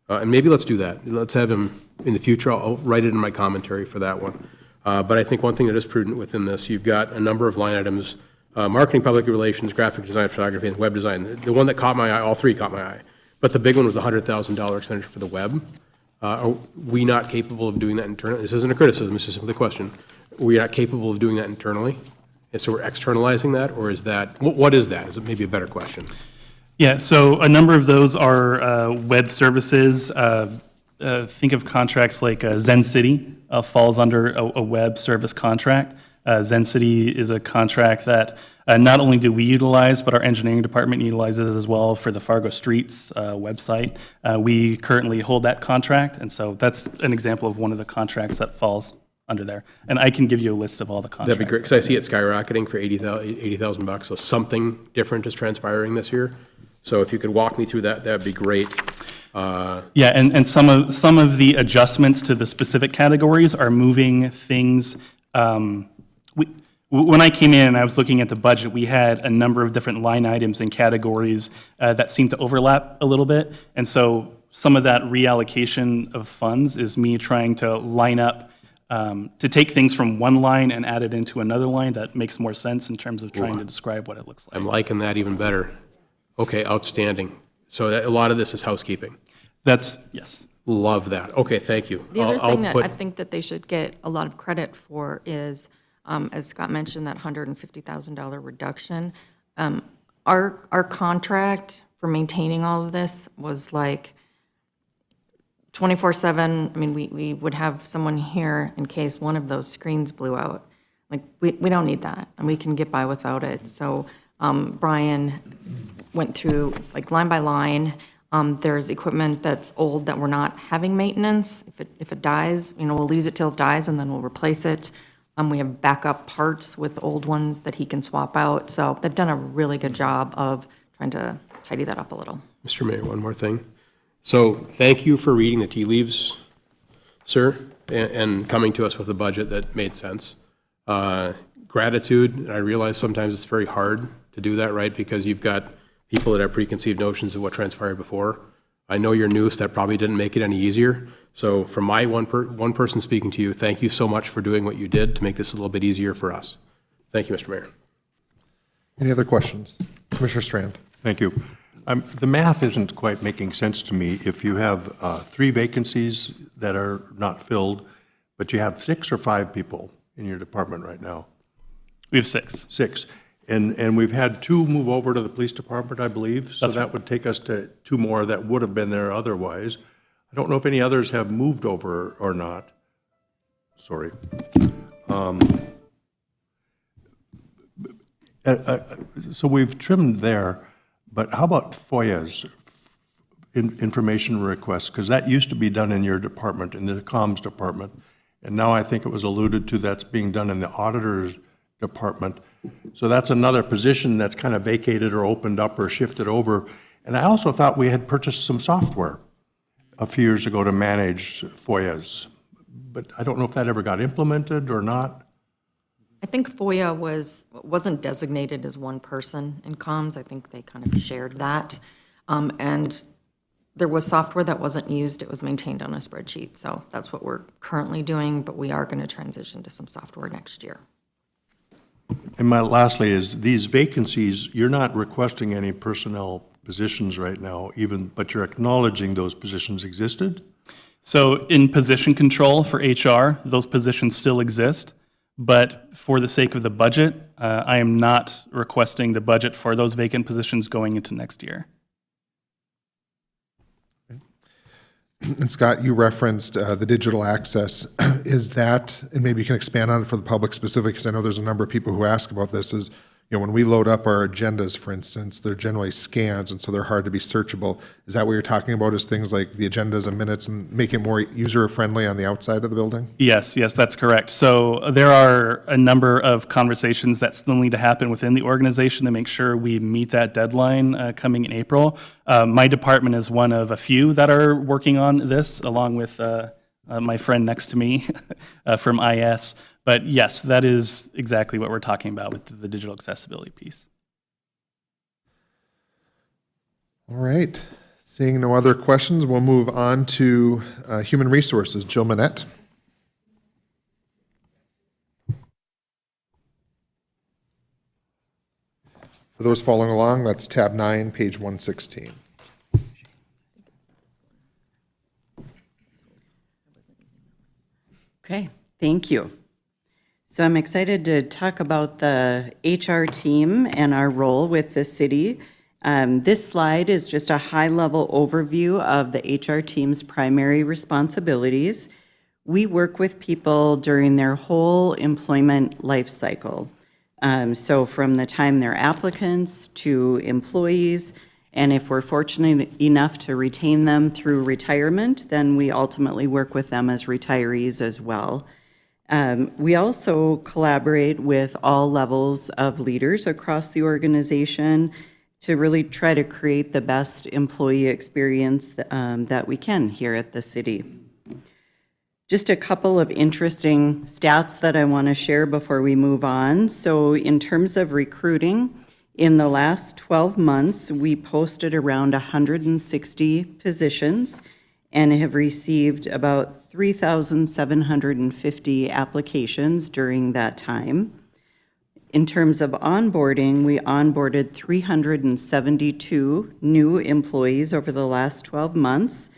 And maybe let's do that. Let's have him in the future. I'll write it in my commentary for that one. But I think one thing that is prudent within this, you've got a number of line items, marketing, public relations, graphic design, photography, and web design. The one that caught my eye, all three caught my eye. But the big one was the $100,000 expenditure for the web. Are we not capable of doing that internally? This isn't a criticism, it's just simply a question. we're not capable of doing that internally, and so we're externalizing that, or is that, what is that? Is it maybe a better question? Yeah, so a number of those are web services. Think of contracts like Zen City falls under a web service contract. Zen City is a contract that not only do we utilize, but our engineering department utilizes as well for the Fargo Streets website. We currently hold that contract, and so that's an example of one of the contracts that falls under there. And I can give you a list of all the contracts. That'd be great, because I see it skyrocketing for $80,000, so something different is transpiring this year. So if you could walk me through that, that'd be great. Yeah, and some of the adjustments to the specific categories are moving things. When I came in and I was looking at the budget, we had a number of different line items and categories that seemed to overlap a little bit. And so some of that reallocation of funds is me trying to line up, to take things from one line and add it into another line that makes more sense in terms of trying to describe what it looks like. I'm liking that even better. Okay, outstanding. So a lot of this is housekeeping. Yes. Love that. Okay, thank you. The other I'll thing that put- I think that they should get a lot of credit for is, as Scott mentioned, that $150,000 reduction. Our contract for maintaining all of this was like 24/7. I mean, we would have someone here in case one of those screens blew out. Like, we don't need that, and we can get by without it. So Brian went through, like, line by line. There's equipment that's old that we're not having maintenance. If it dies, we'll leave it till it dies, and then we'll replace it. We have backup parts with old ones that he can swap out. So they've done a really good job of trying to tidy that up a little. Mr. Mayor, one more thing. So thank you for reading the tea leaves, sir, and coming to us with a budget that made sense. Gratitude, and I realize sometimes it's very hard to do that, right? Because you've got people that have preconceived notions of what transpired before. I know you're new, so that probably didn't make it any easier. So from my one person speaking to you, thank you so much for doing what you did to make this a little bit easier for us. Thank you, Mr. Mayor. Any other questions? Commissioner Strand? Thank you. The math isn't quite making sense to me. If you have 3 vacancies that are not filled, but you have 6 or 5 people in your department right now? We have 6. 6. And we've had 2 move over to the police department, I believe, so That's that would take us to 2 more that would have been there otherwise. I don't know if any others have moved over or not. Sorry. So we've trimmed there, but how about FOIA's, information requests? Because that used to be done in your department, in the comms department, and now I think it was alluded to that's being done in the auditor's department. So that's another position that's kind of vacated or opened up or shifted over. And I also thought we had purchased some software a few years ago to manage FOIAs, but I don't know if that ever got implemented or not. I think FOIA wasn't designated as one person in comms. I think they kind of shared that. And there was software that wasn't used. It was maintained on a spreadsheet. So that's what we're currently doing, but we are going to transition to some software next year. And lastly is these vacancies, you're not requesting any personnel positions right now, but you're acknowledging those positions existed? So in position control for HR, those positions still exist, but for the sake of the budget, I am not requesting the budget for those vacant positions going into next year. And Scott, you referenced the digital access. Is that, and maybe you can expand on it for the public specific, because I know there's a number of people who ask about this, is, when we load up our agendas, for instance, they're generally scans, and so they're hard to be searchable. Is that what you're talking about, is things like the agendas and minutes, and make it more user-friendly on the outside of the building? Yes, that's correct. So there are a number of conversations that still need to happen within the organization to make sure we meet that deadline coming in April. My department is one of a few that are working on this, along with my friend next to me from IS. But yes, that is exactly what we're talking about with the digital accessibility piece. All right. Seeing no other questions, we'll move on to Human Resources. Jill Manette. For those following along, that's tab 9, page 116. Okay, thank you. So I'm excited to talk about the HR team and our role with the city. This slide is just a high-level overview of the HR team's primary responsibilities. We work with people during their whole employment life cycle. So from the time they're applicants to employees, and if we're fortunate enough to retain them through retirement, then we ultimately work with them as retirees as well. We also collaborate with all levels of leaders across the organization to really try to create the best employee experience that we can here at the city. Just a couple of interesting stats that I want to share before we move on. So in terms of recruiting, in the last 12 months, we posted around 160 positions and have received about 3,750 applications during that time. In terms of onboarding, we onboarded 372 new employees over the last 12 months.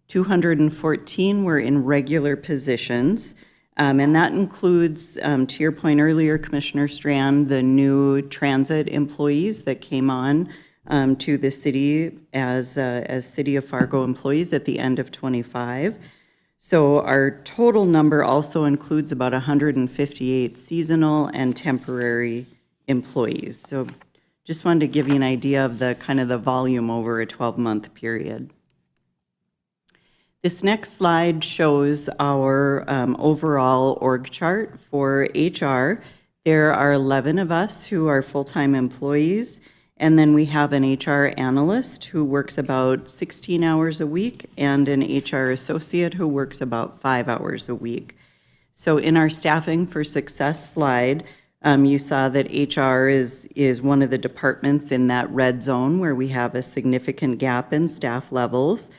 214 were in regular positions, and that includes, to your point earlier, Commissioner Strand, the new transit employees that came on to the city as City of Fargo employees at the end of '25. So our total number also includes about 158 seasonal and temporary employees. So just wanted to give you an idea of the kind of the volume over a 12-month period. This next slide shows our overall org chart for HR. There are 11 of us who are full-time employees, and then we have an HR analyst who works about 16 hours a week and an HR associate who works about 5 hours a week. So in our Staffing for Success slide, you saw that HR is one of the departments in that red zone where we have a significant gap in staff levels.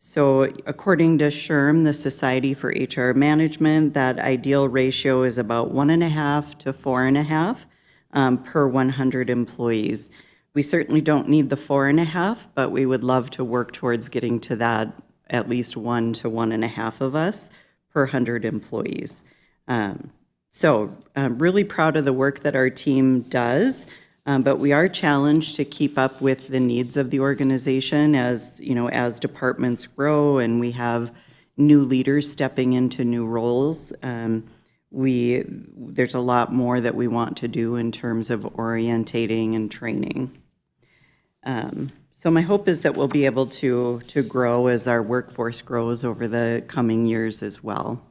So according to SHRM, the Society for HR Management, that ideal ratio is about 1.5 to 4.5 per 100 employees. We certainly don't need the 4.5, but we would love to work towards getting to that at least 1 to 1.5 of us per 100 employees. So I'm really proud of the work that our team does. But we are challenged to keep up with the needs of the organization as, you know, as departments grow and we have new leaders stepping into new roles. There's a lot more that we want to do in terms of orientating and training. So my hope is that we'll be able to grow as our workforce grows over the coming years as well.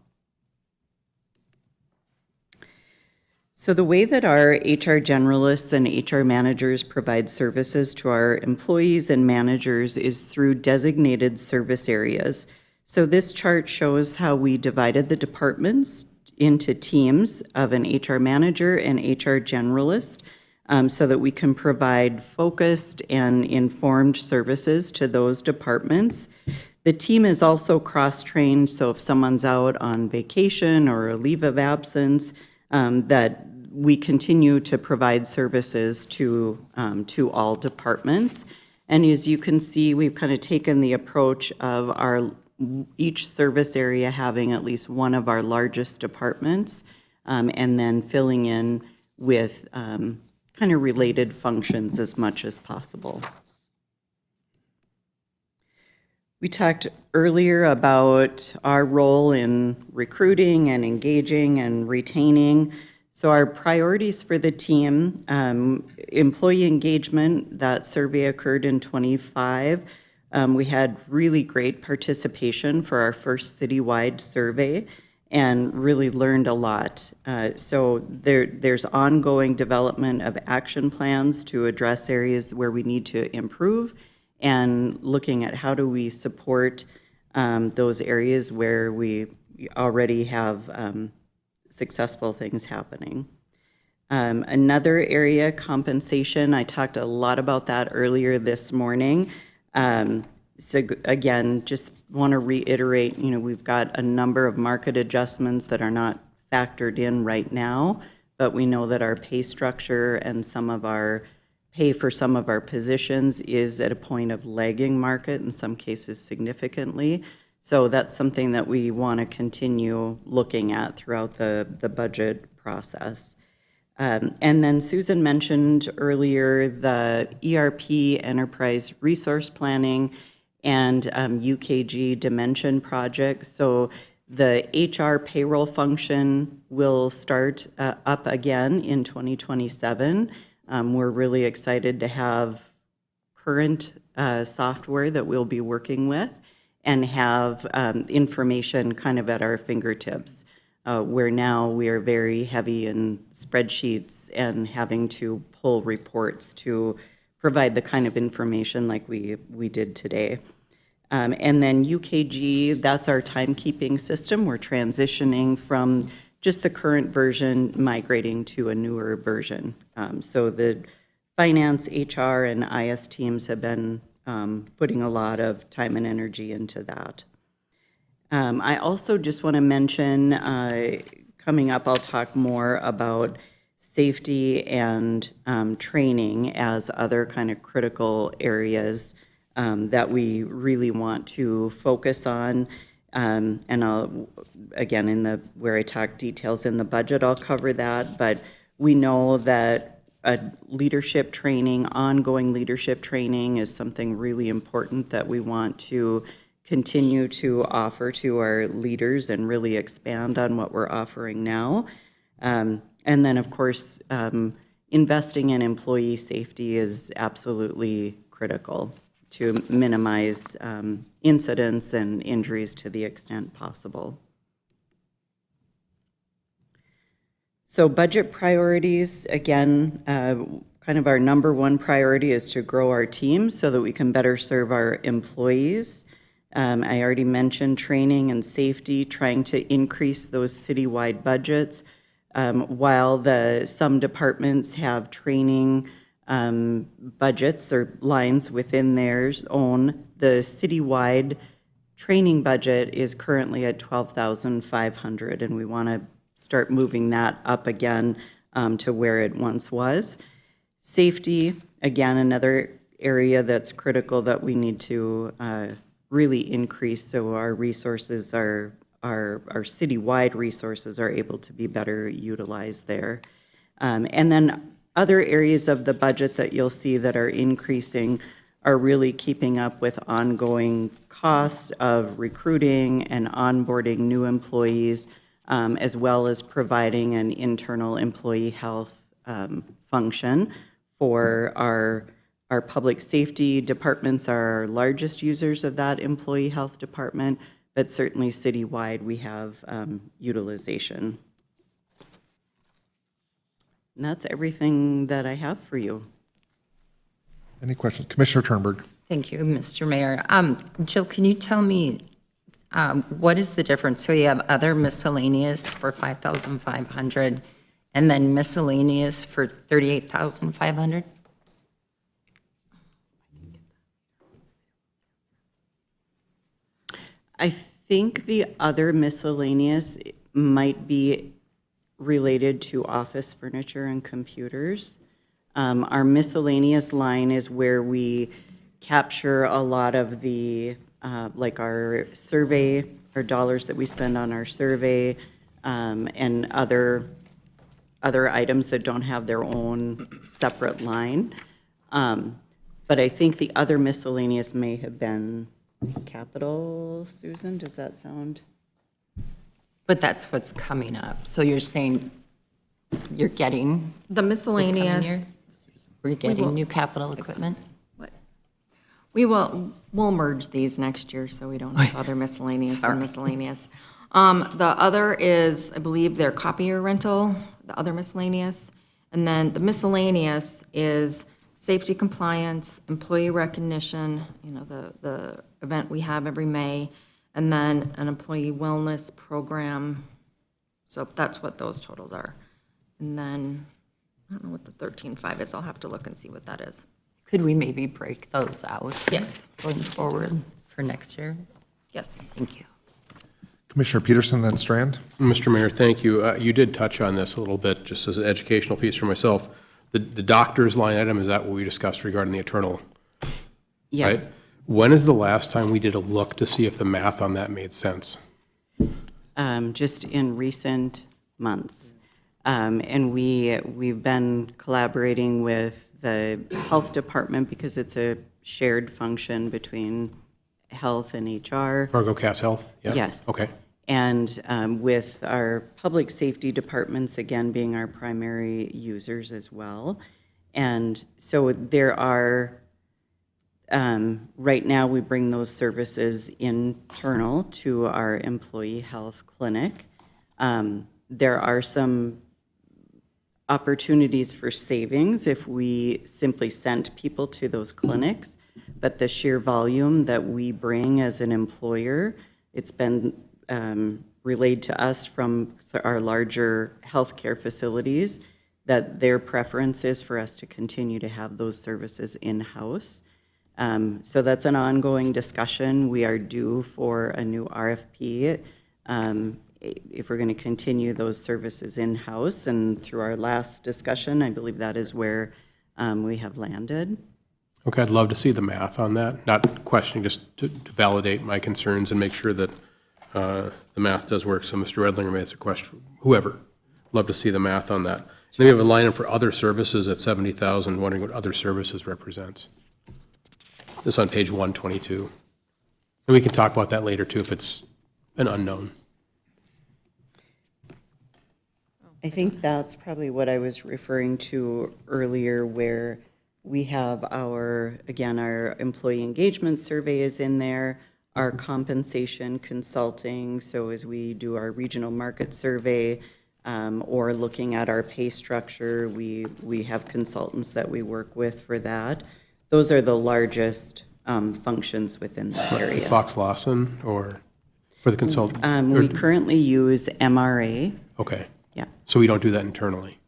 So the way that our HR generalists and HR managers provide services to our employees and managers is through designated service areas. So this chart shows how we divided the departments into teams of an HR manager and HR generalist so that we can provide focused and informed services to those departments. The team is also cross-trained, so if someone's out on vacation or a leave of absence, that we continue to provide services to all departments. And as you can see, we've kind of taken the approach of each service area having at least one of our largest departments, and then filling in with kind of related functions as much as possible. We talked earlier about our role in recruiting and engaging and retaining. So our priorities for the team, employee engagement, that survey occurred in '25. We had really great participation for our first citywide survey and really learned a lot. So there's ongoing development of action plans to address areas where we need to improve and looking at how do we support those areas where we already have successful things happening. Another area, compensation, I talked a lot about that earlier this morning. So again, just want to reiterate, you know, we've got a number of market adjustments that are not factored in right now, but we know that our pay structure and some of our pay for some of our positions is at a point of lagging market, in some cases significantly. So that's something that we want to continue looking at throughout the budget process. And then Susan mentioned earlier the ERP, Enterprise Resource Planning, and UKG Dimension projects. So the HR payroll function will start up again in 2027. We're really excited to have current software that we'll be working with and have information kind of at our fingertips, where now we are very heavy in spreadsheets and having to pull reports to provide the kind of information like we did today. And then UKG, that's our timekeeping system. We're transitioning from just the current version, migrating to a newer version. So the finance, HR, and IS teams have been putting a lot of time and energy into that. I also just want to mention, coming up, I'll talk more about safety and training as other kind of critical areas that we really want to focus on. And I'll, again, where I talk details in the budget, I'll cover that. But we know that leadership training, ongoing leadership training is something really important that we want to continue to offer to our leaders and really expand on what we're offering now. And then, of course, investing in employee safety is absolutely critical to minimize incidents and injuries to the extent possible. So budget priorities, again, kind of our number one priority is to grow our team so that we can better serve our employees. I already mentioned training and safety, trying to increase those citywide budgets. While some departments have training budgets or lines within theirs own, the citywide training budget is currently at $12,500, and we want to start moving that up again to where it once was. Safety, again, another area that's critical that we need to really increase so our resources our citywide resources are able to be better utilized there. And then other areas of the budget that you'll see that are increasing are really keeping up with ongoing costs of recruiting and onboarding new employees, as well as providing an internal employee health function for our public safety departments are our largest users of that employee health department, but certainly citywide we have utilization. And that's everything that I have for you. Any questions? Commissioner Turnberg. Thank you, Mr. Mayor. Jill, can you tell me what is the difference? So you have other miscellaneous for $5,500 and then miscellaneous for $38,500? I think the other miscellaneous might be related to office furniture and computers. Our miscellaneous line is where we capture a lot of the, like our survey, our dollars that we spend on our survey, and other items that don't have their own separate line. But I think the other miscellaneous may have been capital, Susan, does that sound? But that's what's coming up. So you're saying you're getting The this coming miscellaneous, year? We're getting new capital equipment? we'll merge these next year, so we don't have other miscellaneous Sorry. and miscellaneous. The other is, I believe, their copier rental, the other miscellaneous. And then the miscellaneous is safety compliance, employee recognition, the event we have every May, and then an employee wellness program. So that's what those totals are. And then, I don't know what the 13.5 is, I'll have to look and see what that is. Could we maybe break those out? Yes. Going forward for next year? Yes. Thank you. Commissioner Peterson, then Strand. Mr. Mayor, thank you. You did touch on this a little bit, just as an educational piece for myself. The doctor's line item, is that what we discussed regarding the internal? Right? Yes. When is the last time we did a look to see if the math on that made sense? Just in recent months. And we've been collaborating with the health department because it's a shared function between health and HR. Fargo Cass Health? Yeah? Yes. Okay. And with our public safety departments, again, being our primary users as well. And so there are, right now, we bring those services internal to our employee health clinic. There are some opportunities for savings if we simply sent people to those clinics, but the sheer volume that we bring as an employer, it's been relayed to us from our larger healthcare facilities that their preference is for us to continue to have those services in-house. So that's an ongoing discussion. We are due for a new RFP if we're going to continue those services in-house. And through our last discussion, I believe that is where we have landed. Okay, I'd love to see the math on that, not questioning, just to validate my concerns and make sure that the math does work. So Mr. Redlinger may ask a question, whoever, love to see the math on that. Then we have a line item for other services at 70,000, wondering what other services represents. This is on page 122. And we can talk about that later too if it's an unknown. I think that's probably what I was referring to earlier, where we have again, our employee engagement survey is in there, our compensation consulting, so as we do our regional market survey, or looking at our pay structure, we have consultants that we work with for that. Those are the largest functions within that area. Fox Lawson or for the consultant? We currently use MRA. Okay. Yeah. So we don't do that internally?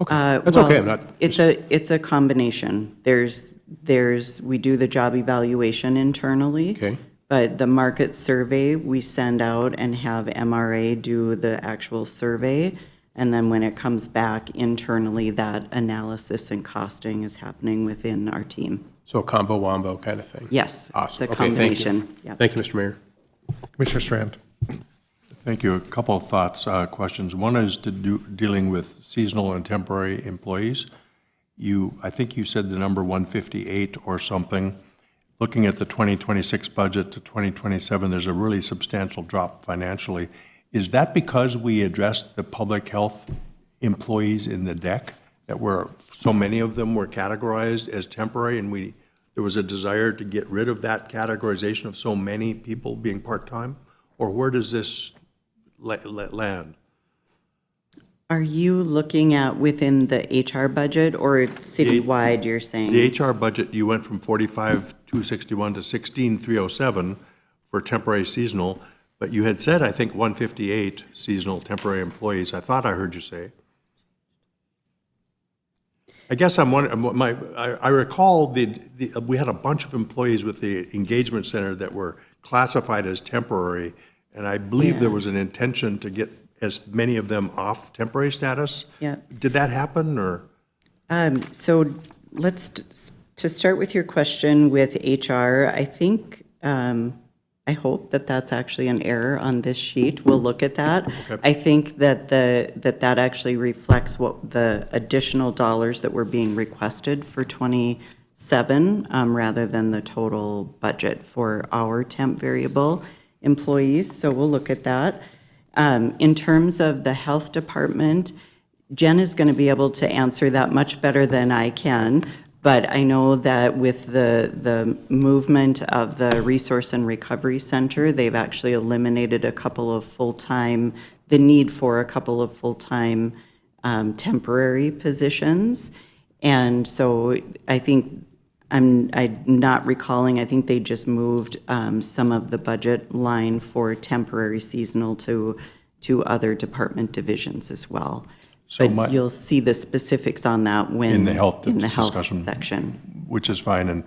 Okay, that's okay, I'm not. It's a combination. We do the job evaluation internally. Okay. But the market survey, we send out and have MRA do the actual survey. And then when it comes back internally, that analysis and costing is happening within our team. So a combo wombo kind of thing? Yes. Awesome. It's a Okay, thank you. combination. Yep. Thank you, Mr. Mayor. Commissioner Strand. Thank you. A couple of thoughts, questions. One is dealing with seasonal and temporary employees. I think you said the number 158 or something. Looking at the 2026 budget to 2027, there's a really substantial drop financially. Is that because we addressed the public health employees in the deck, that so many of them were categorized as temporary, and there was a desire to get rid of that categorization of so many people being part-time? Or where does this land? Are you looking at within the HR budget or citywide, you're saying? The HR budget, you went from 45,261 to 16,307 for temporary seasonal, but you had said, I think, 158 seasonal temporary employees. I thought I heard you say. I guess I'm wondering, I recall we had a bunch of employees with the engagement center that were classified as temporary, and I believe there was an intention to get as many of them off temporary status. Yeah. Did that happen, or? So to start with your question with HR, I think, I hope that that's actually an error on this sheet. We'll look at that. Okay. I think that that actually reflects what the additional dollars that were being requested for 27, rather than the total budget for our temp variable employees. So we'll look at that. In terms of the health department, Jen is going to be able to answer that much better than I can, but I know that with the movement of the Resource and Recovery Center, they've actually eliminated the need for a couple of full-time temporary positions. And so I think, I'm not recalling, I think they just moved some of the budget line for temporary seasonal to other department divisions as well. So But you'll see the specifics on that when. In the health discussion discussion. section. Which is fine. And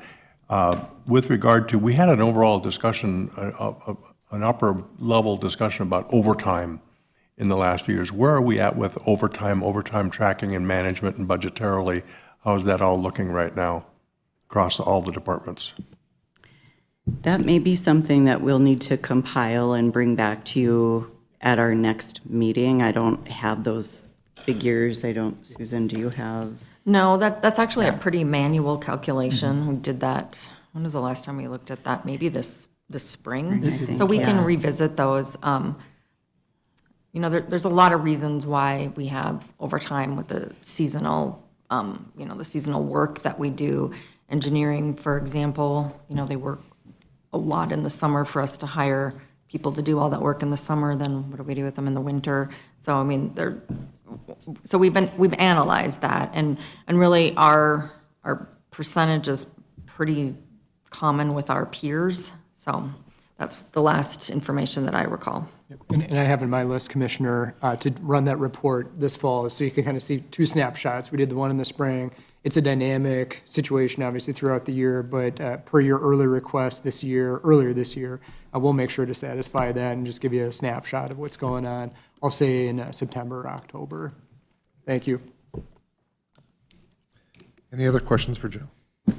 with regard to, we had an overall discussion, an upper level discussion about overtime in the last few years. Where are we at with overtime tracking and management and budgetarily? How's that all looking right now across all the departments? That may be something that we'll need to compile and bring back to you at our next meeting. I don't have those figures? I don't, Susan, do you have? No, that's actually a pretty manual calculation. We did that, when was the last time we looked at that? Maybe this spring? So we can revisit those. You know, there's a lot of reasons why we have overtime with the seasonal, the seasonal work that we do. Engineering, for example, they work a lot in the summer for us to hire people to do all that work in the summer, then what do we do with them in the winter? So, I mean, so we've analyzed that, and really our percentage is pretty common with our peers. So that's the last information that I recall. And I have in my list, Commissioner, to run that report this fall, so you can kind of see two snapshots. We did the one in the spring. It's a dynamic situation, obviously, throughout the year, but per your early request earlier this year, we'll make sure to satisfy that and just give you a snapshot of what's going on, I'll say in September or October. Thank you. Any other questions for Jill? The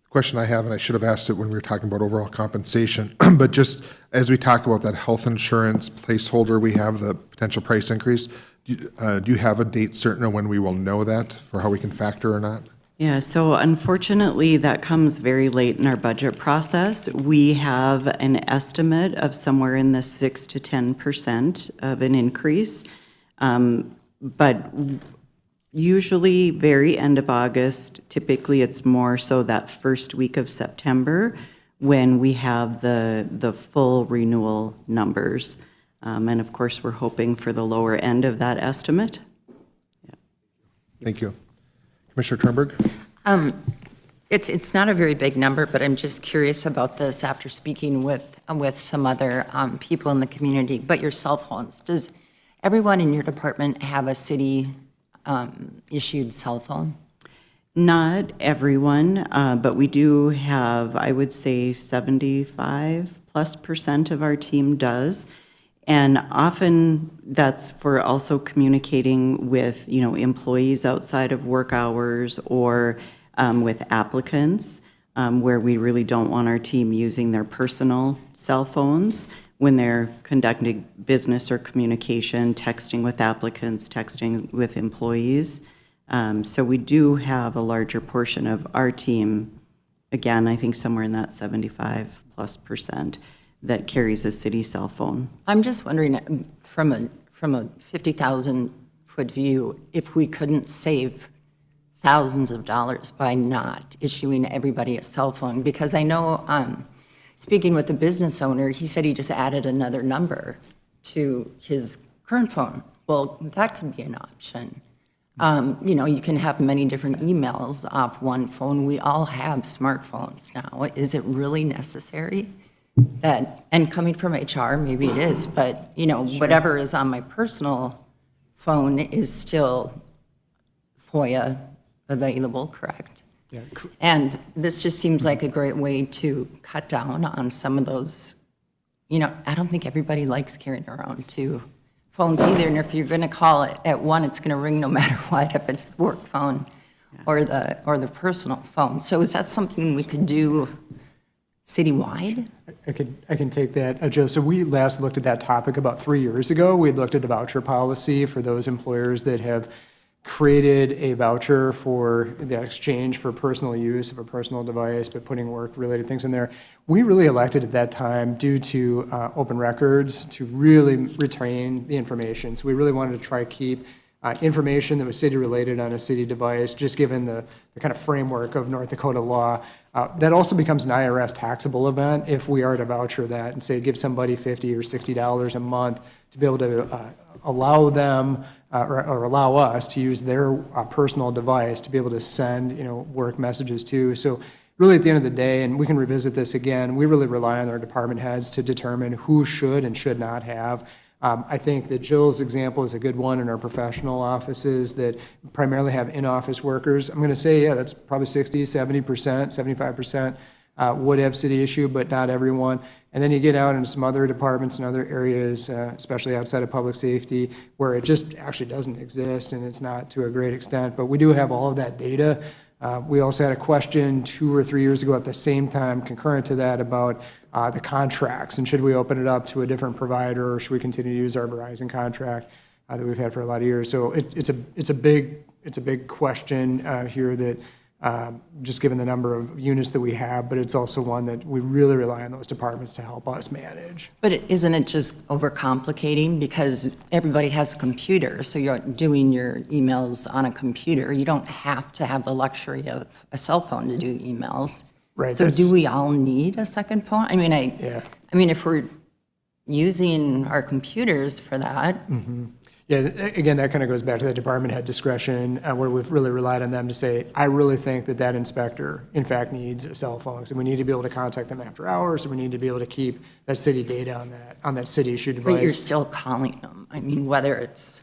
question I have, and I should have asked it when we were talking about overall compensation, but just as we talk about that health insurance placeholder, we have the potential price increase. Do you have a date certain of when we will know that for how we can factor or not? Yeah, so unfortunately, that comes very late in our budget process. We have an estimate of somewhere in the 6 to 10% of an increase, but usually very end of August. Typically, it's more so that first week of September when we have the full renewal numbers. And of course, we're hoping for the lower end of that estimate. Thank you. Commissioner Turnberg? It's not a very big number, but I'm just curious about this after speaking with some other people in the community. But your cell phones, does everyone in your department have a city issued cell phone? Not everyone, but we do have, I would say 75+% of our team does. And often that's for also communicating with, employees outside of work hours or with applicants, where we really don't want our team using their personal cell phones when they're conducting business or communication, texting with applicants, texting with employees. So we do have a larger portion of our team, again, I think somewhere in that 75+%, that carries a city cell phone. I'm just wondering, from a 50,000-foot view, if we couldn't save thousands of dollars by not issuing everybody a cell phone, because I know, speaking with the business owner, he said he just added another number to his current phone. Well, that could be an option. You can have many different emails off one phone. We all have smartphones now. Is it really necessary? And coming from HR, maybe it is, but, whatever is on my personal phone is still FOIA available, correct? Yeah. And this just seems like a great way to cut down on some of those, I don't think everybody likes carrying around two phones either, and if you're going to call it at one, it's going to ring no matter what, if it's the work phone or the personal phone. So is that something we could do citywide? I can take that, Joe. So we last looked at that topic about 3 years ago. We looked at a voucher policy for those employers that have created a voucher for the exchange for personal use of a personal device, but putting work-related things in there. We really elected at that time, due to open records, to really retain the information. So we really wanted to try to keep information that was city-related on a city device, just given the kind of framework of North Dakota law. That also becomes an IRS taxable event if we are to voucher that and say give somebody $50 or $60 a month to be able to allow them or allow us to use their personal device to be able to send work messages to. So really at the end of the day, and we can revisit this again, we really rely on our department heads to determine who should and should not have. I think that Jill's example is a good one in our professional offices that primarily have in-office workers. I'm going to say, yeah, that's probably 60, 70%, 75% would have city issue, but not everyone. And then you get out into some other departments and other areas, especially outside of public safety, where it just actually doesn't exist and it's not to a great extent. But we do have all of that data. We also had a question 2 or 3 years ago at the same time, concurrent to that, about the contracts and should we open it up to a different provider or should we continue to use our Verizon contract? that we've had for a lot of years. So it's a big question here that, just given the number of units that we have, but it's also one that we really rely on those departments to help us manage. But isn't it just overcomplicating because everybody has a computer, so you're doing your emails on a computer. You don't have to have the luxury of a cell phone to do emails. Right, So that's- do we all need a second phone? I mean, Yeah. I mean, if we're using our computers for that, Yeah, again, that kind of goes back to the department head discretion, where we've really relied on them to say, I really think that that inspector, in fact, needs a cell phone, and we need to be able to contact them after hours, and we need to be able to keep that city data on that city-issued device. but you're still calling them. I mean, whether it's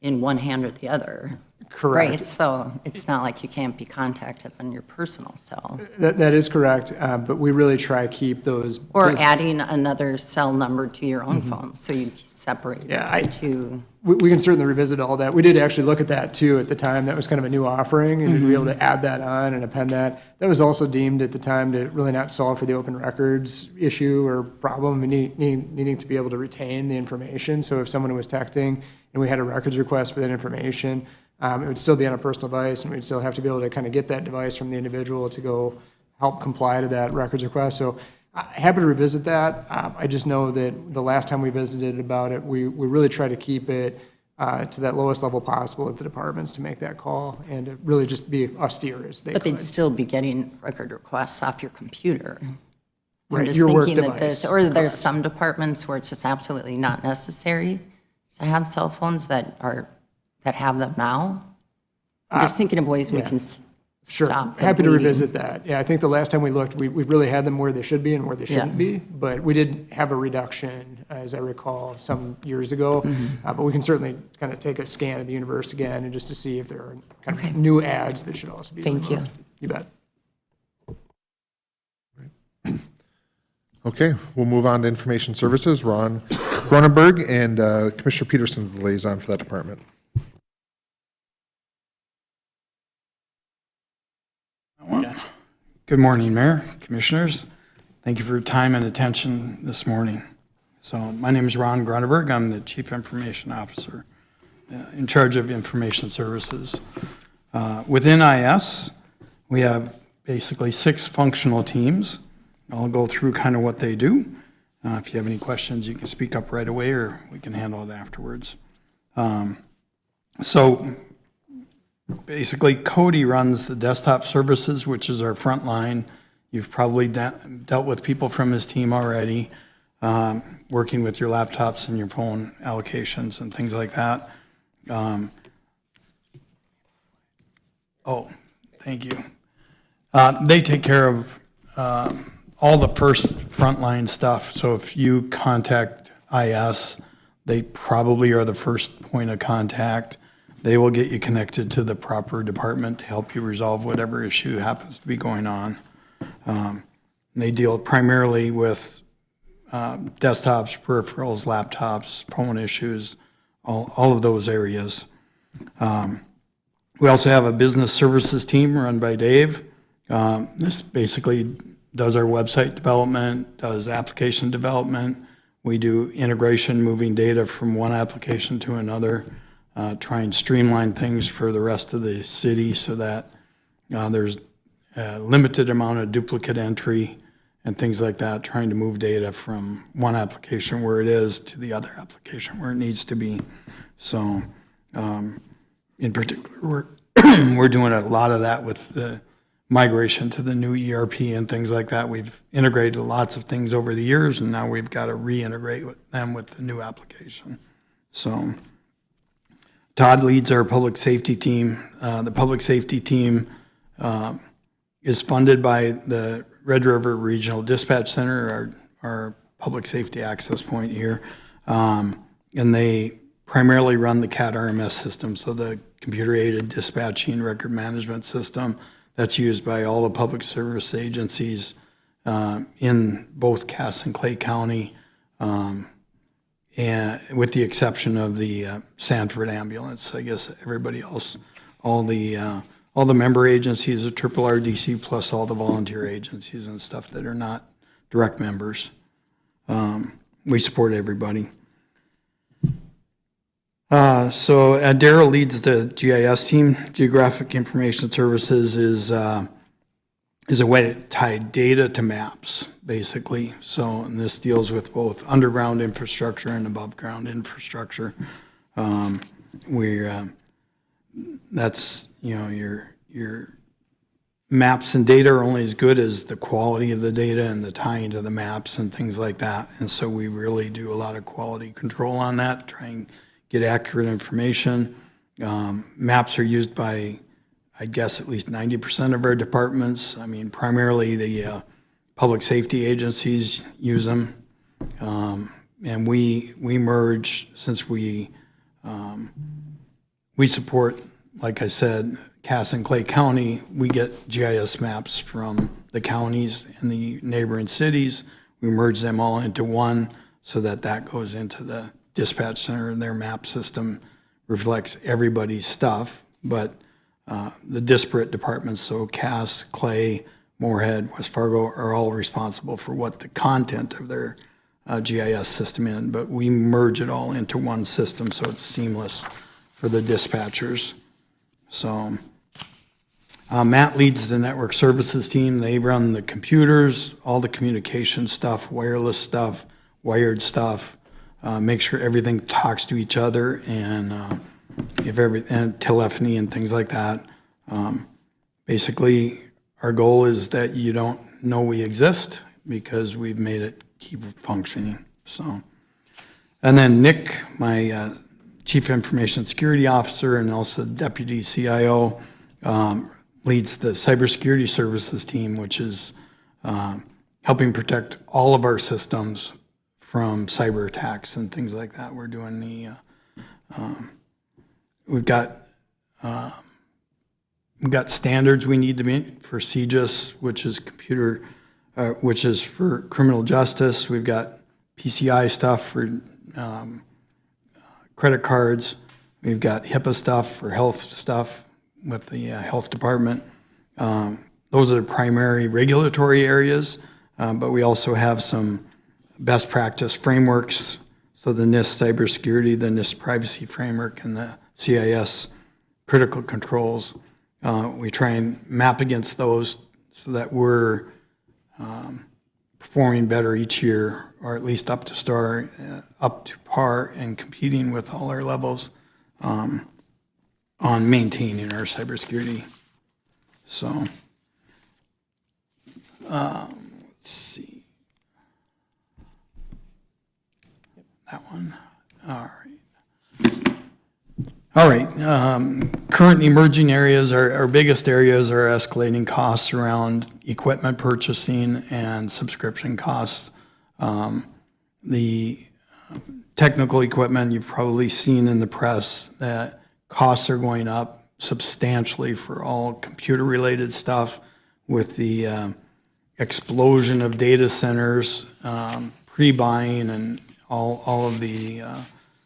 in one hand or the other. Correct. Right, so it's not like you can't be contacted on your personal cell. That is correct, but we really try to keep those. Or those- adding another cell number to your own phone, so you separate Yeah, the two. We can certainly revisit all that. We did actually look at that too at the time. That was kind of a new offering, and to be able to add that on and append that. That was also deemed at the time to really not solve for the open records issue or problem, needing to be able to retain the information. So if someone was texting and we had a records request for that information, it would still be on a personal device, and we'd still have to be able to kind of get that device from the individual to go help comply to that records request. So happy to revisit that. I just know that the last time we visited about it, we really try to keep it to that lowest level possible at the departments to make that call and to really just be austere as they But they'd could. still be getting record requests off your computer. I'm Right, just your work thinking that device, or there's correct. some departments where it's just absolutely not necessary to have cell phones that have them now. I'm just thinking of ways we yeah. can Sure, stop the happy to bleeding. revisit that. Yeah, I think the last time we looked, we really had them where they should be and where they shouldn't be, but we did have a reduction, as I recall, some years ago. Mm-hmm. But we can certainly kind of take a scan of the universe again and just to see if there are kind Okay. of new ads that should also be Thank you. removed. You bet. Okay, we'll move on to information services. Ron Cronenberg, and Commissioner Peterson's the liaison for that department. Good morning, Mayor, Commissioners. Thank you for your time and attention this morning. So my name is Ron Grunenberg. I'm the Chief Information Officer in charge of information services. Within IS, we have basically 6 functional teams. I'll go through kind of what they do. If you have any questions, you can speak up right away or we can handle it afterwards. So basically, Cody runs the desktop services, which is our front line. You've probably dealt with people from his team already, working with your laptops and your phone allocations and things like that. Oh, thank you. They take care of all the first frontline stuff. So if you contact IS, they probably are the first point of contact. They will get you connected to the proper department to help you resolve whatever issue happens to be going on. They deal primarily with desktops, peripherals, laptops, phone issues, all of those areas. We also have a business services team run by Dave. This basically does our website development, does application development. We do integration, moving data from one application to another, try and streamline things for the rest of the city so that there's a limited amount of duplicate entry and things like that, trying to move data from one application where it is to the other application where it needs to be. So in particular, we're doing a lot of that with the migration to the new ERP and things like that. We've integrated lots of things over the years, and now we've got to reintegrate them with the new application. So Todd leads our public safety team. The public safety team is funded by the Red River Regional Dispatch Center, our public safety access point here. And they primarily run the CAT RMS system, so the computer-aided dispatching record management system that's used by all the public service agencies in both Cass and Clay County, and with the exception of the Sanford ambulance. I guess everybody else, all the member agencies of RRDC plus all the volunteer agencies and stuff that are not direct members. We support everybody. So Daryl leads the GIS team. Geographic Information Services is a way to tie data to maps, basically. So and this deals with both underground infrastructure and above ground infrastructure. That's, you know, your maps and data are only as good as the quality of the data and the tying to the maps and things like that. And so we really do a lot of quality control on that, try and get accurate information. Maps are used by, I guess, at least 90% of our departments. I mean, primarily the public safety agencies use them. And we merge, since we support, like I said, Cass and Clay County, we get GIS maps from the counties and the neighboring cities. We merge them all into one so that goes into the dispatch center, and their map system reflects everybody's stuff. But the disparate departments, so Cass, Clay, Moorhead, West Fargo, are all responsible for what the content of their GIS system is. But we merge it all into one system so it's seamless for the dispatchers. So Matt leads the network services team. They run the computers, all the communication stuff, wireless stuff, wired stuff, make sure everything talks to each other, and and telephony and things like that. Basically, our goal is that you don't know we exist because we've made it keep functioning. So, and then Nick, my Chief Information Security Officer and also Deputy CIO, leads the Cybersecurity Services team, which is helping protect all of our systems from cyber attacks and things like that. We're doing we've got standards we need to meet for CJIS, which is for criminal justice. We've got PCI stuff for credit cards. We've got HIPAA stuff for health stuff with the health department. Those are the primary regulatory areas, but we also have some best practice frameworks. So the NIST cybersecurity, the NIST privacy framework, and the CIS critical controls. We try and map against those so that we're performing better each year, or at least up to par, and competing with all our levels on maintaining our cybersecurity. So, let's see. That one. All right. Current emerging areas, our biggest areas are escalating costs around equipment purchasing and subscription costs. The technical equipment, you've probably seen in the press that costs are going up substantially for all computer-related stuff with the explosion of data centers, pre-buying, and all of the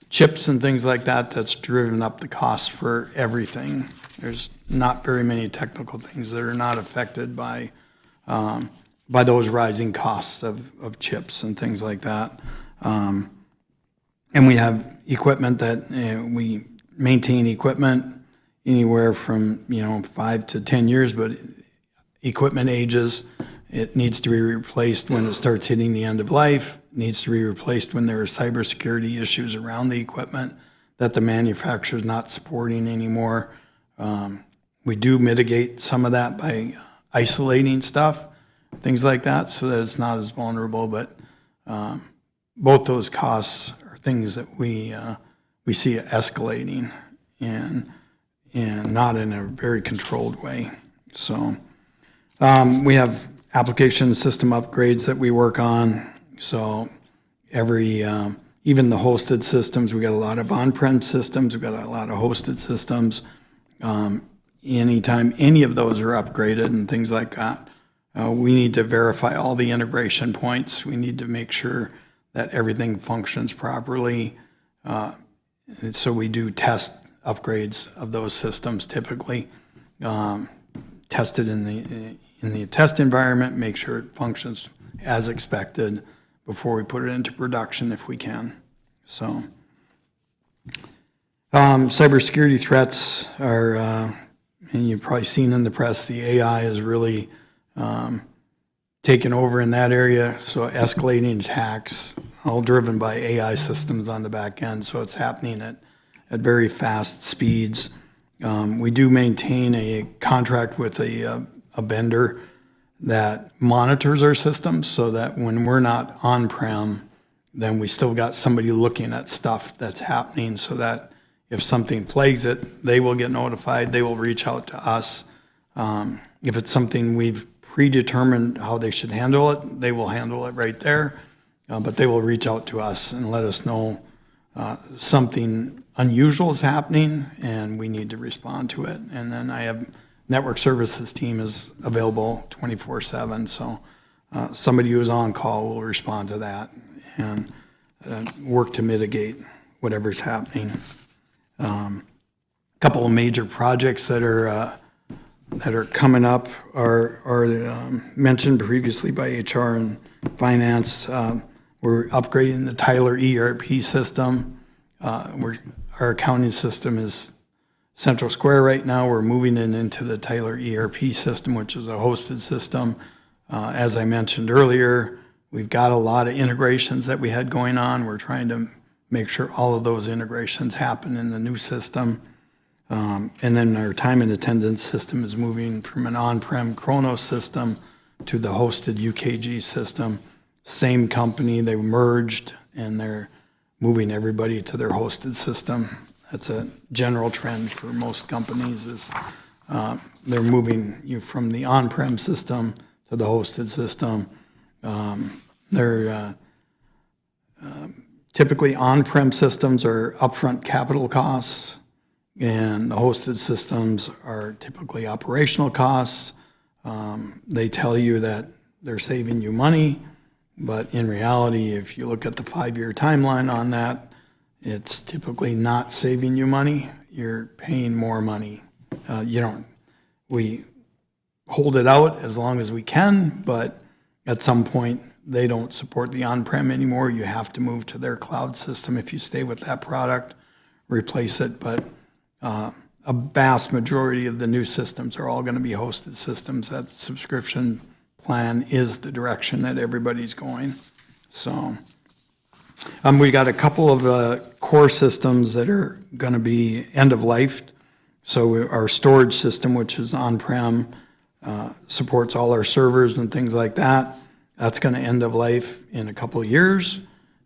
chips and things like that. That's driven up the cost for everything. There's not very many technical things that are not affected by those rising costs of chips and things like that. And we have equipment that we maintain equipment anywhere from 5 to 10 years, but equipment ages. It needs to be replaced when it starts hitting the end of life. It needs to be replaced when there are cybersecurity issues around the equipment that the manufacturer is not supporting anymore. We do mitigate some of that by isolating stuff, things like that, so that it's not as vulnerable. But both those costs are things that we see escalating, and not in a very controlled way. So we have application system upgrades that we work on. So even the hosted systems, we got a lot of on-prem systems, we got a lot of hosted systems. Anytime any of those are upgraded and things like that, we need to verify all the integration points. We need to make sure that everything functions properly. And so we do test upgrades of those systems typically, test it in the test environment, make sure it functions as expected before we put it into production if we can. So Cybersecurity threats are, and you've probably seen in the press, the AI is really taken over in that area. So escalating attacks, all driven by AI systems on the back end. So it's happening at very fast speeds. We do maintain a contract with a vendor that monitors our systems so that when we're not on-prem, then we still got somebody looking at stuff that's happening so that if something flags it, they will get notified, they will reach out to us. If it's something we've predetermined how they should handle it, they will handle it right there. But they will reach out to us and let us know something unusual is happening and we need to respond to it. And then I have network services team is available 24/7. So somebody who's on call will respond to that and work to mitigate whatever's happening. A couple of major projects that are coming up are mentioned previously by HR and Finance. We're upgrading the Tyler ERP system. Our accounting system is Central Square right now. We're moving it into the Tyler ERP system, which is a hosted system. As I mentioned earlier, we've got a lot of integrations that we had going on. We're trying to make sure all of those integrations happen in the new system. And then our time and attendance system is moving from an on-prem Kronos system to the hosted UKG system. Same company, they merged, and they're moving everybody to their hosted system. That's a general trend for most companies is they're moving you from the on-prem system to the hosted system. Typically on-prem systems are upfront capital costs, and the hosted systems are typically operational costs. They tell you that they're saving you money, but in reality, if you look at the 5-year timeline on that, it's typically not saving you money. You're paying more money. We hold it out as long as we can, but at some point, they don't support the on-prem anymore. You have to move to their cloud system if you stay with that product, replace it. But a vast majority of the new systems are all going to be hosted systems. That subscription plan is the direction that everybody's going. So we got a couple of core systems that are going to be end of life. So our storage system, which is on-prem, supports all our servers and things like that. That's going to end of life in a couple of years.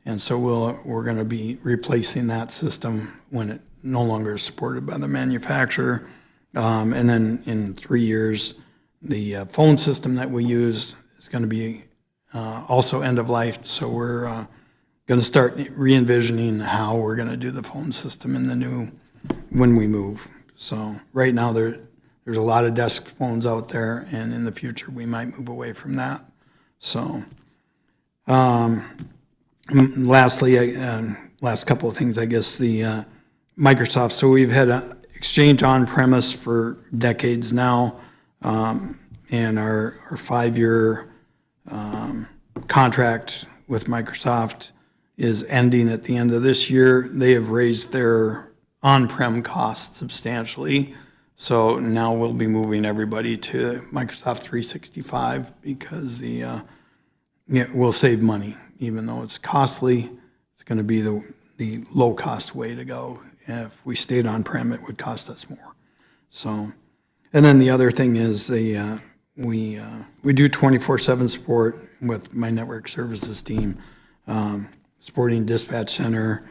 And so we're going to be replacing that system when it no longer is supported by the manufacturer. And then in 3 years, the phone system that we use is going to be also end of life. So we're going to start re-envisioning how we're going to do the phone system in the new, when we move. So right now there's a lot of desk phones out there, and in the future we might move away from that. So lastly, last couple of things, I guess, the Microsoft. So we've had Exchange on-premise for decades now, and our 5-year contract with Microsoft is ending at the end of this year. They have raised their on-prem costs substantially. So now we'll be moving everybody to Microsoft 365 because we'll save money. Even though it's costly, it's going to be the low-cost way to go. If we stayed on-prem, it would cost us more. So, and then the other thing is we do 24/7 support with my network services team, supporting dispatch center,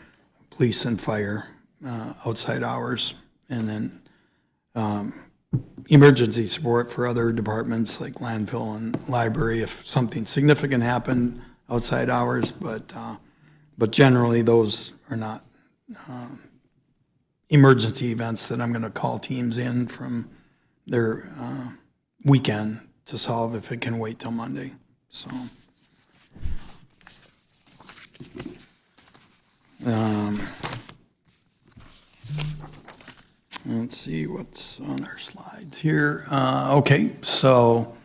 police and fire, outside hours, and then emergency support for other departments like landfill and library if something significant happened outside hours, but generally those are not emergency events that I'm going to call teams in from their weekend to solve if it can wait till Monday. So let's see what's on our slides here. Okay, so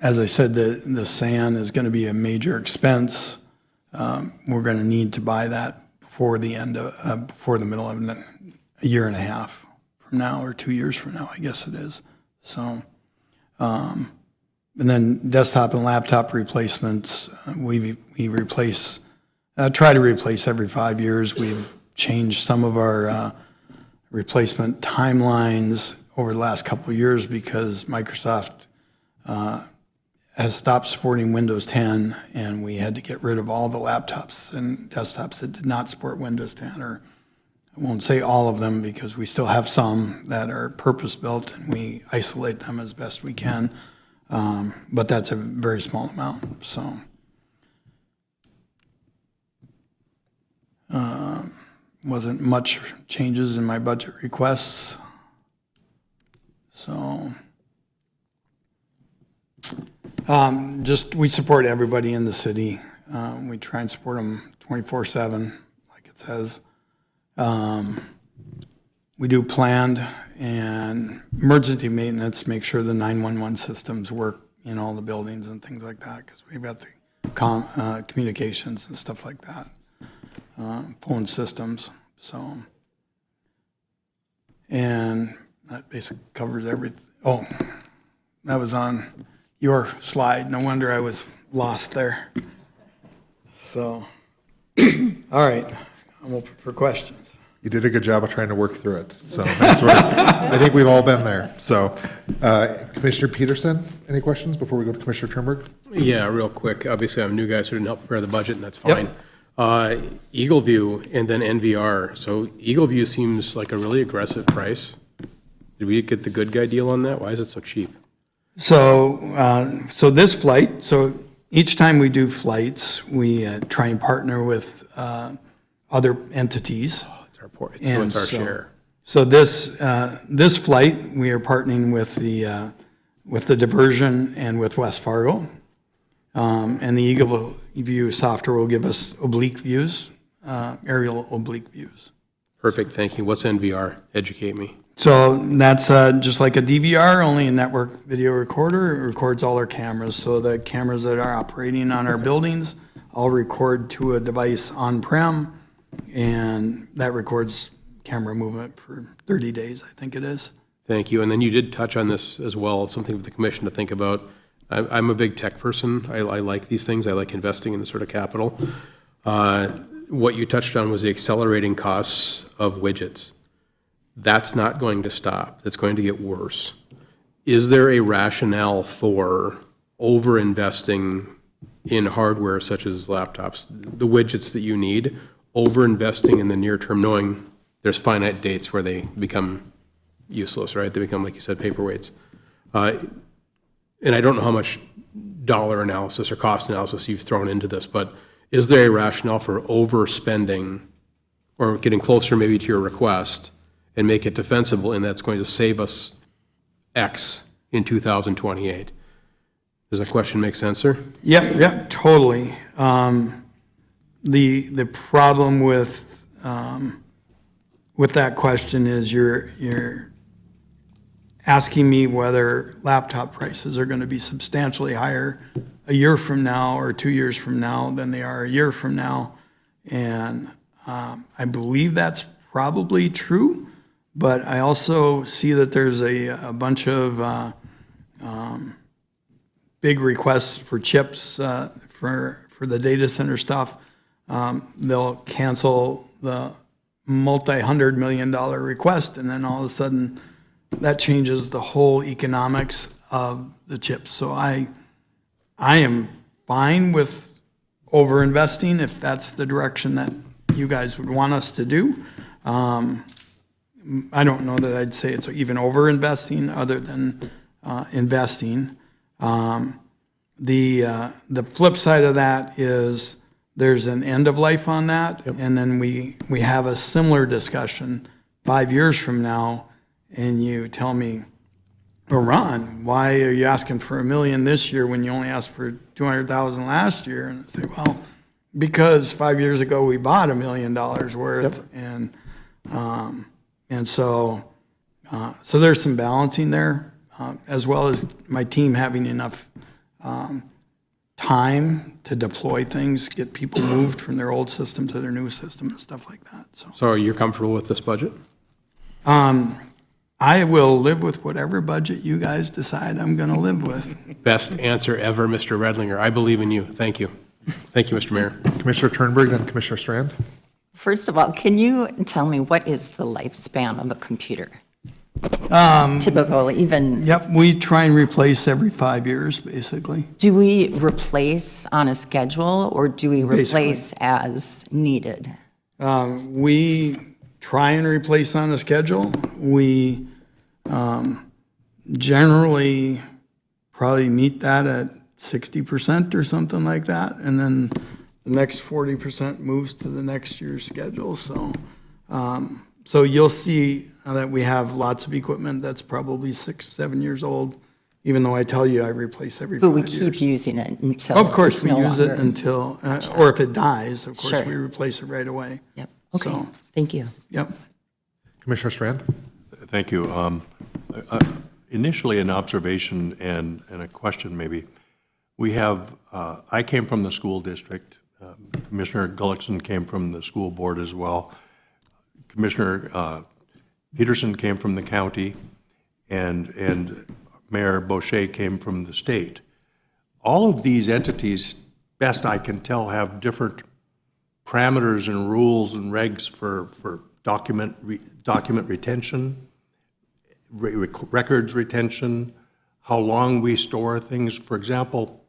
as I said, the SAN is going to be a major expense. We're going to need to buy that before the end of, before the middle of a year and a half from now, or 2 years from now, I guess it is. So, and then desktop and laptop replacements, we replace, try to replace every 5 years. We've changed some of our replacement timelines over the last couple of years because Microsoft has stopped supporting Windows 10, and we had to get rid of all the laptops and desktops that did not support Windows 10, or I won't say all of them because we still have some that are purpose-built, and we isolate them as best we can, but that's a very small amount, so. Wasn't much changes in my budget requests, so. Just, we support everybody in the city. We try and support them 24/7, like it says. We do planned and emergency maintenance, make sure the 911 systems work in all the buildings and things like that, because we've got the communications and stuff like that, phone systems, so. And that basically covers everything. Oh, that was on your slide. No wonder I was lost there. So, all right, I'm open for questions. You did a good job of trying to work through it, so nice work. I think we've all been there. So, Commissioner Peterson, any questions before we go to Commissioner Turnberg? Yeah, real quick. Obviously, I'm new guy, so I didn't help prepare the budget, and that's fine. Eagle View and then NVR. So Eagle View seems like a really aggressive price. Did we get the good guy deal on that? Why is it so cheap? So, so this flight, so each time we do flights, we try and partner with other entities. It's our port, so And it's our so- share. So this flight, we are partnering with the diversion and with West Fargo. And the Eagle View software will give us oblique views, aerial oblique views. Perfect, thank you. What's NVR? Educate me. So that's just like a DVR, only a network video recorder. It records all our cameras. So the cameras that are operating on our buildings all record to a device on-prem, and that records camera movement for 30 days, I think it is. Thank you. And then you did touch on this as well, something for the commission to think about. I'm a big tech person. I like these things. I like investing in this sort of capital. What you touched on was the accelerating costs of widgets. That's not going to stop. That's going to get worse. Is there a rationale for over-investing in hardware such as laptops, the widgets that you need, over-investing in the near term, knowing there's finite dates where they become useless, right? They become, like you said, paperweights. And I don't know how much dollar analysis or cost analysis you've thrown into this, but is there a rationale for overspending or getting closer maybe to your request and make it defensible, and that's going to save us X in 2028? Does that question make sense, sir? Yeah, totally. The problem with that question is you're asking me whether laptop prices are going to be substantially higher a year from now or 2 years from now than they are a year from now. And I believe that's probably true, but I also see that there's a bunch of big requests for chips for the data center stuff. They'll cancel the multi-$100 million request, and then all of a sudden that changes the whole economics of the chips. So I am fine with over-investing if that's the direction that you guys would want us to do. I don't know that I'd say it's even over-investing other than investing. The flip side of that is there's an end of life on that, and then we have a similar discussion 5 years from now, and you tell me, well, Ron, why are you asking for $1 million this year when you only asked for $200,000 last year? And I say, well, because 5 years ago we bought $1 million worth, and so there's some balancing there, as well as my team having enough time to deploy things, get people moved from their old system to their new system and stuff like that, so. So you're comfortable with this budget? I will live with whatever budget you guys decide I'm going to live with. Best answer ever, Mr. Redlinger. I believe in you. Thank you. Thank you, Mr. Mayor. Commissioner Turnberg, then Commissioner Strand. First of all, can you tell me what is the lifespan of a computer? Typical, even, Yep, we try and replace every 5 years, basically. do we replace on a schedule or do we Basically. replace as needed? We try and replace on a schedule. We generally probably meet that at 60% or something like that, and then the next 40% moves to the next year's schedule. So you'll see that we have lots of equipment that's probably 6, 7 years old, even though I tell you I replace every 5 But years. we keep using it until Of course, it's we no use it longer- until, or if it dies, of course, Sure. we replace it right away. Yep, okay, So- thank you. Yep. Commissioner Strand. Thank you. Initially, an observation and a question maybe. We have, I came from the school district. Commissioner Gullickson came from the school board as well. Commissioner Peterson came from the county, and Mayor Boucher came from the state. All of these entities, best I can tell, have different parameters and rules and regs for document retention, records retention, how long we store things. For example,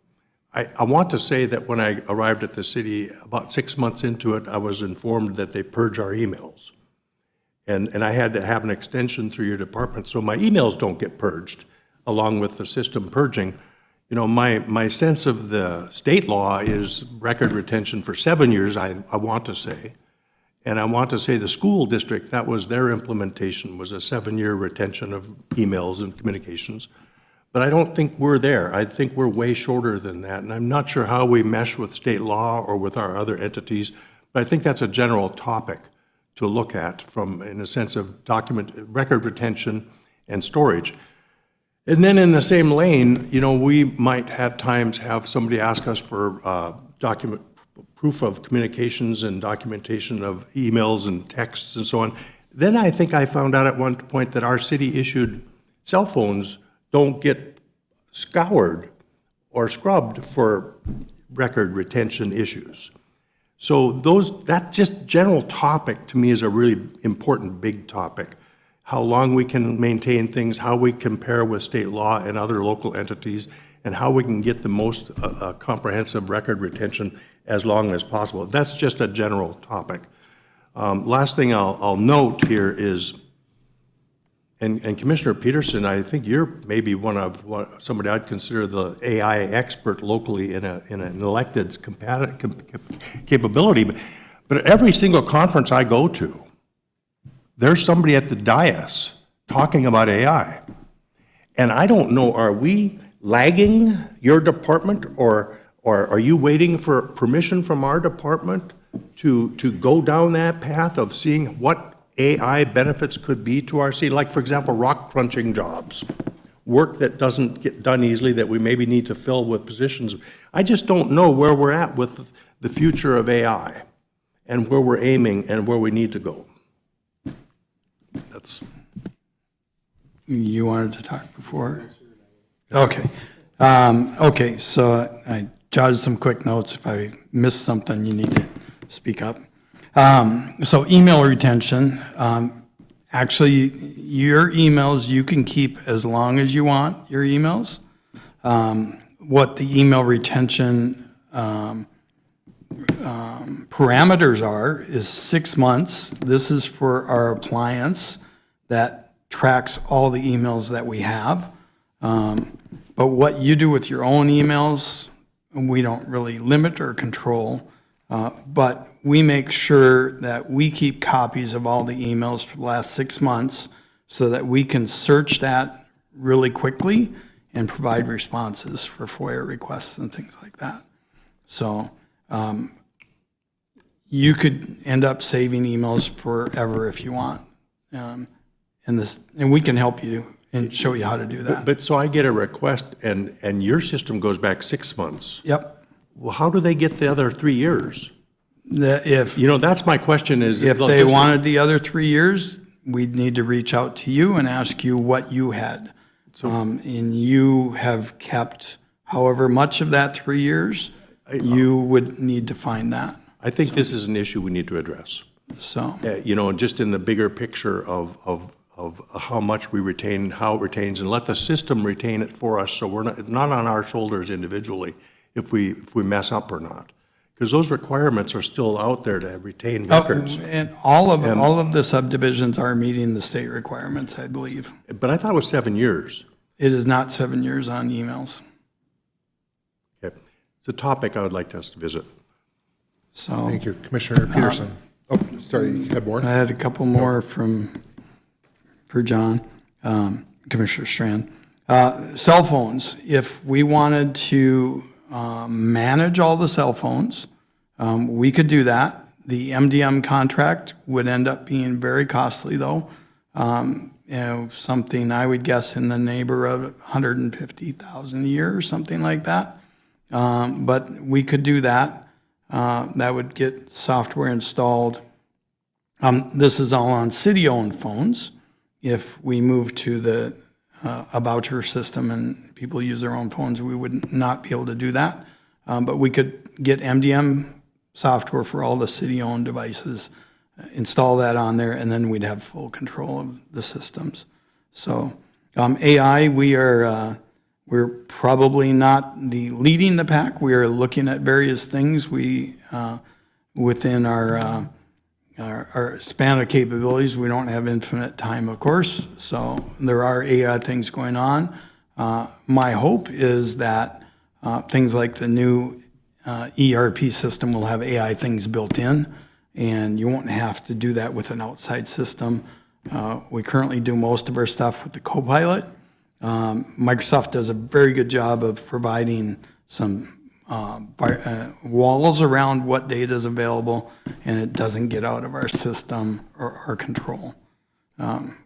I want to say that when I arrived at the city, about 6 months into it, I was informed that they purge our emails. And I had to have an extension through your department, so my emails don't get purged, along with the system purging. You know, my sense of the state law is record retention for 7 years, I want to say. And I want to say the school district, that was their implementation, was a 7-year retention of emails and communications. But I don't think we're there. I think we're way shorter than that. And I'm not sure how we mesh with state law or with our other entities, but I think that's a general topic to look at from, in a sense of record retention and storage. And then in the same lane, you know, we might at times have somebody ask us for proof of communications and documentation of emails and texts and so on. Then I think I found out at one point that our city-issued cell phones don't get scoured or scrubbed for record retention issues. So that just general topic to me is a really important big topic. How long we can maintain things, how we compare with state law and other local entities, and how we can get the most comprehensive record retention as long as possible. That's just a general topic. Last thing I'll note here is, and Commissioner Peterson, I think you're maybe somebody I'd consider the AI expert locally in an elected's capability. But every single conference I go to, there's somebody at the dais talking about AI. And I don't know, are we lagging your department, or are you waiting for permission from our department to go down that path of seeing what AI benefits could be to our city? Like, for example, rock crunching jobs, work that doesn't get done easily that we maybe need to fill with positions. I just don't know where we're at with the future of AI and where we're aiming and where we need to go. That's. You wanted to talk before? Okay. Okay, so I jotted some quick notes. If I missed something, you need to speak up. So email retention, actually, your emails, you can keep as long as you want your emails. What the email retention parameters are is 6 months. This is for our appliance that tracks all the emails that we have. But what you do with your own emails, we don't really limit or control. But we make sure that we keep copies of all the emails for the last 6 months so that we can search that really quickly and provide responses for FOIA requests and things like that. So you could end up saving emails forever if you want. And we can help you and show you how to do that. But so I get a request and your system goes back 6 months. Yep. well, how do they get the other 3 years? If, You know, that's my question is. if look, they just- wanted the other 3 years, we'd need to reach out to you and ask you what you had. And you have kept however much of that 3 years, you would need to find that, I think this is an issue we need to address. so. You know, just in the bigger picture of how much we retain, how it retains, and let the system retain it for us, so we're not on our shoulders individually if we mess up or not. Because those requirements are still out there to retain records. And all of the subdivisions are meeting the state requirements, I believe. But I thought it was 7 years. It is not 7 years on emails, Okay. It's a topic I would like us to visit. so. Thank you. Commissioner Peterson. Oh, sorry, you had more? I had a couple more for John, Commissioner Strand. Cell phones, if we wanted to manage all the cell phones, we could do that. The MDM contract would end up being very costly, though. You know, something I would guess in the neighborhood of $150,000 a year or something like that. But we could do that. That would get software installed. This is all on city-owned phones. If we move to a voucher system and people use their own phones, we would not be able to do that. But we could get MDM software for all the city-owned devices, install that on there, and then we'd have full control of the systems. So AI, we're probably not leading the pack. We are looking at various things within our span of capabilities. We don't have infinite time, of course, so there are AI things going on. My hope is that things like the new ERP system will have AI things built in, and you won't have to do that with an outside system. We currently do most of our stuff with the Copilot. Microsoft does a very good job of providing some walls around what data is available, and it doesn't get out of our system or our control.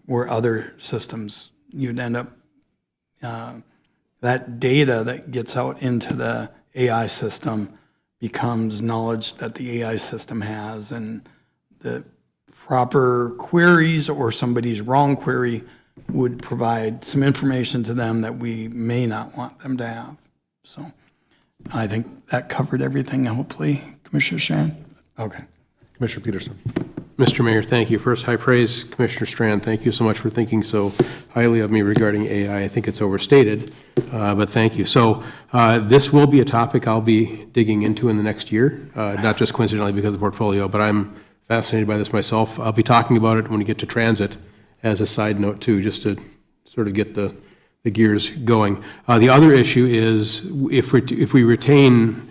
Where other systems, you'd end up, that data that gets out into the AI system becomes knowledge that the AI system has, and the proper queries or somebody's wrong query would provide some information to them that we may not want them to have. So I think that covered everything, hopefully, Commissioner Strand? Okay. Commissioner Peterson. Mr. Mayor, thank you. First, high praise, Commissioner Strand. Thank you so much for thinking so highly of me regarding AI. I think it's overstated, but thank you. So this will be a topic I'll be digging into in the next year, not just coincidentally because of the portfolio, but I'm fascinated by this myself. I'll be talking about it when we get to transit as a side note too, just to sort of get the gears going. The other issue is if we retain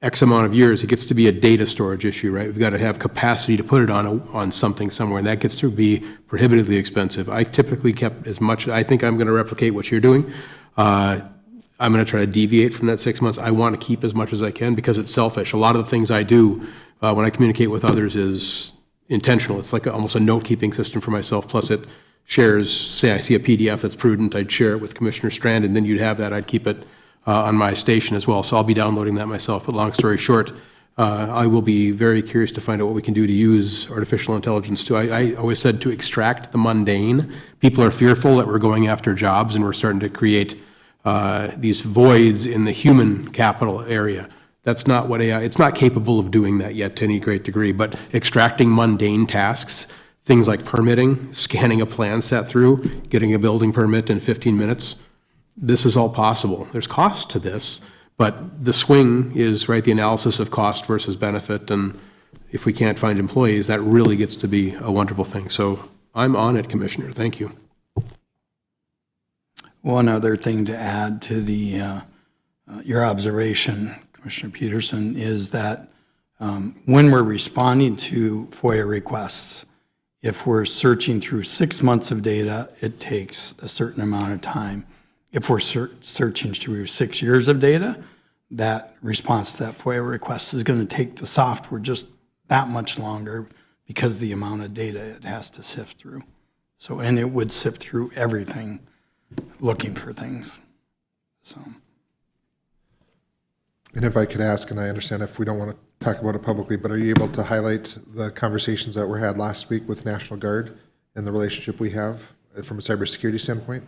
X amount of years, it gets to be a data storage issue, right? We've got to have capacity to put it on something somewhere, and that gets to be prohibitively expensive. I typically kept as much. I think I'm going to replicate what you're doing. I'm going to try to deviate from that 6 months. I want to keep as much as I can because it's selfish. A lot of the things I do when I communicate with others is intentional. It's like almost a note-keeping system for myself, plus it shares, say I see a PDF that's prudent, I'd share it with Commissioner Strand, and then you'd have that, I'd keep it on my station as well. So I'll be downloading that myself, but long story short, I will be very curious to find out what we can do to use artificial intelligence to, I always said, to extract the mundane. People are fearful that we're going after jobs and we're starting to create these voids in the human capital area. That's not what AI, it's not capable of doing that yet to any great degree, but extracting mundane tasks, things like permitting, scanning a plan set through, getting a building permit in 15 minutes, this is all possible. There's cost to this, but the swing is, right, the analysis of cost versus benefit, and if we can't find employees, that really gets to be a wonderful thing. So I'm on it, Commissioner. Thank you. One other thing to add to your observation, Commissioner Peterson, is that when we're responding to FOIA requests, if we're searching through 6 months of data, it takes a certain amount of time. If we're searching through 6 years of data, that response to that FOIA request is going to take the software just that much longer because the amount of data it has to sift through. So, and it would sift through everything looking for things. So. And if I could ask, and I understand if we don't want to talk about it publicly, but are you able to highlight the conversations that were had last week with National Guard and the relationship we have from a cybersecurity standpoint?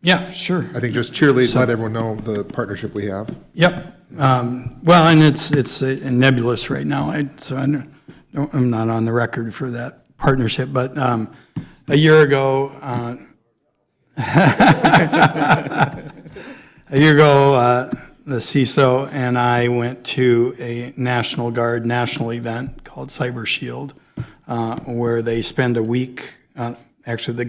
Yeah, sure. I think just cheerlead, let everyone know the partnership we have. Yep. Well, and it's nebulous right now, I'm not on the record for that partnership, but a year ago, the CISO and I went to a National Guard national event called Cyber Shield, where they spend a week, actually the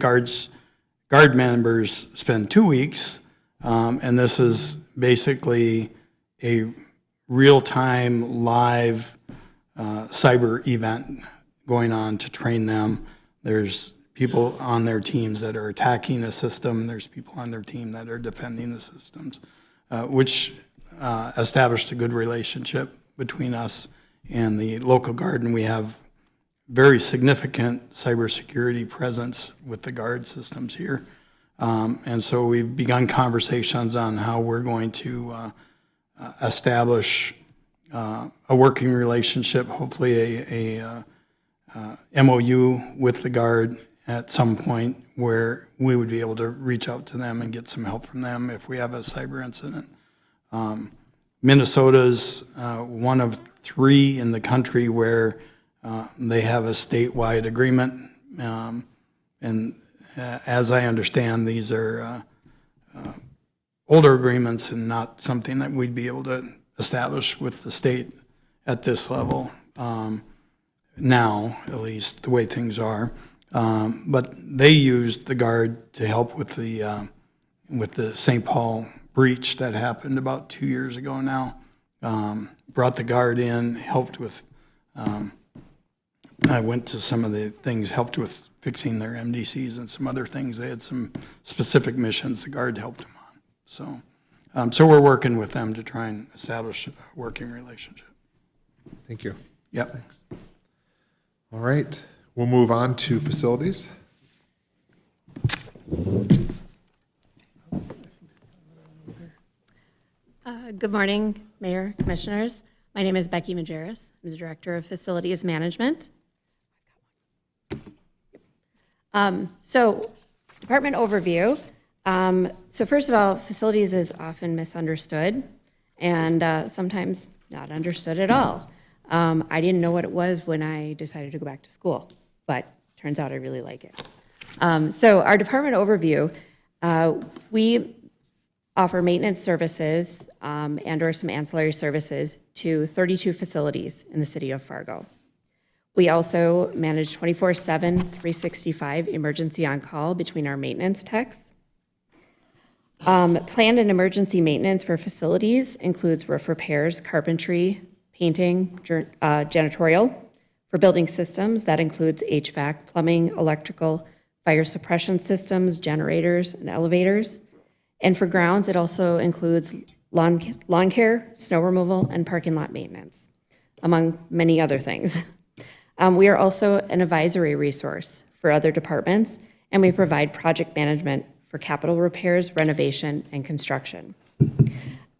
Guard members spend 2 weeks, and this is basically a real-time, live cyber event going on to train them. There's people on their teams that are attacking a system. There's people on their team that are defending the systems, which established a good relationship between us and the local Guard, and we have very significant cybersecurity presence with the Guard systems here. And so we've begun conversations on how we're going to establish a working relationship, hopefully a MOU with the Guard at some point where we would be able to reach out to them and get some help from them if we have a cyber incident. Minnesota's one of 3 in the country where they have a statewide agreement, and as I understand, these are older agreements and not something that we'd be able to establish with the state at this level, now, at least, the way things are. But they used the Guard to help with the St. Paul breach that happened about 2 years ago now. Brought the Guard in, helped with I went to some of the things, helped with fixing their MDCs and some other things. They had some specific missions the Guard helped them on. So we're working with them to try and establish a working relationship. Thank you. Yep. Thanks. All right, we'll move on to facilities. Good morning, Mayor, Commissioners. My name is Becky Majerus. I'm the Director of Facilities Management. So, department overview. So first of all, facilities is often misunderstood and sometimes not understood at all. I didn't know what it was when I decided to go back to school, but turns out I really like it. So our department overview, we offer maintenance services and or some ancillary services to 32 facilities in the city of Fargo. We also manage 24/7, 365 emergency on-call between our maintenance techs. Planned and emergency maintenance for facilities includes roof repairs, carpentry, painting, janitorial. For building systems, that includes HVAC, plumbing, electrical, fire suppression systems, generators, and elevators. And for grounds, it also includes lawn care, snow removal, and parking lot maintenance, among many other things. We are also an advisory resource for other departments, and we provide project management for capital repairs, renovation, and construction.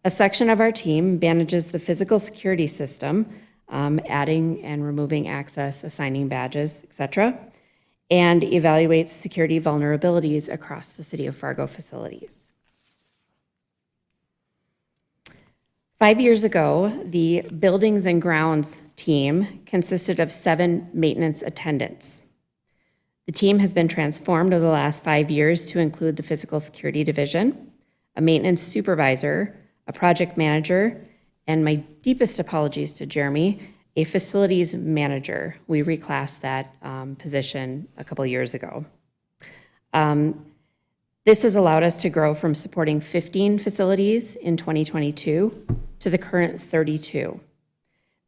A section of our team manages the physical security system, adding and removing access, assigning badges, et cetera, and evaluates security vulnerabilities across the City of Fargo facilities. 5 years ago, the Buildings and Grounds team consisted of 7 maintenance attendants. The team has been transformed over the last 5 years to include the Physical Security Division, a maintenance supervisor, a project manager, and my deepest apologies to Jeremy, a facilities manager. We reclassed that position a couple years ago. This has allowed us to grow from supporting 15 facilities in 2022 to the current 32.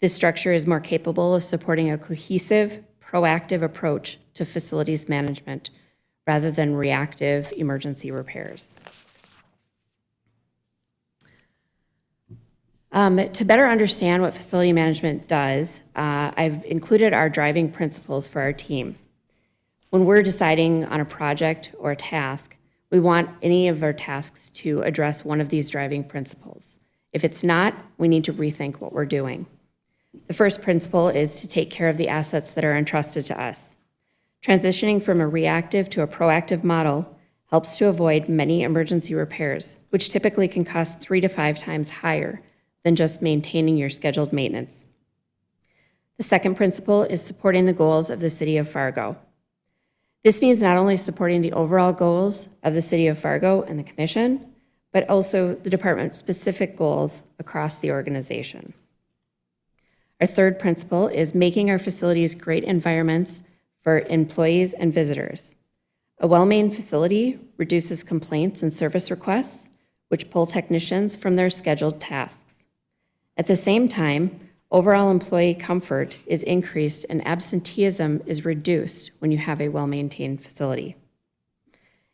This structure is more capable of supporting a cohesive, proactive approach to facilities management rather than reactive emergency repairs. To better understand what facility management does, I've included our driving principles for our team. When we're deciding on a project or a task, we want any of our tasks to address one of these driving principles. If it's not, we need to rethink what we're doing. The first principle is to take care of the assets that are entrusted to us. Transitioning from a reactive to a proactive model helps to avoid many emergency repairs, which typically can cost 3 to 5 times higher than just maintaining your scheduled maintenance. The second principle is supporting the goals of the City of Fargo. This means not only supporting the overall goals of the City of Fargo and the Commission, but also the department-specific goals across the organization. Our third principle is making our facilities great environments for employees and visitors. A well-maintained facility reduces complaints and service requests, which pull technicians from their scheduled tasks. At the same time, overall employee comfort is increased and absenteeism is reduced when you have a well-maintained facility.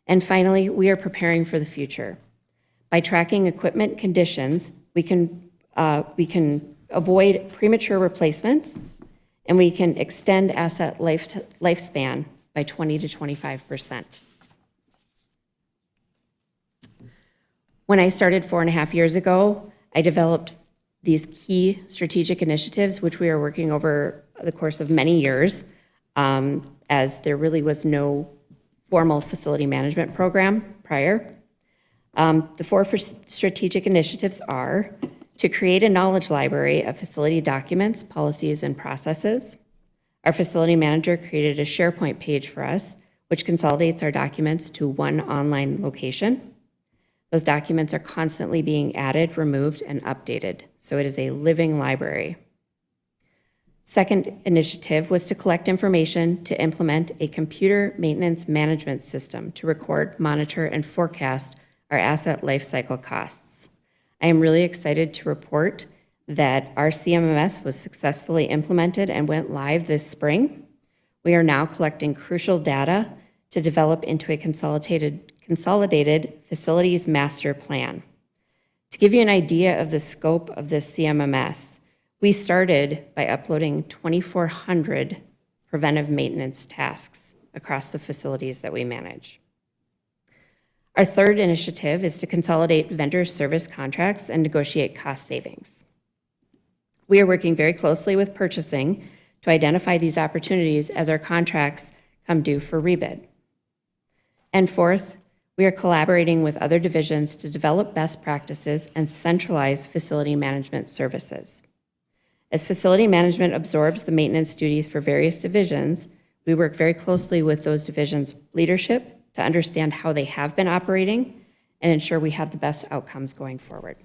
And finally, we are preparing for the future. By tracking equipment conditions, we can avoid premature replacements, and we can extend asset lifespan by 20 to 25%. When I started 4.5 years ago, I developed these key strategic initiatives, which we are working over the course of many years, as there really was no formal facility management program prior. The 4 strategic initiatives are to create a knowledge library of facility documents, policies, and processes. Our facility manager created a SharePoint page for us, which consolidates our documents to one online location. Those documents are constantly being added, removed, and updated, so it is a living library. Second initiative was to collect information to implement a computer maintenance management system to record, monitor, and forecast our asset lifecycle costs. I am really excited to report that our CMMS was successfully implemented and went live this spring. We are now collecting crucial data to develop into a consolidated facilities master plan. To give you an idea of the scope of this CMMS, we started by uploading 2,400 preventive maintenance tasks across the facilities that we manage. Our third initiative is to consolidate vendor service contracts and negotiate cost savings. We are working very closely with purchasing to identify these opportunities as our contracts come due for rebid. And fourth, we are collaborating with other divisions to develop best practices and centralize facility management services. As facility management absorbs the maintenance duties for various divisions, we work very closely with those divisions' leadership to understand how they have been operating and ensure we have the best outcomes going forward.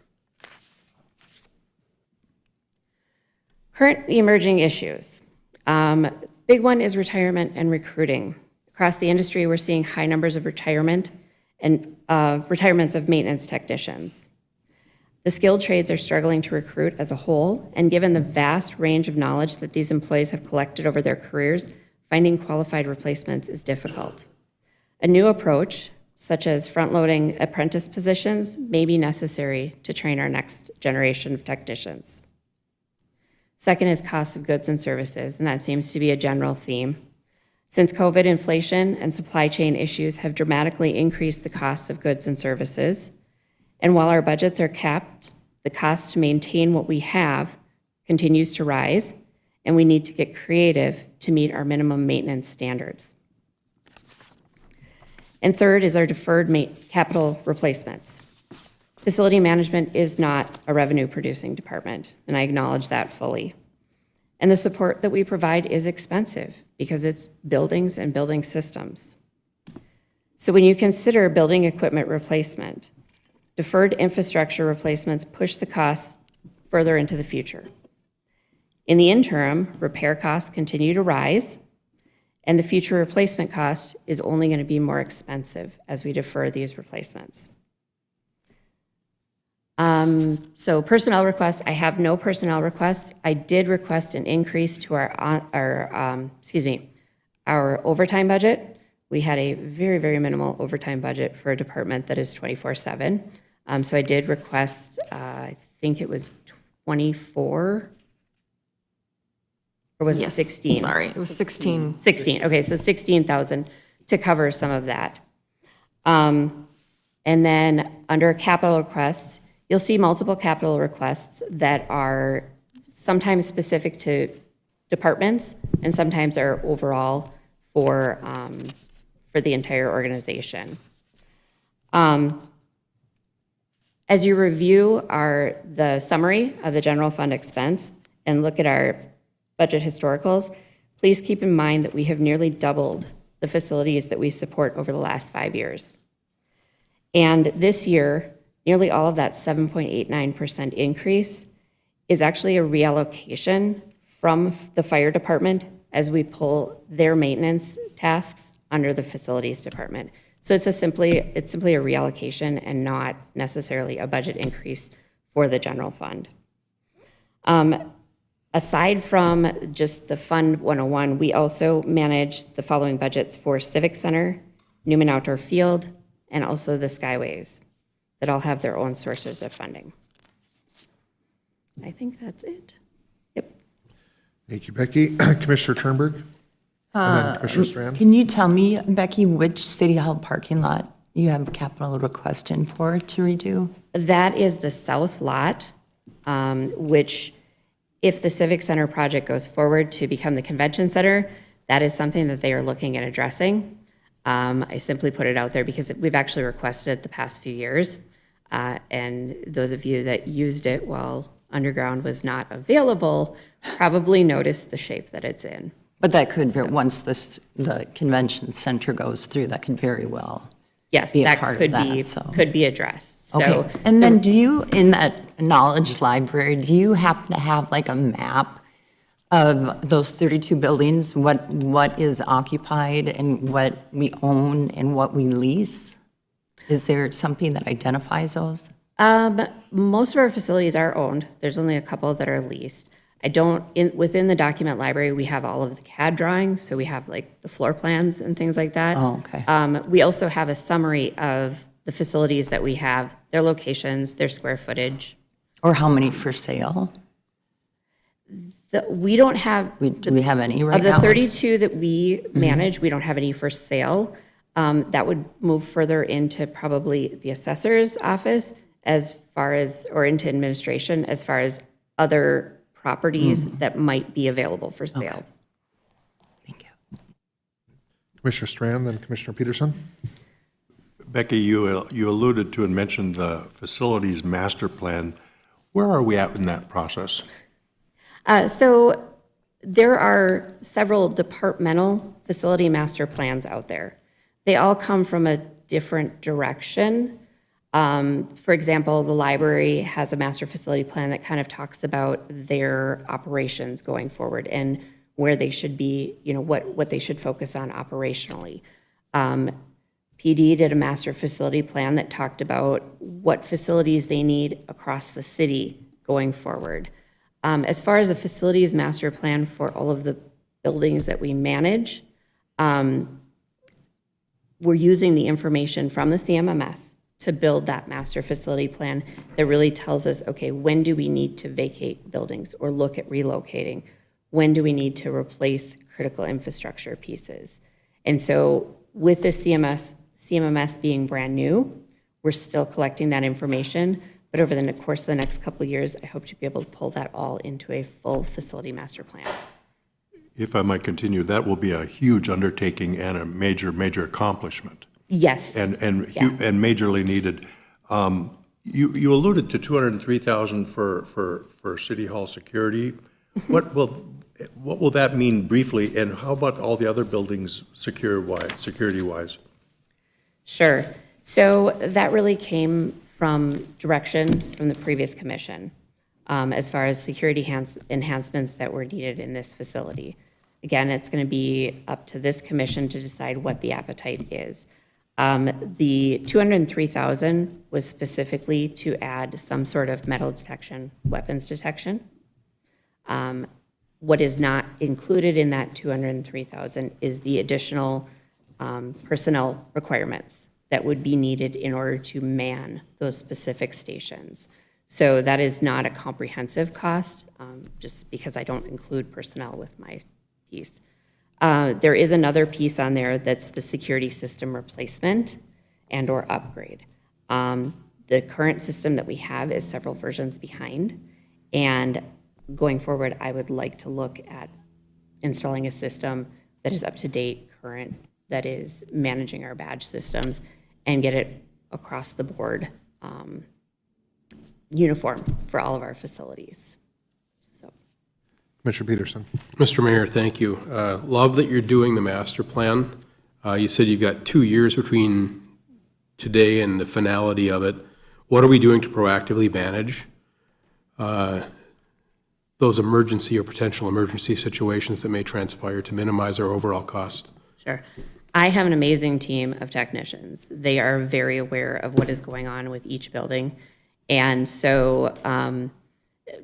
Current emerging issues. Big one is retirement and recruiting. Across the industry, we're seeing high numbers of retirements of maintenance technicians. The skilled trades are struggling to recruit as a whole, and given the vast range of knowledge that these employees have collected over their careers, finding qualified replacements is difficult. A new approach, such as front-loading apprentice positions, may be necessary to train our next generation of technicians. Second is cost of goods and services, and that seems to be a general theme. Since COVID, inflation and supply chain issues have dramatically increased the cost of goods and services. And while our budgets are capped, the cost to maintain what we have continues to rise, and we need to get creative to meet our minimum maintenance standards. And third is our deferred capital replacements. Facility management is not a revenue-producing department, and I acknowledge that fully. And the support that we provide is expensive because it's buildings and building systems. So when you consider building equipment replacement, deferred infrastructure replacements push the costs further into the future. In the interim, repair costs continue to rise, and the future replacement cost is only going to be more expensive as we defer these replacements. So personnel requests, I have no personnel requests. I did request an increase to our overtime budget. We had a very, very minimal overtime budget for a department that is 24/7. So I did request, I think it was 24, or was it 16? Sorry, it was 16. 16, okay, so 16,000 to cover some of that. And then under capital requests, you'll see multiple capital requests that are sometimes specific to departments and sometimes are overall for the entire organization. As you review the summary of the general fund expense and look at our budget historicals, please keep in mind that we have nearly doubled the facilities that we support over the last 5 years. And this year, nearly all of that 7.89% increase is actually a reallocation from the fire department as we pull their maintenance tasks under the facilities department. So it's simply a reallocation and not necessarily a budget increase for the general fund. Aside from just the Fund 101, we also manage the following budgets for Civic Center, Newman Outdoor Field, and also the Skyways that all have their own sources of funding. I think that's it. Yep. Thank you, Becky. Commissioner Turnberg? And then Commissioner Strand? Can you tell me, Becky, which City Hall parking lot you have a capital request in for to redo? That is the south lot, which if the Civic Center project goes forward to become the convention center, that is something that they are looking at addressing. I simply put it out there because we've actually requested it the past few years. And those of you that used it while underground was not available probably noticed the shape that it's in. But that could, once the convention center goes through, that could very well Yes, be a that part could of be, that, so. could be addressed. So Okay, and then do you, in that knowledge library, do you happen to have like a map of those 32 buildings, what is occupied and what we own and what we lease? Is there something that identifies those? most of our facilities are owned. There's only a couple that are leased. Within the document library, we have all of the CAD drawings, so we have like the floor plans and things like that. Oh, okay. We also have a summary of the facilities that we have, their locations, their square footage. Or how many for sale? We don't have. Do we have any right Of the now? 32 that we manage, we don't have any for sale. That would move further into probably the assessor's office as far as, or into administration, as far as other properties that might be available for sale. Thank you. Commissioner Strand, then Commissioner Peterson? Becky, you alluded to and mentioned the facilities master plan. Where are we at in that process? So there are several departmental facility master plans out there. They all come from a different direction. For example, the library has a master facility plan that kind of talks about their operations going forward and where they should be, what they should focus on operationally. PD did a master facility plan that talked about what facilities they need across the city going forward. As far as a facilities master plan for all of the buildings that we manage, we're using the information from the CMMS to build that master facility plan that really tells us, okay, when do we need to vacate buildings or look at relocating? When do we need to replace critical infrastructure pieces? And so with the CMMS being brand new, we're still collecting that information, but over the course of the next couple of years, I hope to be able to pull that all into a full facility master plan. If I might continue, that will be a huge undertaking and a major, major accomplishment. Yes. And majorly needed. You alluded to 203,000 for City Hall security. What will that mean briefly, and how about all the other buildings security-wise? Sure. So that really came from direction from the previous commission as far as security enhancements that were needed in this facility. Again, it's going to be up to this commission to decide what the appetite is. The 203,000 was specifically to add some sort of metal detection, weapons detection. What is not included in that 203,000 is the additional personnel requirements that would be needed in order to man those specific stations. So that is not a comprehensive cost, just because I don't include personnel with my piece. There is another piece on there that's the security system replacement and or upgrade. The current system that we have is several versions behind. And going forward, I would like to look at installing a system that is up to date, current, that is managing our badge systems and get it across the board uniform for all of our facilities. So, Commissioner Peterson. Mr. Mayor, thank you. Love that you're doing the master plan. You said you've got 2 years between today and the finality of it. What are we doing to proactively manage those emergency or potential emergency situations that may transpire to minimize our overall cost? sure. I have an amazing team of technicians. They are very aware of what is going on with each building. And so,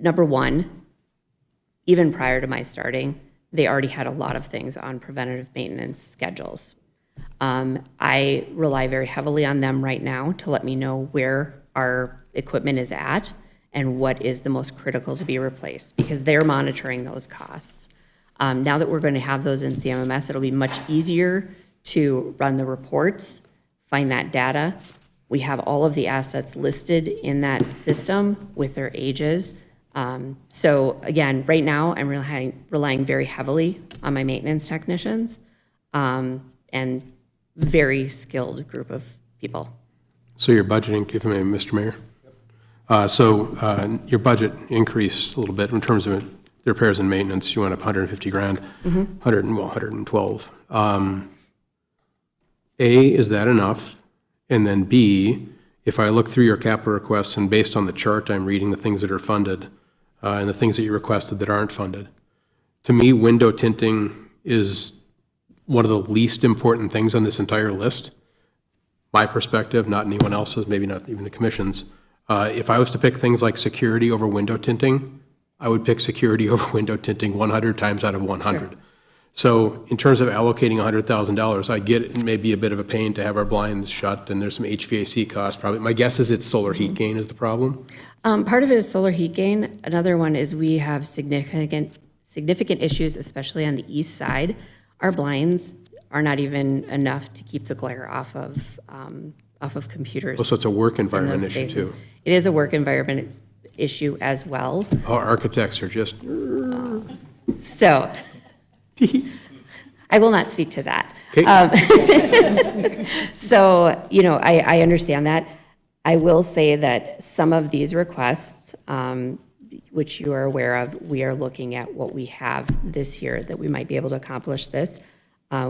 number one, even prior to my starting, they already had a lot of things on preventative maintenance schedules. I rely very heavily on them right now to let me know where our equipment is at and what is the most critical to be replaced, because they're monitoring those costs. Now that we're going to have those in CMMS, it'll be much easier to run the reports, find that data. We have all of the assets listed in that system with their ages. So again, right now, I'm relying very heavily on my maintenance technicians and very skilled group of people. So your budgeting, if I may, Mr. Mayor? Your budget increased a little bit in terms of the repairs and maintenance. You went up 150 grand, 112. A, is that enough? And then B, if I look through your capital requests and based on the chart, I'm reading the things that are funded and the things that you requested that aren't funded. To me, window tinting is one of the least important things on this entire list. My perspective, not anyone else's, maybe not even the commission's. If I was to pick things like security over window tinting, I would pick security over window tinting 100 times out of 100. So in terms of allocating $100,000, I get it may be a bit of a pain to have our blinds shut, and there's some HVAC costs probably. My guess is it's solar heat gain is the problem. Part of it is solar heat gain. Another one is we have significant issues, especially on the east side. Our blinds are not even enough to keep the glare off of computers. Oh, so it's a work in environment those issue spaces. too. It is a work environment issue as well. Our architects are just, So, I will not speak to that. okay. So, I understand that. I will say that some of these requests, which you are aware of, we are looking at what we have this year that we might be able to accomplish this.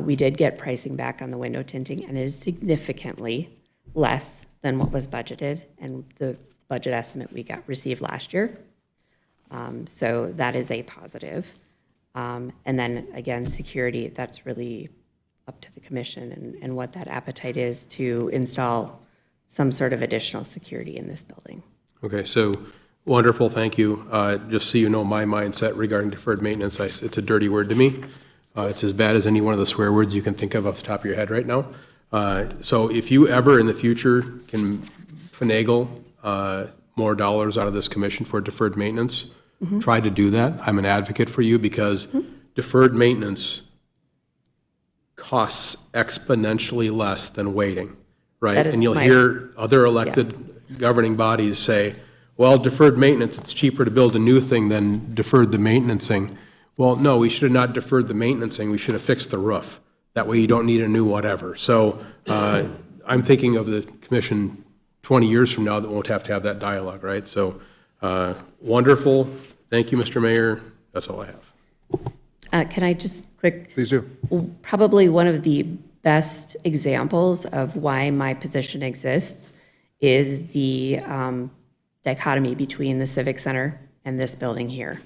We did get pricing back on the window tinting, and it is significantly less than what was budgeted and the budget estimate we received last year. So that is a positive. And then again, security, that's really up to the commission and what that appetite is to install some sort of additional security in this building. Okay, so wonderful, thank you. Just so you know, my mindset regarding deferred maintenance, it's a dirty word to me. It's as bad as any one of the swear words you can think of off the top of your head right now. So if you ever in the future can finagle more dollars out of this commission for deferred maintenance, try to do that. I'm an advocate for you because deferred maintenance costs exponentially less than waiting, right? That is And you'll my- hear other elected governing bodies say, well, deferred maintenance, it's cheaper to build a new thing than deferred the maintenancing. Well, no, we should have not deferred the maintenancing, we should have fixed the roof. That way you don't need a new whatever. So I'm thinking of the commission 20 years from now that won't have to have that dialogue, right? So wonderful. Thank you, Mr. Mayor. That's all I have. Can I just quick? Please do. Probably one of the best examples of why my position exists is the dichotomy between the Civic Center and this building here.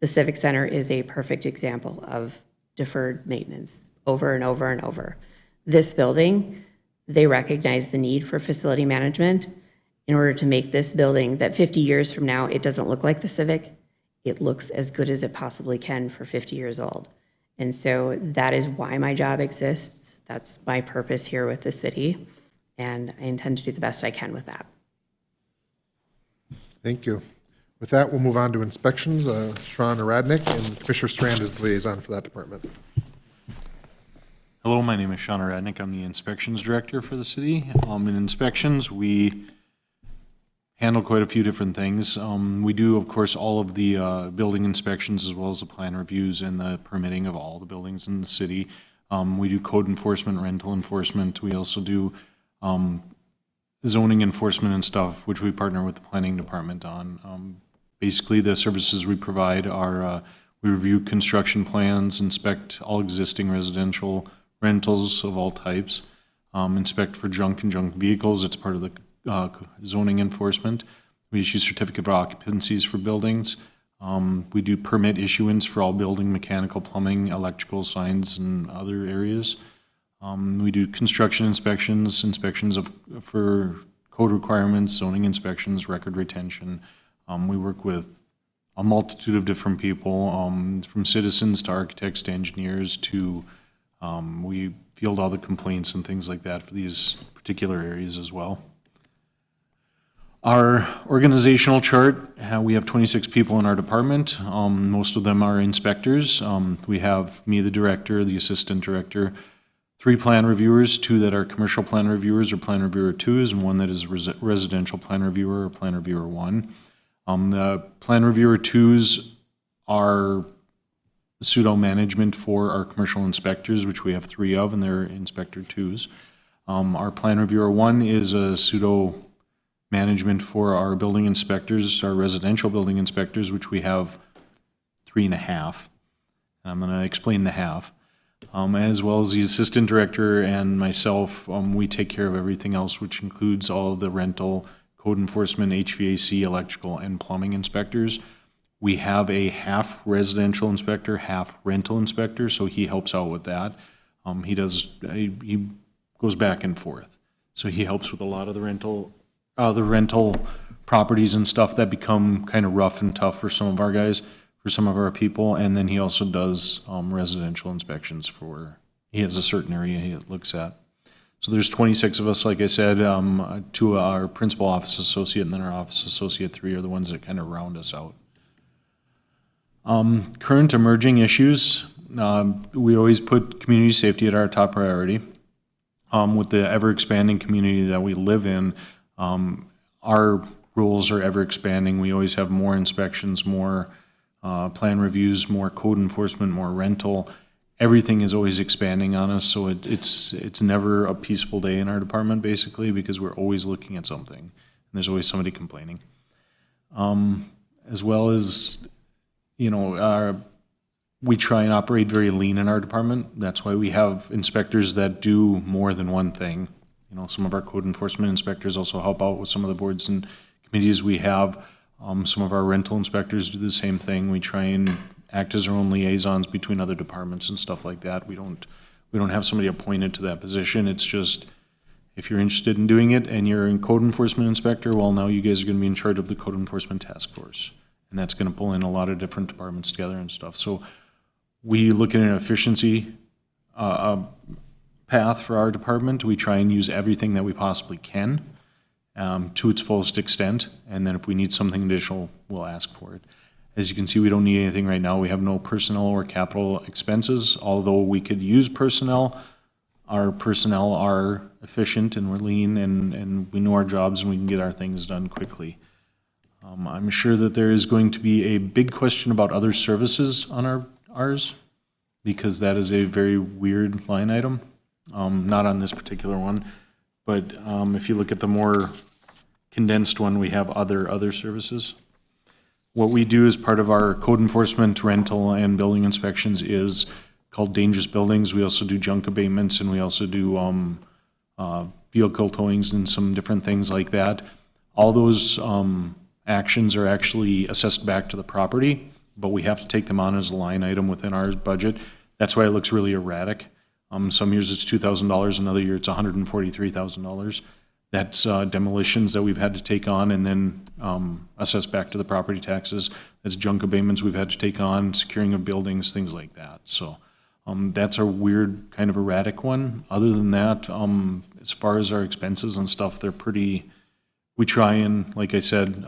The Civic Center is a perfect example of deferred maintenance over and over and over. This building, they recognize the need for facility management in order to make this building that 50 years from now, it doesn't look like the Civic. It looks as good as it possibly can for 50 years old. And so that is why my job exists. That's my purpose here with the city. And I intend to do the best I can with that. Thank you. With that, we'll move on to inspections. Sean Radnick, and Commissioner Strand is the liaison for that department. Hello, my name is Sean Radnick. I'm the inspections director for the city. In inspections, we handle quite a few different things. We do, of course, all of the building inspections as well as the plan reviews and the permitting of all the buildings in the city. We do code enforcement, rental enforcement. We also do zoning enforcement and stuff, which we partner with the planning department on. Basically, the services we provide are we review construction plans, inspect all existing residential rentals of all types, inspect for junk and junk vehicles. It's part of the zoning enforcement. We issue certificate of occupancies for buildings. We do permit issuance for all building, mechanical, plumbing, electrical, signs, and other areas. We do construction inspections, for code requirements, zoning inspections, record retention. We work with a multitude of different people, from citizens to architects to engineers to, we field all the complaints and things like that for these particular areas as well. Our organizational chart, we have 26 people in our department. Most of them are inspectors. We have me, the director, the assistant director, 3 plan reviewers, 2 that are commercial plan reviewers or plan reviewer 2s, and 1 that is residential plan reviewer or plan reviewer 1. The plan reviewer 2s are pseudo management for our commercial inspectors, which we have 3 of, and they're inspector 2s. Our plan reviewer 1 is a pseudo management for our building inspectors, our residential building inspectors, which we have 3.5. I'm going to explain the half. As well as the assistant director and myself, we take care of everything else, which includes all of the rental, code enforcement, HVAC, electrical, and plumbing inspectors. We have a half residential inspector, half rental inspector, so he helps out with that. He goes back and forth. So he helps with a lot of the rental properties and stuff that become kind of rough and tough for some of our guys, for some of our people. And then he also does residential inspections he has a certain area he looks at. So there's 26 of us, like I said, 2 are principal office associate, and then our office associate 3 are the ones that kind of round us out. Current emerging issues, we always put community safety at our top priority. With the ever-expanding community that we live in, our rules are ever-expanding. We always have more inspections, more plan reviews, more code enforcement, more rental. Everything is always expanding on us, so it's never a peaceful day in our department, basically, because we're always looking at something, and there's always somebody complaining. As well as, we try and operate very lean in our department. That's why we have inspectors that do more than one thing. Some of our code enforcement inspectors also help out with some of the boards and committees we have. Some of our rental inspectors do the same thing. We try and act as our own liaisons between other departments and stuff like that. We don't have somebody appointed to that position. It's just, if you're interested in doing it and you're a code enforcement inspector, well, now you guys are going to be in charge of the code enforcement task force. And that's going to pull in a lot of different departments together and stuff. So we look at an efficiency path for our department. We try and use everything that we possibly can to its fullest extent. And then if we need something additional, we'll ask for it. As you can see, we don't need anything right now. We have no personnel or capital expenses. Although we could use personnel, our personnel are efficient and we're lean and we know our jobs and we can get our things done quickly. I'm sure that there is going to be a big question about other services on ours, because that is a very weird line item. Not on this particular one, but if you look at the more condensed one, we have other services. What we do as part of our code enforcement, rental, and building inspections is called dangerous buildings. We also do junk abatements, and we also do vehicle towings and some different things like that. All those actions are actually assessed back to the property, but we have to take them on as a line item within our budget. That's why it looks really erratic. Some years it's $2,000, another year it's $143,000. That's demolitions that we've had to take on and then assess back to the property taxes. That's junk abatements we've had to take on, securing of buildings, things like that. So that's our weird kind of erratic one. Other than that, as far as our expenses and stuff, they're pretty, we try and, like I said,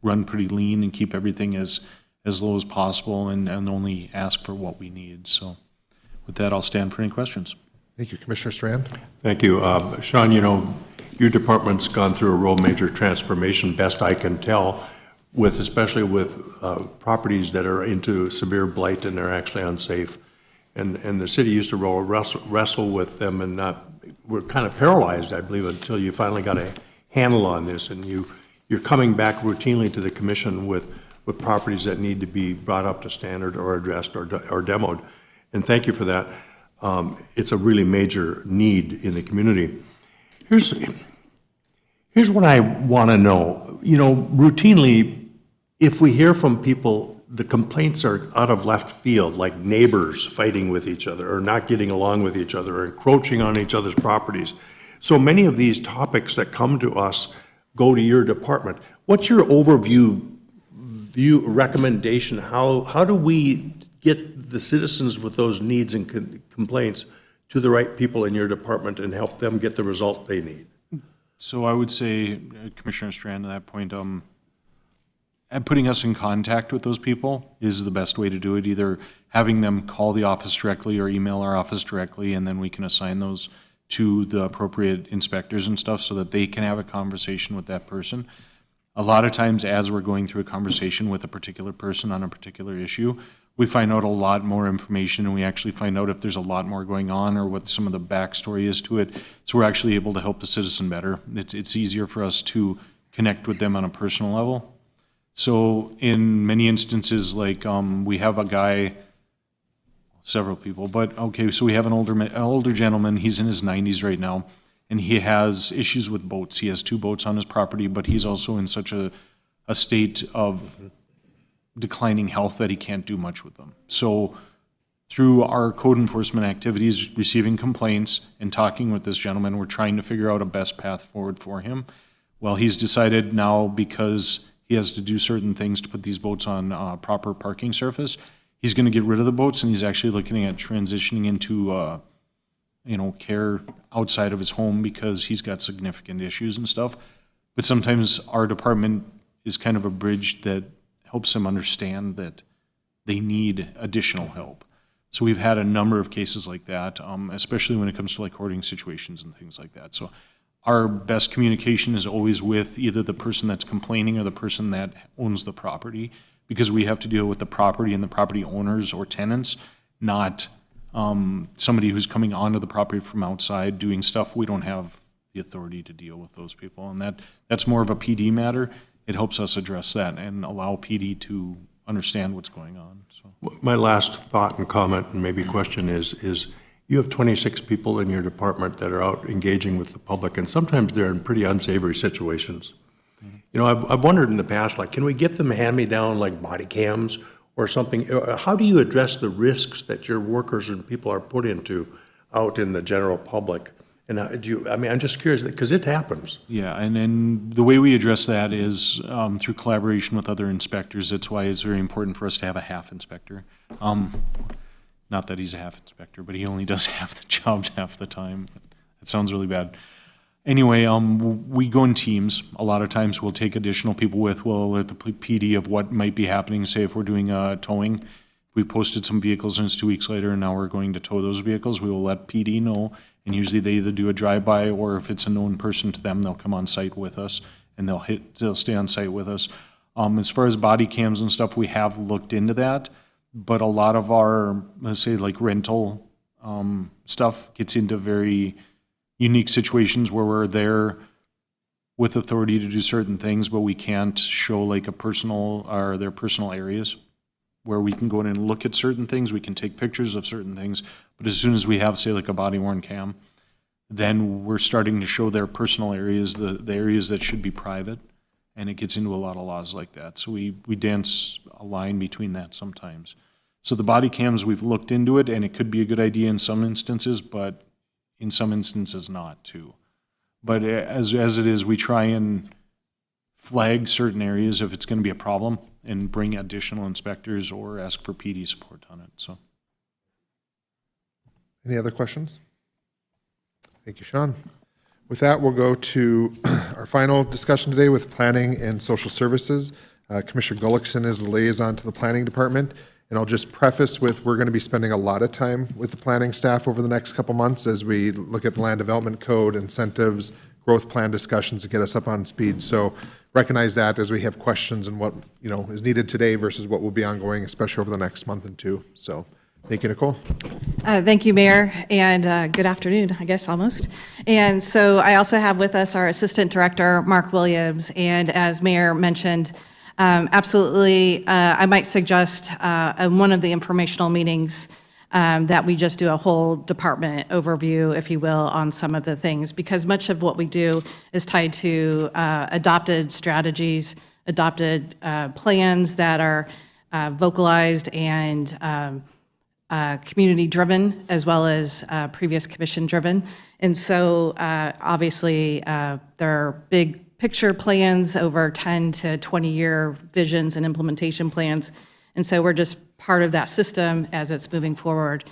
run pretty lean and keep everything as low as possible and only ask for what we need. So with that, I'll stand for any questions. Thank you, Commissioner Strand. Thank you. Sean, your department's gone through a real major transformation, best I can tell, with, especially with properties that are into severe blight and they're actually unsafe. And the city used to wrestle with them and we're kind of paralyzed, I believe, until you finally got a handle on this. And you're coming back routinely to the commission with properties that need to be brought up to standard or addressed or demoed. And thank you for that. It's a really major need in the community. Here's what I want to know. You know, routinely, if we hear from people, the complaints are out of left field, like neighbors fighting with each other or not getting along with each other or encroaching on each other's properties. So many of these topics that come to us go to your department. What's your overview recommendation? How do we get the citizens with those needs and complaints to the right people in your department and help them get the result they need? So I would say, Commissioner Strand, to that point, putting us in contact with those people is the best way to do it, either having them call the office directly or email our office directly, and then we can assign those to the appropriate inspectors and stuff so that they can have a conversation with that person. A lot of times, as we're going through a conversation with a particular person on a particular issue, we find out a lot more information, and we actually find out if there's a lot more going on or what some of the backstory is to it. So we're actually able to help the citizen better. It's easier for us to connect with them on a personal level. So in many instances, like we have a guy, several people, but okay, so we have an older gentleman. He's in his 90s right now, and he has issues with boats. He has 2 boats on his property, but he's also in such a state of declining health that he can't do much with them. So through our code enforcement activities, receiving complaints and talking with this gentleman, we're trying to figure out a best path forward for him. Well, he's decided now, because he has to do certain things to put these boats on proper parking surface, he's going to get rid of the boats, and he's actually looking at transitioning into care outside of his home because he's got significant issues and stuff. But sometimes our department is kind of a bridge that helps them understand that they need additional help. So we've had a number of cases like that, especially when it comes to like hoarding situations and things like that. So our best communication is always with either the person that's complaining or the person that owns the property, because we have to deal with the property and the property owners or tenants, not somebody who's coming onto the property from outside doing stuff. We don't have the authority to deal with those people, and that's more of a PD matter. It helps us address that and allow PD to understand what's going on. So My last thought and comment and maybe question is you have 26 people in your department that are out engaging with the public, and sometimes they're in pretty unsavory situations. You know, I've wondered in the past, like, can we get them hand-me-down like body cams or something? How do you address the risks that your workers and people are put into out in the general public? And I'm just curious, because it happens. yeah, and then the way we address that is through collaboration with other inspectors. That's why it's very important for us to have a half inspector. Not that he's a half inspector, but he only does half the job half the time. It sounds really bad. Anyway, we go in teams. A lot of times we'll take additional people with. We'll alert the PD of what might be happening. Say if we're doing towing, we posted some vehicles and it's 2 weeks later and now we're going to tow those vehicles, we will let PD know. And usually they either do a drive-by, or if it's a known person to them, they'll come on site with us and they'll stay on site with us. As far as body cams and stuff, we have looked into that, but a lot of our, let's say like rental stuff gets into very unique situations where we're there with authority to do certain things, but we can't show like a personal or their personal areas where we can go in and look at certain things. We can take pictures of certain things, but as soon as we have, say, like a body worn cam, then we're starting to show their personal areas, the areas that should be private, and it gets into a lot of laws like that. So we dance a line between that sometimes. So the body cams, we've looked into it, and it could be a good idea in some instances, but in some instances not too. But as it is, we try and flag certain areas if it's going to be a problem and bring additional inspectors or ask for PD support on it. So, Any other questions? Thank you, Sean. With that, we'll go to our final discussion today with Planning and Social Services. Commissioner Gullickson is the liaison to the Planning Department. And I'll just preface with, we're going to be spending a lot of time with the planning staff over the next couple months as we look at the land development code, incentives, growth plan discussions to get us up on speed. So recognize that as we have questions and what, is needed today versus what will be ongoing, especially over the next month and two. So thank you, Nicole. Thank you, Mayor, and good afternoon, I guess, almost. And so I also have with us our Assistant Director, Mark Williams, and as Mayor mentioned, absolutely, I might suggest in one of the informational meetings that we just do a whole department overview, if you will, on some of the things, because much of what we do is tied to adopted strategies, adopted plans that are vocalized and community-driven, as well as previous commission-driven. And so, obviously, there are big picture plans over 10 to 20-year visions and implementation plans. And so we're just part of that system as it's moving forward.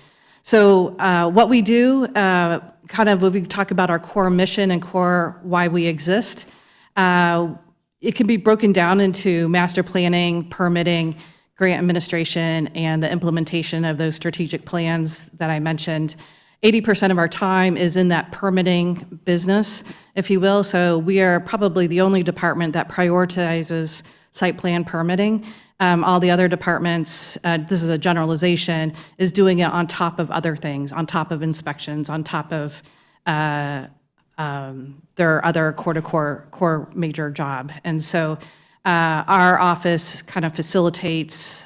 So what we do, when we talk about our core mission and core why we exist, it can be broken down into master planning, permitting, grant administration, and the implementation of those strategic plans that I mentioned. 80% of our time is in that permitting business, if you will. So we are probably the only department that prioritizes site plan permitting. All the other departments, this is a generalization, is doing it on top of other things, on top of inspections, on top of their other core major job. And so our office kind of facilitates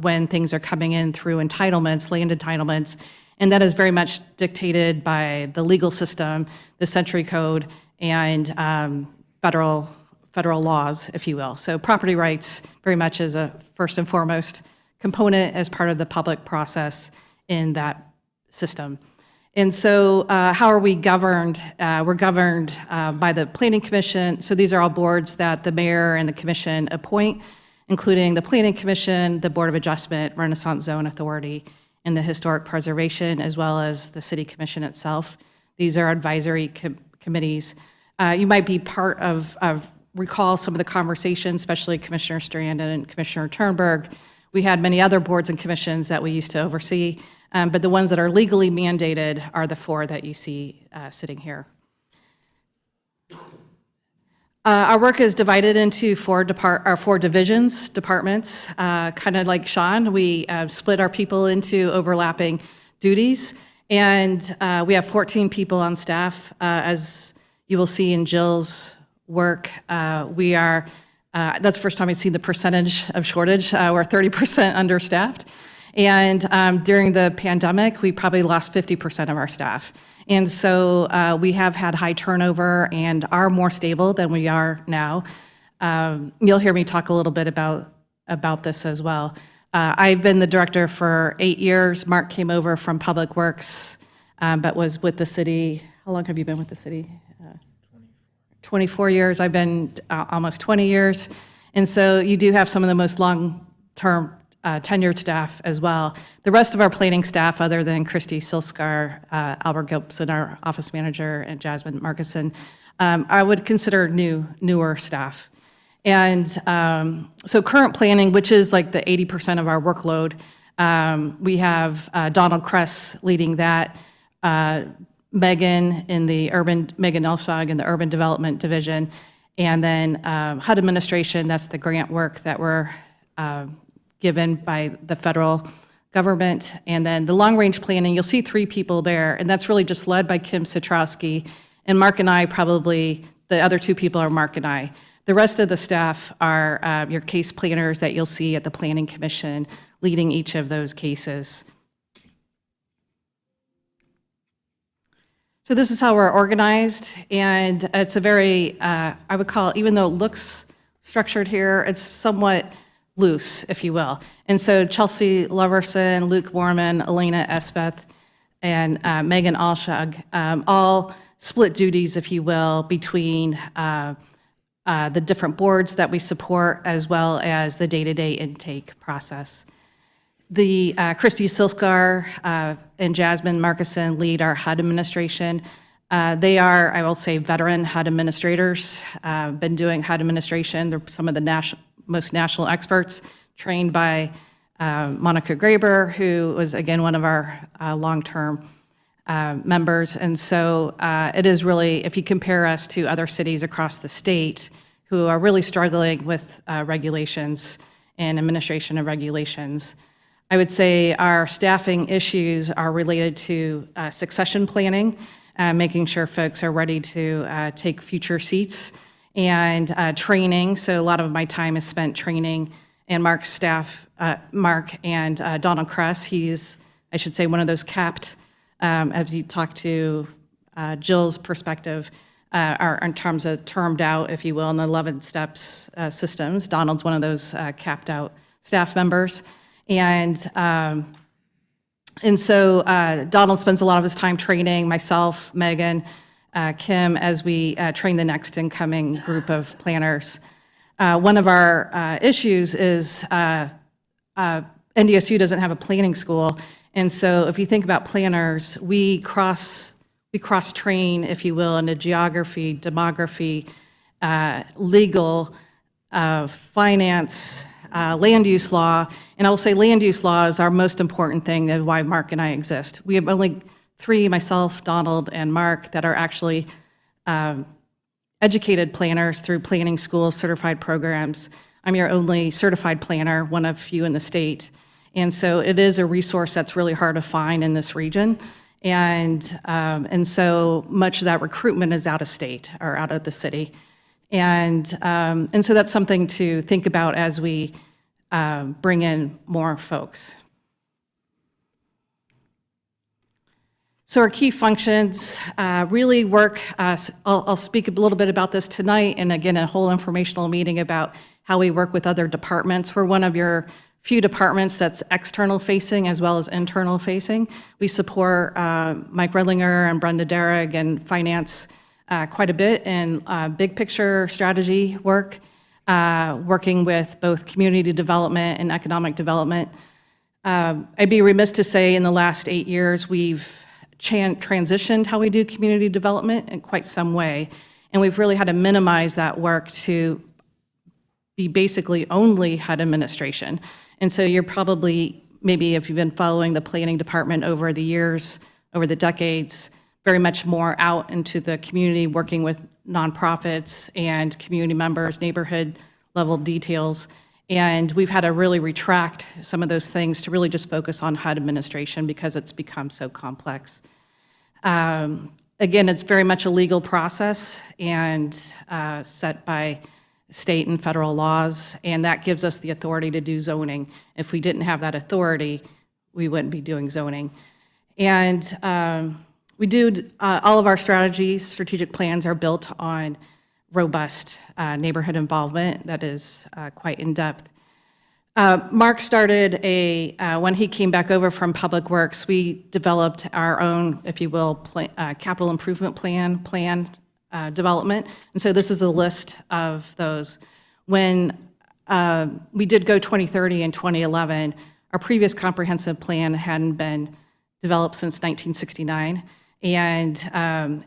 when things are coming in through entitlements, land entitlements, and that is very much dictated by the legal system, the Century Code, and federal laws, if you will. So property rights very much is a first and foremost component as part of the public process in that system. And so how are we governed? We're governed by the Planning Commission. So these are all boards that the mayor and the commission appoint, including the Planning Commission, the Board of Adjustment, Renaissance Zone Authority, and the Historic Preservation, as well as the City Commission itself. These are advisory committees. You might be part of recall some of the conversations, especially Commissioner Strand and Commissioner Turnberg. We had many other boards and commissions that we used to oversee, but the ones that are legally mandated are the four that you see sitting here. Our work is divided into four divisions, departments. Kind of like Sean, we split our people into overlapping duties, and we have 14 people on staff. As you will see in Jill's work, we are, that's the first time I've seen the percentage of shortage. We're 30% understaffed. And during the pandemic, we probably lost 50% of our staff. And so we have had high turnover and are more stable than we are now. You'll hear me talk a little bit about this as well. I've been the director for 8 years. Mark came over from Public Works, but was with the city. How long have you been with the city? 24 years. I've been almost 20 years. And so you do have some of the most long-term tenured staff as well. The rest of our planning staff, other than Christy Silskar, Albert Gibson, our office manager, and Jasmine Markison, I would consider newer staff. And so current planning, which is like the 80% of our workload, we have Donald Kress leading that, Megan Elshag in the Urban Development Division, and then HUD administration, that's the grant work that we're given by the federal government. And then the long-range planning, you'll see 3 people there, and that's really just led by Kim Citrowski. And Mark and I probably, the other 2 people are Mark and I. The rest of the staff are your case planners that you'll see at the Planning Commission leading each of those cases. So this is how we're organized, and it's a very, I would call it, even though it looks structured here, it's somewhat loose, if you will. And so Chelsea Loverson, Luke Borman, Elena Espeth, and Megan Alshag all split duties, if you will, between the different boards that we support, as well as the day-to-day intake process. The Christy Silskar and Jasmine Markison lead our HUD administration. They are, I will say, veteran HUD administrators, been doing HUD administration. They're some of the most national experts, trained by Monica Graber, who was, again, one of our long-term members. And so it is really, if you compare us to other cities across the state who are really struggling with regulations and administration of regulations, I would say our staffing issues are related to succession planning, making sure folks are ready to take future seats, and training. So a lot of my time is spent training, and Mark's staff, Mark and Donald Kress, he's, I should say, one of those capped, as you talk to Jill's perspective, are in terms of termed out, if you will, in the 11 steps systems. Donald's one of those capped out staff members. And so Donald spends a lot of his time training myself, Megan, Kim, as we train the next incoming group of planners. One of our issues is NDSU doesn't have a planning school. And so if you think about planners, we cross-train, if you will, into geography, demography, legal, finance, land use law. And I will say land use law is our most important thing, and why Mark and I exist. We have only 3, myself, Donald, and Mark, that are actually educated planners through planning schools, certified programs. I'm your only certified planner, one of few in the state. And so it is a resource that's really hard to find in this region. And so much of that recruitment is out of state or out of the city. And so that's something to think about as we bring in more folks. So our key functions really work, I'll speak a little bit about this tonight, and again, a whole informational meeting about how we work with other departments. We're one of your few departments that's external facing as well as internal facing. We support Mike Redlinger and Brenda Derrig and finance quite a bit in big picture strategy work, working with both community development and economic development. I'd be remiss to say in the last 8 years, we've transitioned how we do community development in quite some way. And we've really had to minimize that work to be basically only HUD administration. And so you're probably, maybe if you've been following the planning department over the years, over the decades, very much more out into the community, working with nonprofits and community members, neighborhood level details. And we've had to really retract some of those things to really just focus on HUD administration because it's become so complex. Again, it's very much a legal process and set by state and federal laws, and that gives us the authority to do zoning. If we didn't have that authority, we wouldn't be doing zoning. And we do, all of our strategies, strategic plans are built on robust neighborhood involvement that is quite in-depth. Mark started when he came back over from Public Works, we developed our own, if you will, capital improvement plan development. And so this is a list of those. When we did go 2030 and 2011, our previous comprehensive plan hadn't been developed since 1969. And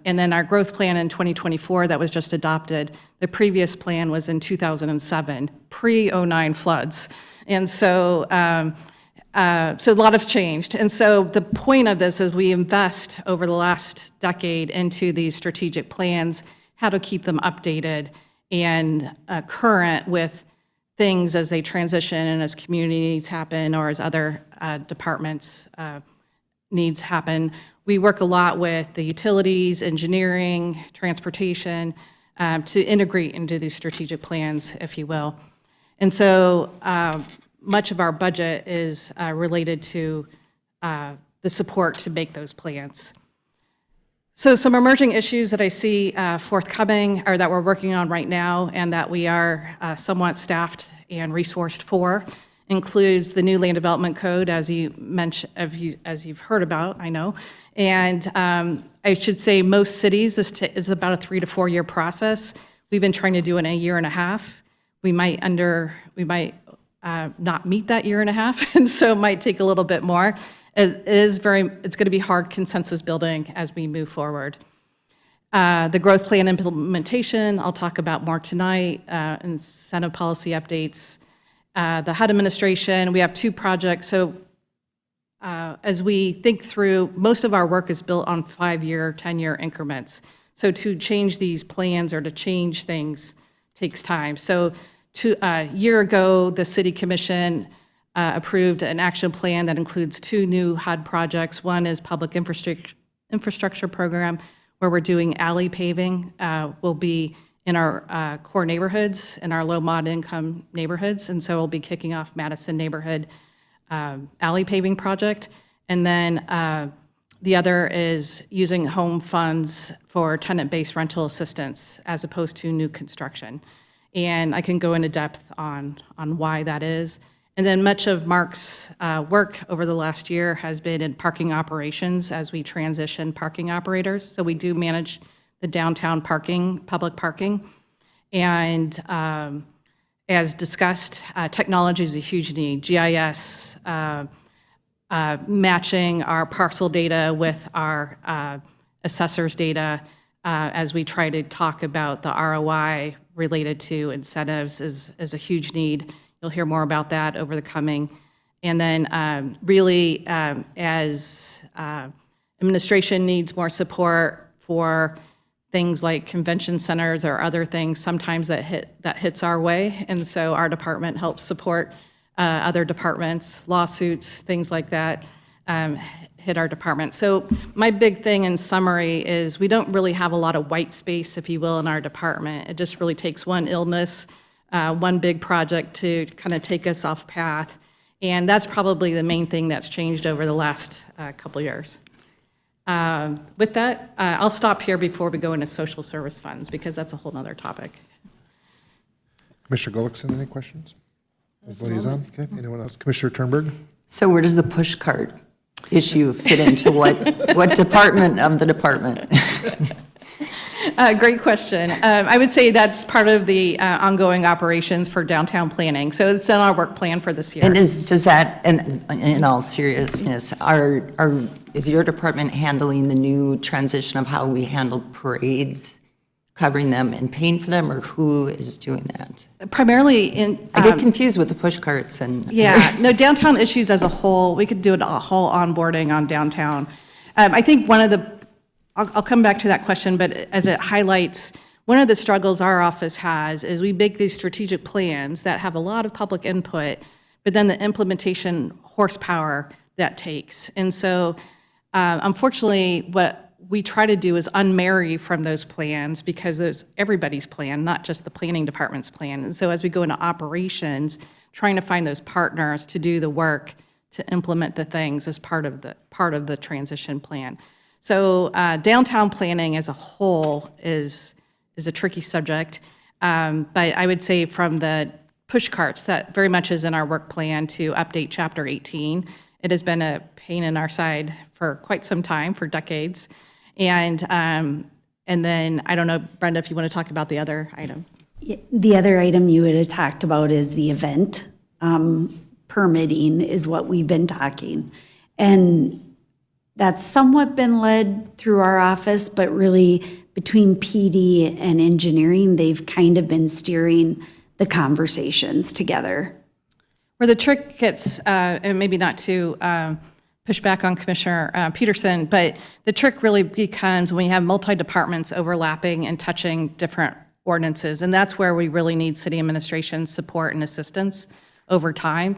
then our growth plan in 2024 that was just adopted, the previous plan was in 2007, pre-09 floods. And so, so a lot has changed. And so the point of this is we invest over the last decade into these strategic plans, how to keep them updated and current with things as they transition and as community needs happen or as other departments needs happen. We work a lot with the utilities, engineering, transportation, to integrate into these strategic plans, if you will. And so much of our budget is related to the support to make those plans. So some emerging issues that I see forthcoming or that we're working on right now and that we are somewhat staffed and resourced for includes the new land development code, as you mentioned, as you've heard about, I know. And I should say most cities, this is about a 3 to 4 year process. We've been trying to do it in a year and a half. We might not meet that year and a half, and so it might take a little bit more. It's going to be hard consensus building as we move forward. The growth plan implementation, I'll talk about more tonight, incentive policy updates. The HUD administration, we have 2 projects. So as we think through, most of our work is built on 5-year, 10-year increments. So to change these plans or to change things takes time. So a year ago, the City Commission approved an action plan that includes 2 new HUD projects. One is Public Infrastructure Program, where we're doing alley paving. Will be in our core neighborhoods, in our low mod income neighborhoods. And so we'll be kicking off Madison neighborhood alley paving project. And then the other is using home funds for tenant-based rental assistance as opposed to new construction. And I can go into depth on why that is. And then much of Mark's work over the last year has been in parking operations as we transition parking operators. So we do manage the downtown parking, public parking. And as discussed, technology is a huge need. GIS, matching our parcel data with our assessor's data as we try to talk about the ROI related to incentives is a huge need. You'll hear more about that over the coming. And then really, as administration needs more support for things like convention centers or other things, sometimes that hits our way. And so our department helps support other departments, lawsuits, things like that hit our department. So my big thing in summary is we don't really have a lot of white space, if you will, in our department. It just really takes one illness, one big project to kind of take us off path. And that's probably the main thing that's changed over the last couple years. With that, I'll stop here before we go into social service funds, because that's a whole nother topic. Commissioner Gullickson, any questions? As liaison? Okay, anyone else? Commissioner Turnberg? So where does the push cart issue fit into what department of the department? Great question. I would say that's part of the ongoing operations for downtown planning. So it's in our work plan for this year. And does that, and in all seriousness, is your department handling the new transition of how we handle parades, covering them and paying for them, or who is doing that? Primarily in. I get confused with the push carts and. Yeah, no, downtown issues as a whole, we could do a whole onboarding on downtown. I think one of the, I'll come back to that question, but as it highlights, one of the struggles our office has is we make these strategic plans that have a lot of public input, but then the implementation horsepower that takes. And so unfortunately, what we try to do is unmarry from those plans, because there's everybody's plan, not just the planning department's plan. And so as we go into operations, trying to find those partners to do the work to implement the things as part of the transition plan. So downtown planning as a whole is a tricky subject, but I would say from the push carts, that very much is in our work plan to update Chapter 18. It has been a pain in our side for quite some time, for decades. And then, I don't know, Brenda, if you want to talk about the other item. The other item you would have talked about is the event permitting is what we've been talking. And that's somewhat been led through our office, but really between PD and engineering, they've kind of been steering the conversations together. Where the trick gets, and maybe not to push back on Commissioner Peterson, but the trick really becomes when you have multi-departments overlapping and touching different ordinances, and that's where we really need city administration support and assistance over time,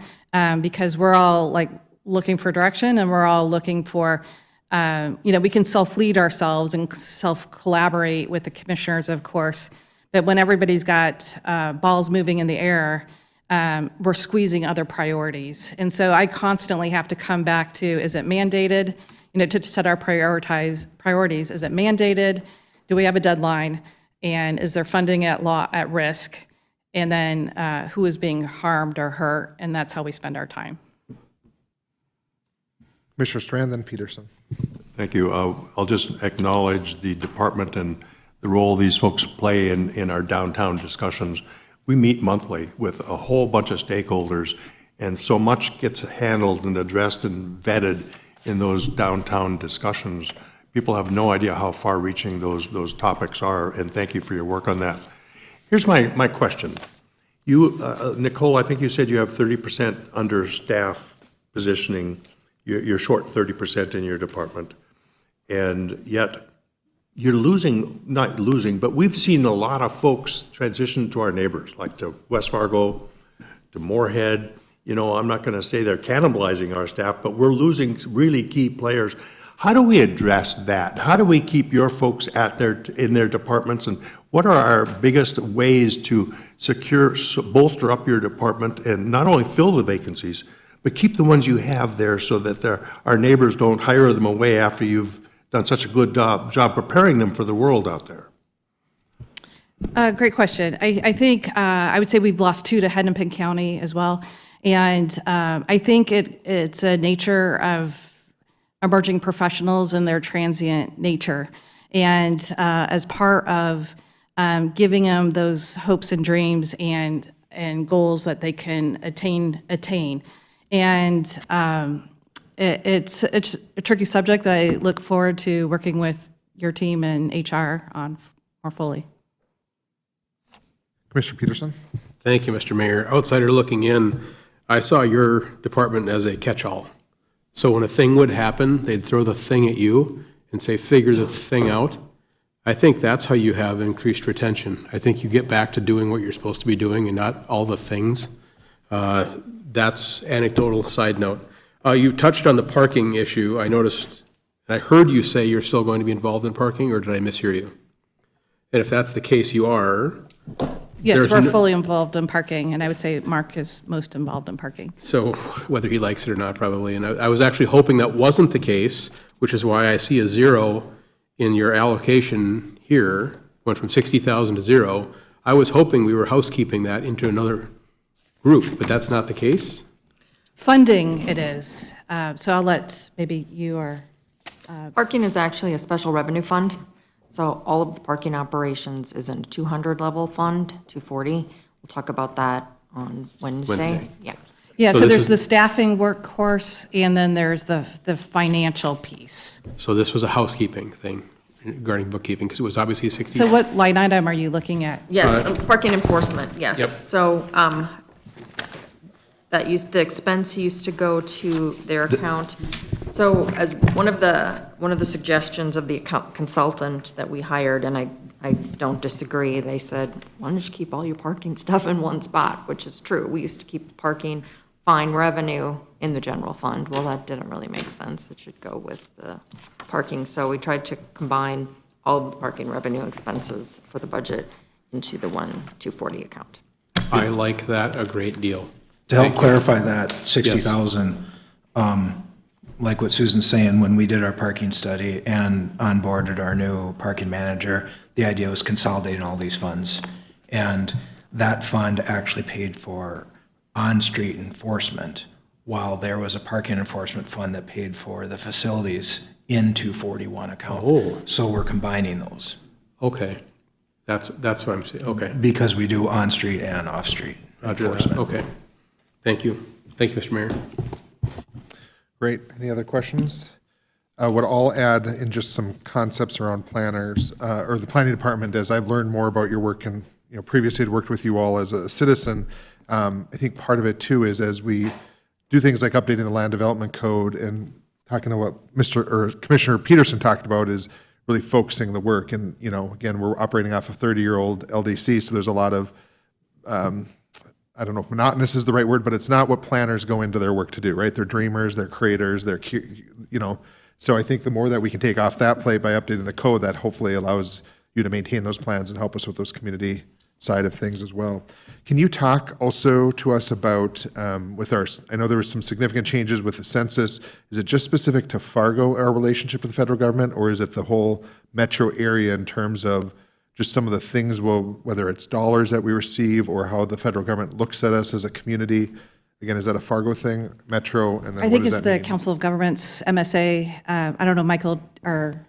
because we're all like looking for direction, and we're all looking for, we can self-lead ourselves and self-collaborate with the commissioners, of course, but when everybody's got balls moving in the air, we're squeezing other priorities. And so I constantly have to come back to, is it mandated, to set our priorities, is it mandated? Do we have a deadline? And is there funding at risk? And then who is being harmed or hurt? And that's how we spend our time. Commissioner Strand, then Peterson. Thank you. I'll just acknowledge the department and the role these folks play in our downtown discussions. We meet monthly with a whole bunch of stakeholders, and so much gets handled and addressed and vetted in those downtown discussions. People have no idea how far-reaching those topics are, and thank you for your work on that. Here's my question. You, Nicole, I think you said you have 30% understaff positioning you're short 30% in your department. And yet, you're losing, not losing, but we've seen a lot of folks transition to our neighbors, like to West Fargo, to Moorhead. You know, I'm not going to say they're cannibalizing our staff, but we're losing really key players. How do we address that? How do we keep your folks in their departments? And what are our biggest ways to bolster up your department and not only fill the vacancies, but keep the ones you have there so that our neighbors don't hire them away after you've done such a good job preparing them for the world out there? Great question. I think, I would say we've lost 2 to Hennepin County as well. And I think it's a nature of emerging professionals and their transient nature. And as part of giving them those hopes and dreams and goals that they can attain. And it's a tricky subject that I look forward to working with your team and HR on more fully. Commissioner Peterson? Thank you, Mr. Mayor. Outsider looking in, I saw your department as a catch-all. So when a thing would happen, they'd throw the thing at you and say, figure the thing out. I think that's how you have increased retention. I think you get back to doing what you're supposed to be doing and not all the things. That's anecdotal side note. You touched on the parking issue. I noticed, and I heard you say you're still going to be involved in parking, or did I mishear you? And if that's the case, you are. Yes, There's we're no- fully involved in parking, and I would say Mark is most involved in parking. So whether he likes it or not, probably. And I was actually hoping that wasn't the case, which is why I see a 0 in your allocation here, went from 60,000 to 0. I was hoping we were housekeeping that into another group, but that's not the case? Funding it is. So I'll let maybe you or, Parking is actually a special revenue fund, so all of the parking operations is in a 200 level fund, 240. We'll talk about that on Wednesday. Wednesday. Yeah. yeah, So so this there's is- the staffing workforce, and then there's the financial piece. So this was a housekeeping thing regarding bookkeeping, because it was obviously 60. So what line item are you looking at? Yes, parking enforcement, yes. Yep. So the expense used to go to their account. So as one of the suggestions of the account consultant that we hired, and I don't disagree, they said, why don't you keep all your parking stuff in one spot, which is true. We used to keep parking fine revenue in the general fund. Well, that didn't really make sense. It should go with the parking. So we tried to combine all of the parking revenue expenses for the budget into the 240 account. I like that a great deal. To help Thank you. clarify that, 60,000, like what Susan's saying, when we did our parking study and onboarded our new parking manager, the idea was consolidating all these funds. And that fund actually paid for on-street enforcement, while there was a parking enforcement fund that paid for the facilities in 241 account. Oh. So we're combining those, Okay. That's what I'm saying, okay. because we do on-street and off-street Roger that. enforcement. Okay. Thank you. Thank you, Mr. Mayor. Great. Any other questions? What I'll add in just some concepts around planners, or the planning department, as I've learned more about your work and, previously had worked with you all as a citizen, I think part of it too is as we do things like updating the land development code and talking to what Commissioner Peterson talked about is really focusing the work. And, again, we're operating off a 30-year-old LDC, so there's a lot of, I don't know if monotonous is the right word, but it's not what planners go into their work to do, right? They're dreamers, they're creators, so I think the more that we can take off that plate by updating the code, that hopefully allows you to maintain those plans and help us with those community side of things as well. Can you talk also to us about, I know there was some significant changes with the census. Is it just specific to Fargo, our relationship with the federal government, or is it the whole metro area in terms of just some of the things, whether it's dollars that we receive or how the federal government looks at us as a community? Again, is that a Fargo thing, metro, and then I think what does it's that the mean? Council of Governments, MSA. I don't know, Michael, or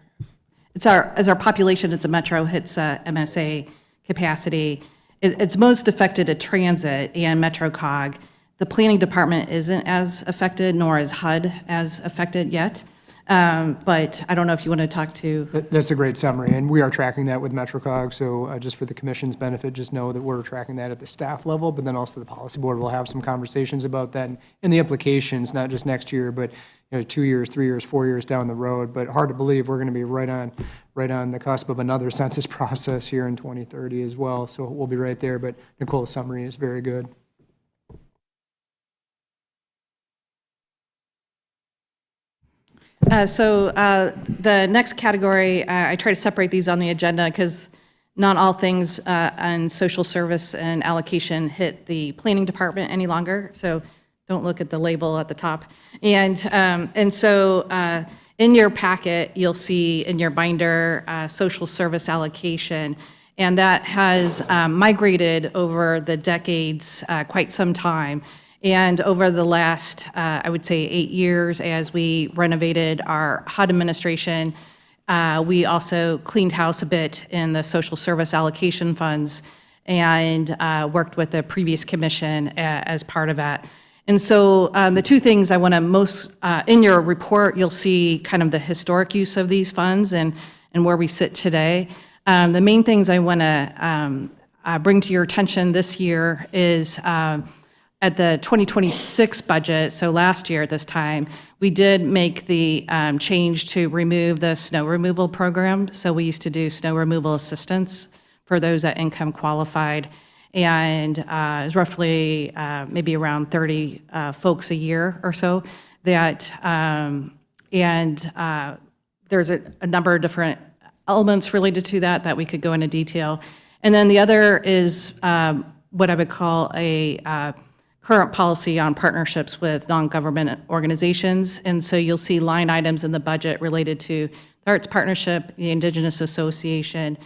as our population, it's a metro, hits MSA capacity. It's most affected at transit and MetroCog. The planning department isn't as affected, nor is HUD as affected yet. But I don't know if you want to talk to, That's a great summary, and we are tracking that with MetroCog, so just for the commission's benefit, just know that we're tracking that at the staff level, but then also the policy board will have some conversations about that and the implications, not just next year, but 2 years, 3 years, 4 years down the road. But hard to believe we're going to be right on the cusp of another census process here in 2030 as well, so we'll be right there. But Nicole's summary is very good. The next category, I try to separate these on the agenda because not all things on social service and allocation hit the planning department any longer. So don't look at the label at the top. And so in your packet, you'll see in your binder, social service allocation. And that has migrated over the decades quite some time. And over the last, I would say, 8 years, as we renovated our HUD administration, we also cleaned house a bit in the social service allocation funds and worked with the previous commission as part of that. And so the two things I want to most, in your report, you'll see kind of the historic use of these funds and where we sit today. The main things I want to bring to your attention this year is at the 2026 budget, so last year at this time, we did make the change to remove the snow removal program. So we used to do snow removal assistance for those that income qualified. And it's roughly maybe around 30 folks a year or so that, there's a number of different elements related to that we could go into detail. And then the other is what I would call a current policy on partnerships with non-government organizations. And so you'll see line items in the budget related to the Arts Partnership, the Indigenous Association,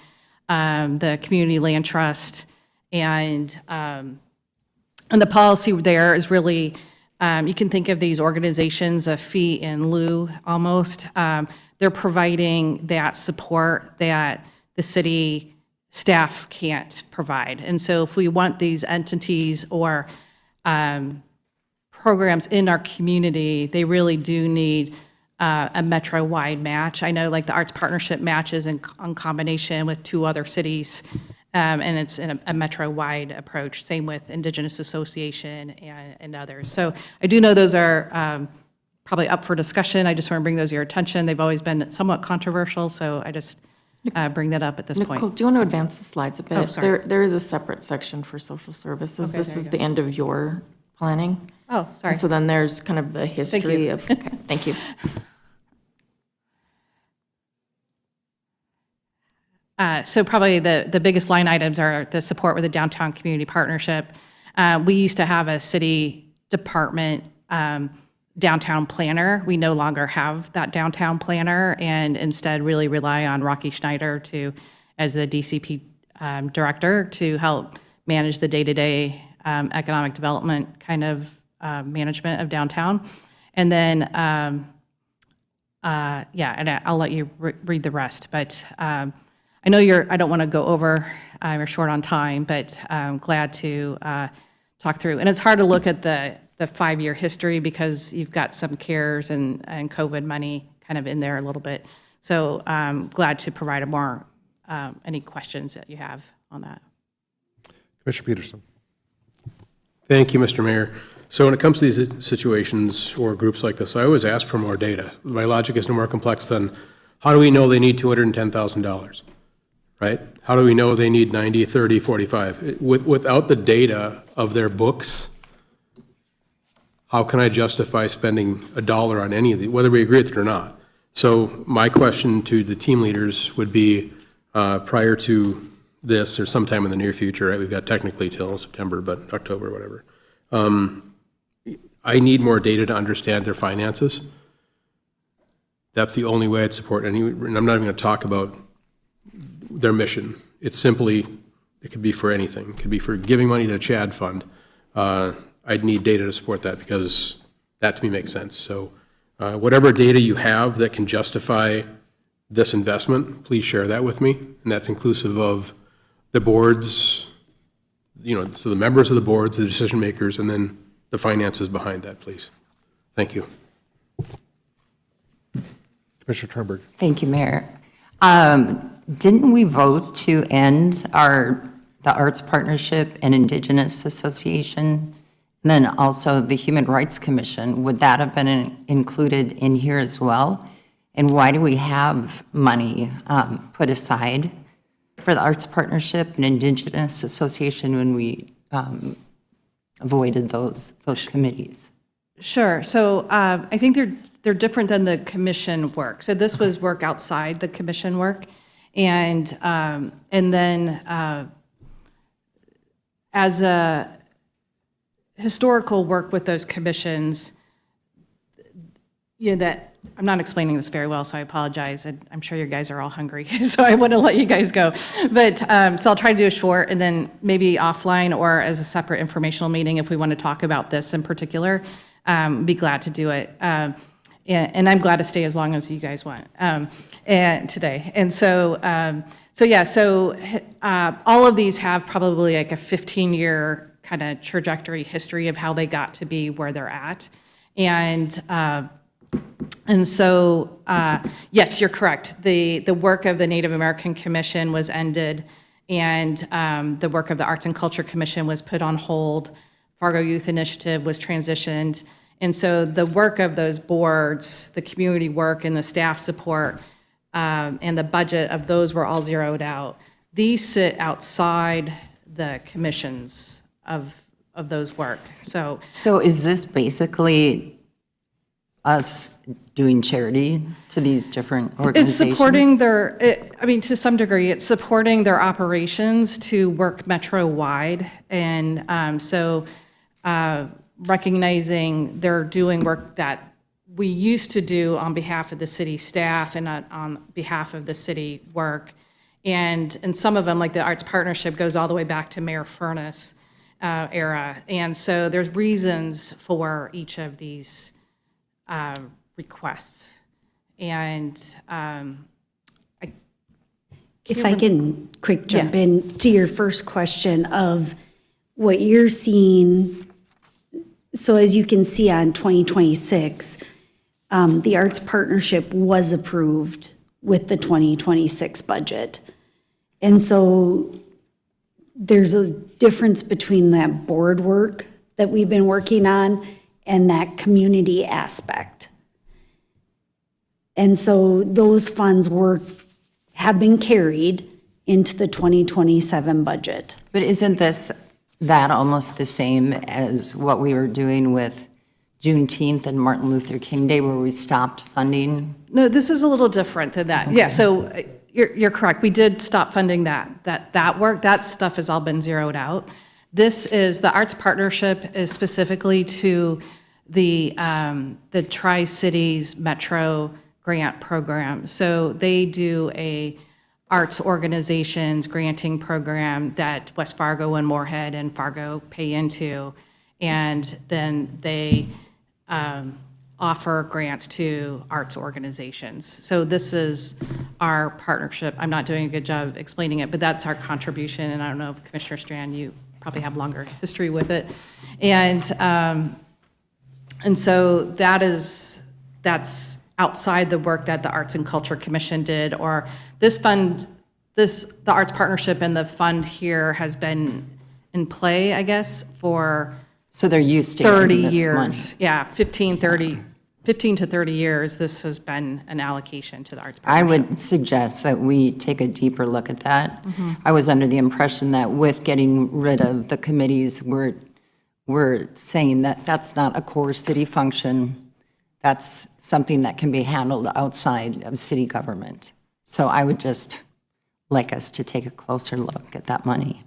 the Community Land Trust, and the policy there is really, you can think of these organizations a fee in lieu almost. They're providing that support that the city staff can't provide. And so if we want these entities or programs in our community, they really do need a metro-wide match. I know like the Arts Partnership matches in combination with 2 other cities, and it's in a metro-wide approach. Same with Indigenous Association and others. So I do know those are probably up for discussion. I just want to bring those to your attention. They've always been somewhat controversial, so I just bring that up at this Nicole, point. do you want to advance the slides a bit? Oh, sorry. There is a separate section for social services. Okay, This there you is go. the end of your planning. Oh, sorry. And so then there's kind of the history of, okay, thank you. So probably the biggest line items are the support with the Downtown Community Partnership. We used to have a city department downtown planner. We no longer have that downtown planner and instead really rely on Rocky Schneider as the DCP director to help manage the day-to-day economic development kind of management of downtown. And then, and I'll let you read the rest. But I know I don't want to go over, you're short on time, but I'm glad to talk through. And it's hard to look at the 5-year history because you've got some CARES and COVID money kind of in there a little bit. So I'm glad to provide any questions that you have on that. Commissioner Peterson. Thank you, Mr. Mayor. So when it comes to these situations or groups like this, I always ask for more data. My logic is no more complex than, how do we know they need $210,000, right? How do we know they need 90, 30, 45? Without the data of their books, how can I justify spending $1 on any of these, whether we agree with it or not? So my question to the team leaders would be, prior to this or sometime in the near future, right? We've got technically till September, but October, whatever. I need more data to understand their finances. That's the only way I'd support any, and I'm not even going to talk about their mission. It's simply, it could be for anything. It could be for giving money to the Chad Fund. I'd need data to support that because that to me makes sense. So whatever data you have that can justify this investment, please share that with me. And that's inclusive of the boards, so the members of the boards, the decision makers, and then the finances behind that, please. Thank you. Commissioner Turnberg. Thank you, Mayor. Didn't we vote to end the Arts Partnership and Indigenous Association? And then also the Human Rights Commission, would that have been included in here as well? And why do we have money put aside for the Arts Partnership and Indigenous Association when we avoided those committees? Sure. So I think they're different than the commission work. So this was work outside the commission work. And then as a historical work with those commissions, that I'm not explaining this very well, so I apologize. And I'm sure you guys are all hungry, so I want to let you guys go. But so I'll try to do it short, and then maybe offline or as a separate informational meeting if we want to talk about this in particular. Be glad to do it. And I'm glad to stay as long as you guys want and today. And so, all of these have probably like a 15-year kind of trajectory history of how they got to be where they're at. And so, yes, you're correct. The work of the Native American Commission was ended, and the work of the Arts and Culture Commission was put on hold. Fargo Youth Initiative was transitioned. And so the work of those boards, the community work and the staff support and the budget of those were all zeroed out. These sit outside the commissions of those work. So is this basically us doing charity to these different organizations? it's supporting to some degree, it's supporting their operations to work metro-wide. And recognizing they're doing work that we used to do on behalf of the city staff and on behalf of the city work. And some of them, like the Arts Partnership, goes all the way back to Mayor Furness era. And so there's reasons for each of these requests. And If I can quick jump in to your first question of what you're seeing. So as you can see on 2026, the Arts Partnership was approved with the 2026 budget. And so there's a difference between that board work that we've been working on and that community aspect. And so those funds have been carried into the 2027 budget. But isn't that almost the same as what we were doing with Juneteenth and Martin Luther King Day, where we stopped funding? no, this is a little different than that. Yeah, so you're correct. We did stop funding that work. That stuff has all been zeroed out. This is, the Arts Partnership is specifically to the Tri-Cities Metro Grant Program. So they do a arts organizations granting program that West Fargo and Moorhead and Fargo pay into, and then they offer grants to arts organizations. So this is our partnership. I'm not doing a good job explaining it, but that's our contribution, and I don't know if Commissioner Strand, you probably have longer history with it. And so that's outside the work that the Arts and Culture Commission did, or this fund, the Arts Partnership and the fund here has been in play, I guess, for So they're used to 30 getting this years. money. Yeah, 15 to 30 years, this has been an allocation to the Arts I Partnership. would suggest that we take a deeper look at that. I was under the impression that with getting rid of the committees, we're saying that that's not a core city function. That's something that can be handled outside of city government. So I would just like us to take a closer look at that money.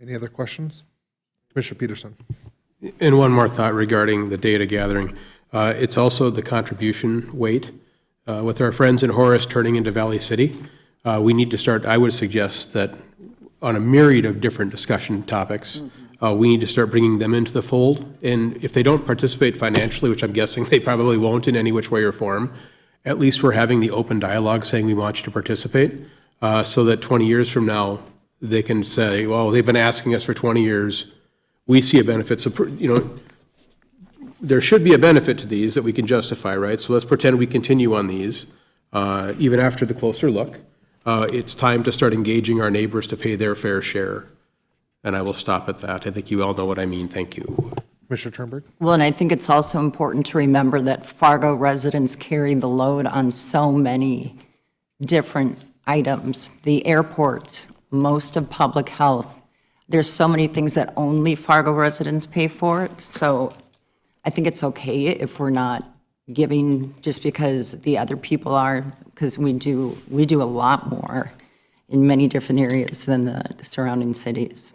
Any other questions? Commissioner Peterson. And one more thought regarding the data gathering. It's also the contribution weight. With our friends in Horace turning into Valley City, we need to start, I would suggest that on a myriad of different discussion topics, we need to start bringing them into the fold. And if they don't participate financially, which I'm guessing they probably won't in any which way or form, at least we're having the open dialogue saying we want you to participate, so that 20 years from now, they can say, well, they've been asking us for 20 years. We see a benefit. So, there should be a benefit to these that we can justify, right? So let's pretend we continue on these, even after the closer look. It's time to start engaging our neighbors to pay their fair share. And I will stop at that. I think you all know what I mean. Thank you. Commissioner Turnberg? Well, and I think it's also important to remember that Fargo residents carry the load on so many different items. The airport, most of public health. There's so many things that only Fargo residents pay for. So I think it's okay if we're not giving just because the other people are, because we do a lot more in many different areas than the surrounding cities.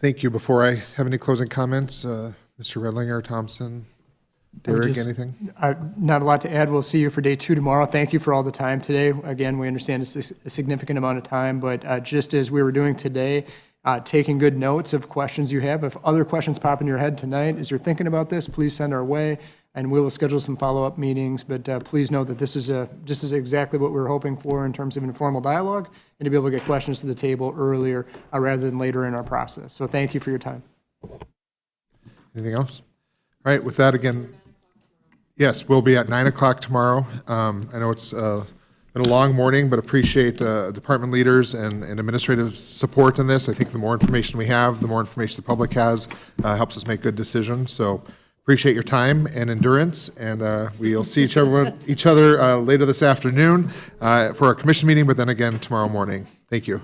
Thank you. Before I have any closing comments, Mr. Redlinger, Thompson, Derek, just- anything? Not a lot to add. We'll see you for day 2 tomorrow. Thank you for all the time today. Again, we understand it's a significant amount of time, but just as we were doing today, taking good notes of questions you have. If other questions pop in your head tonight as you're thinking about this, please send our way, and we will schedule some follow-up meetings. But please know that this is exactly what we were hoping for in terms of informal dialogue, and to be able to get questions to the table earlier rather than later in our process. So thank you for your time. Anything else? All right, with that, again, yes, we'll be at 9 o'clock tomorrow. I know it's been a long morning, but appreciate department leaders and administrative support in this. I think the more information we have, the more information the public has, helps us make good decisions. So appreciate your time and endurance, and we'll see each other later this afternoon for our commission meeting, but then again tomorrow morning. Thank you.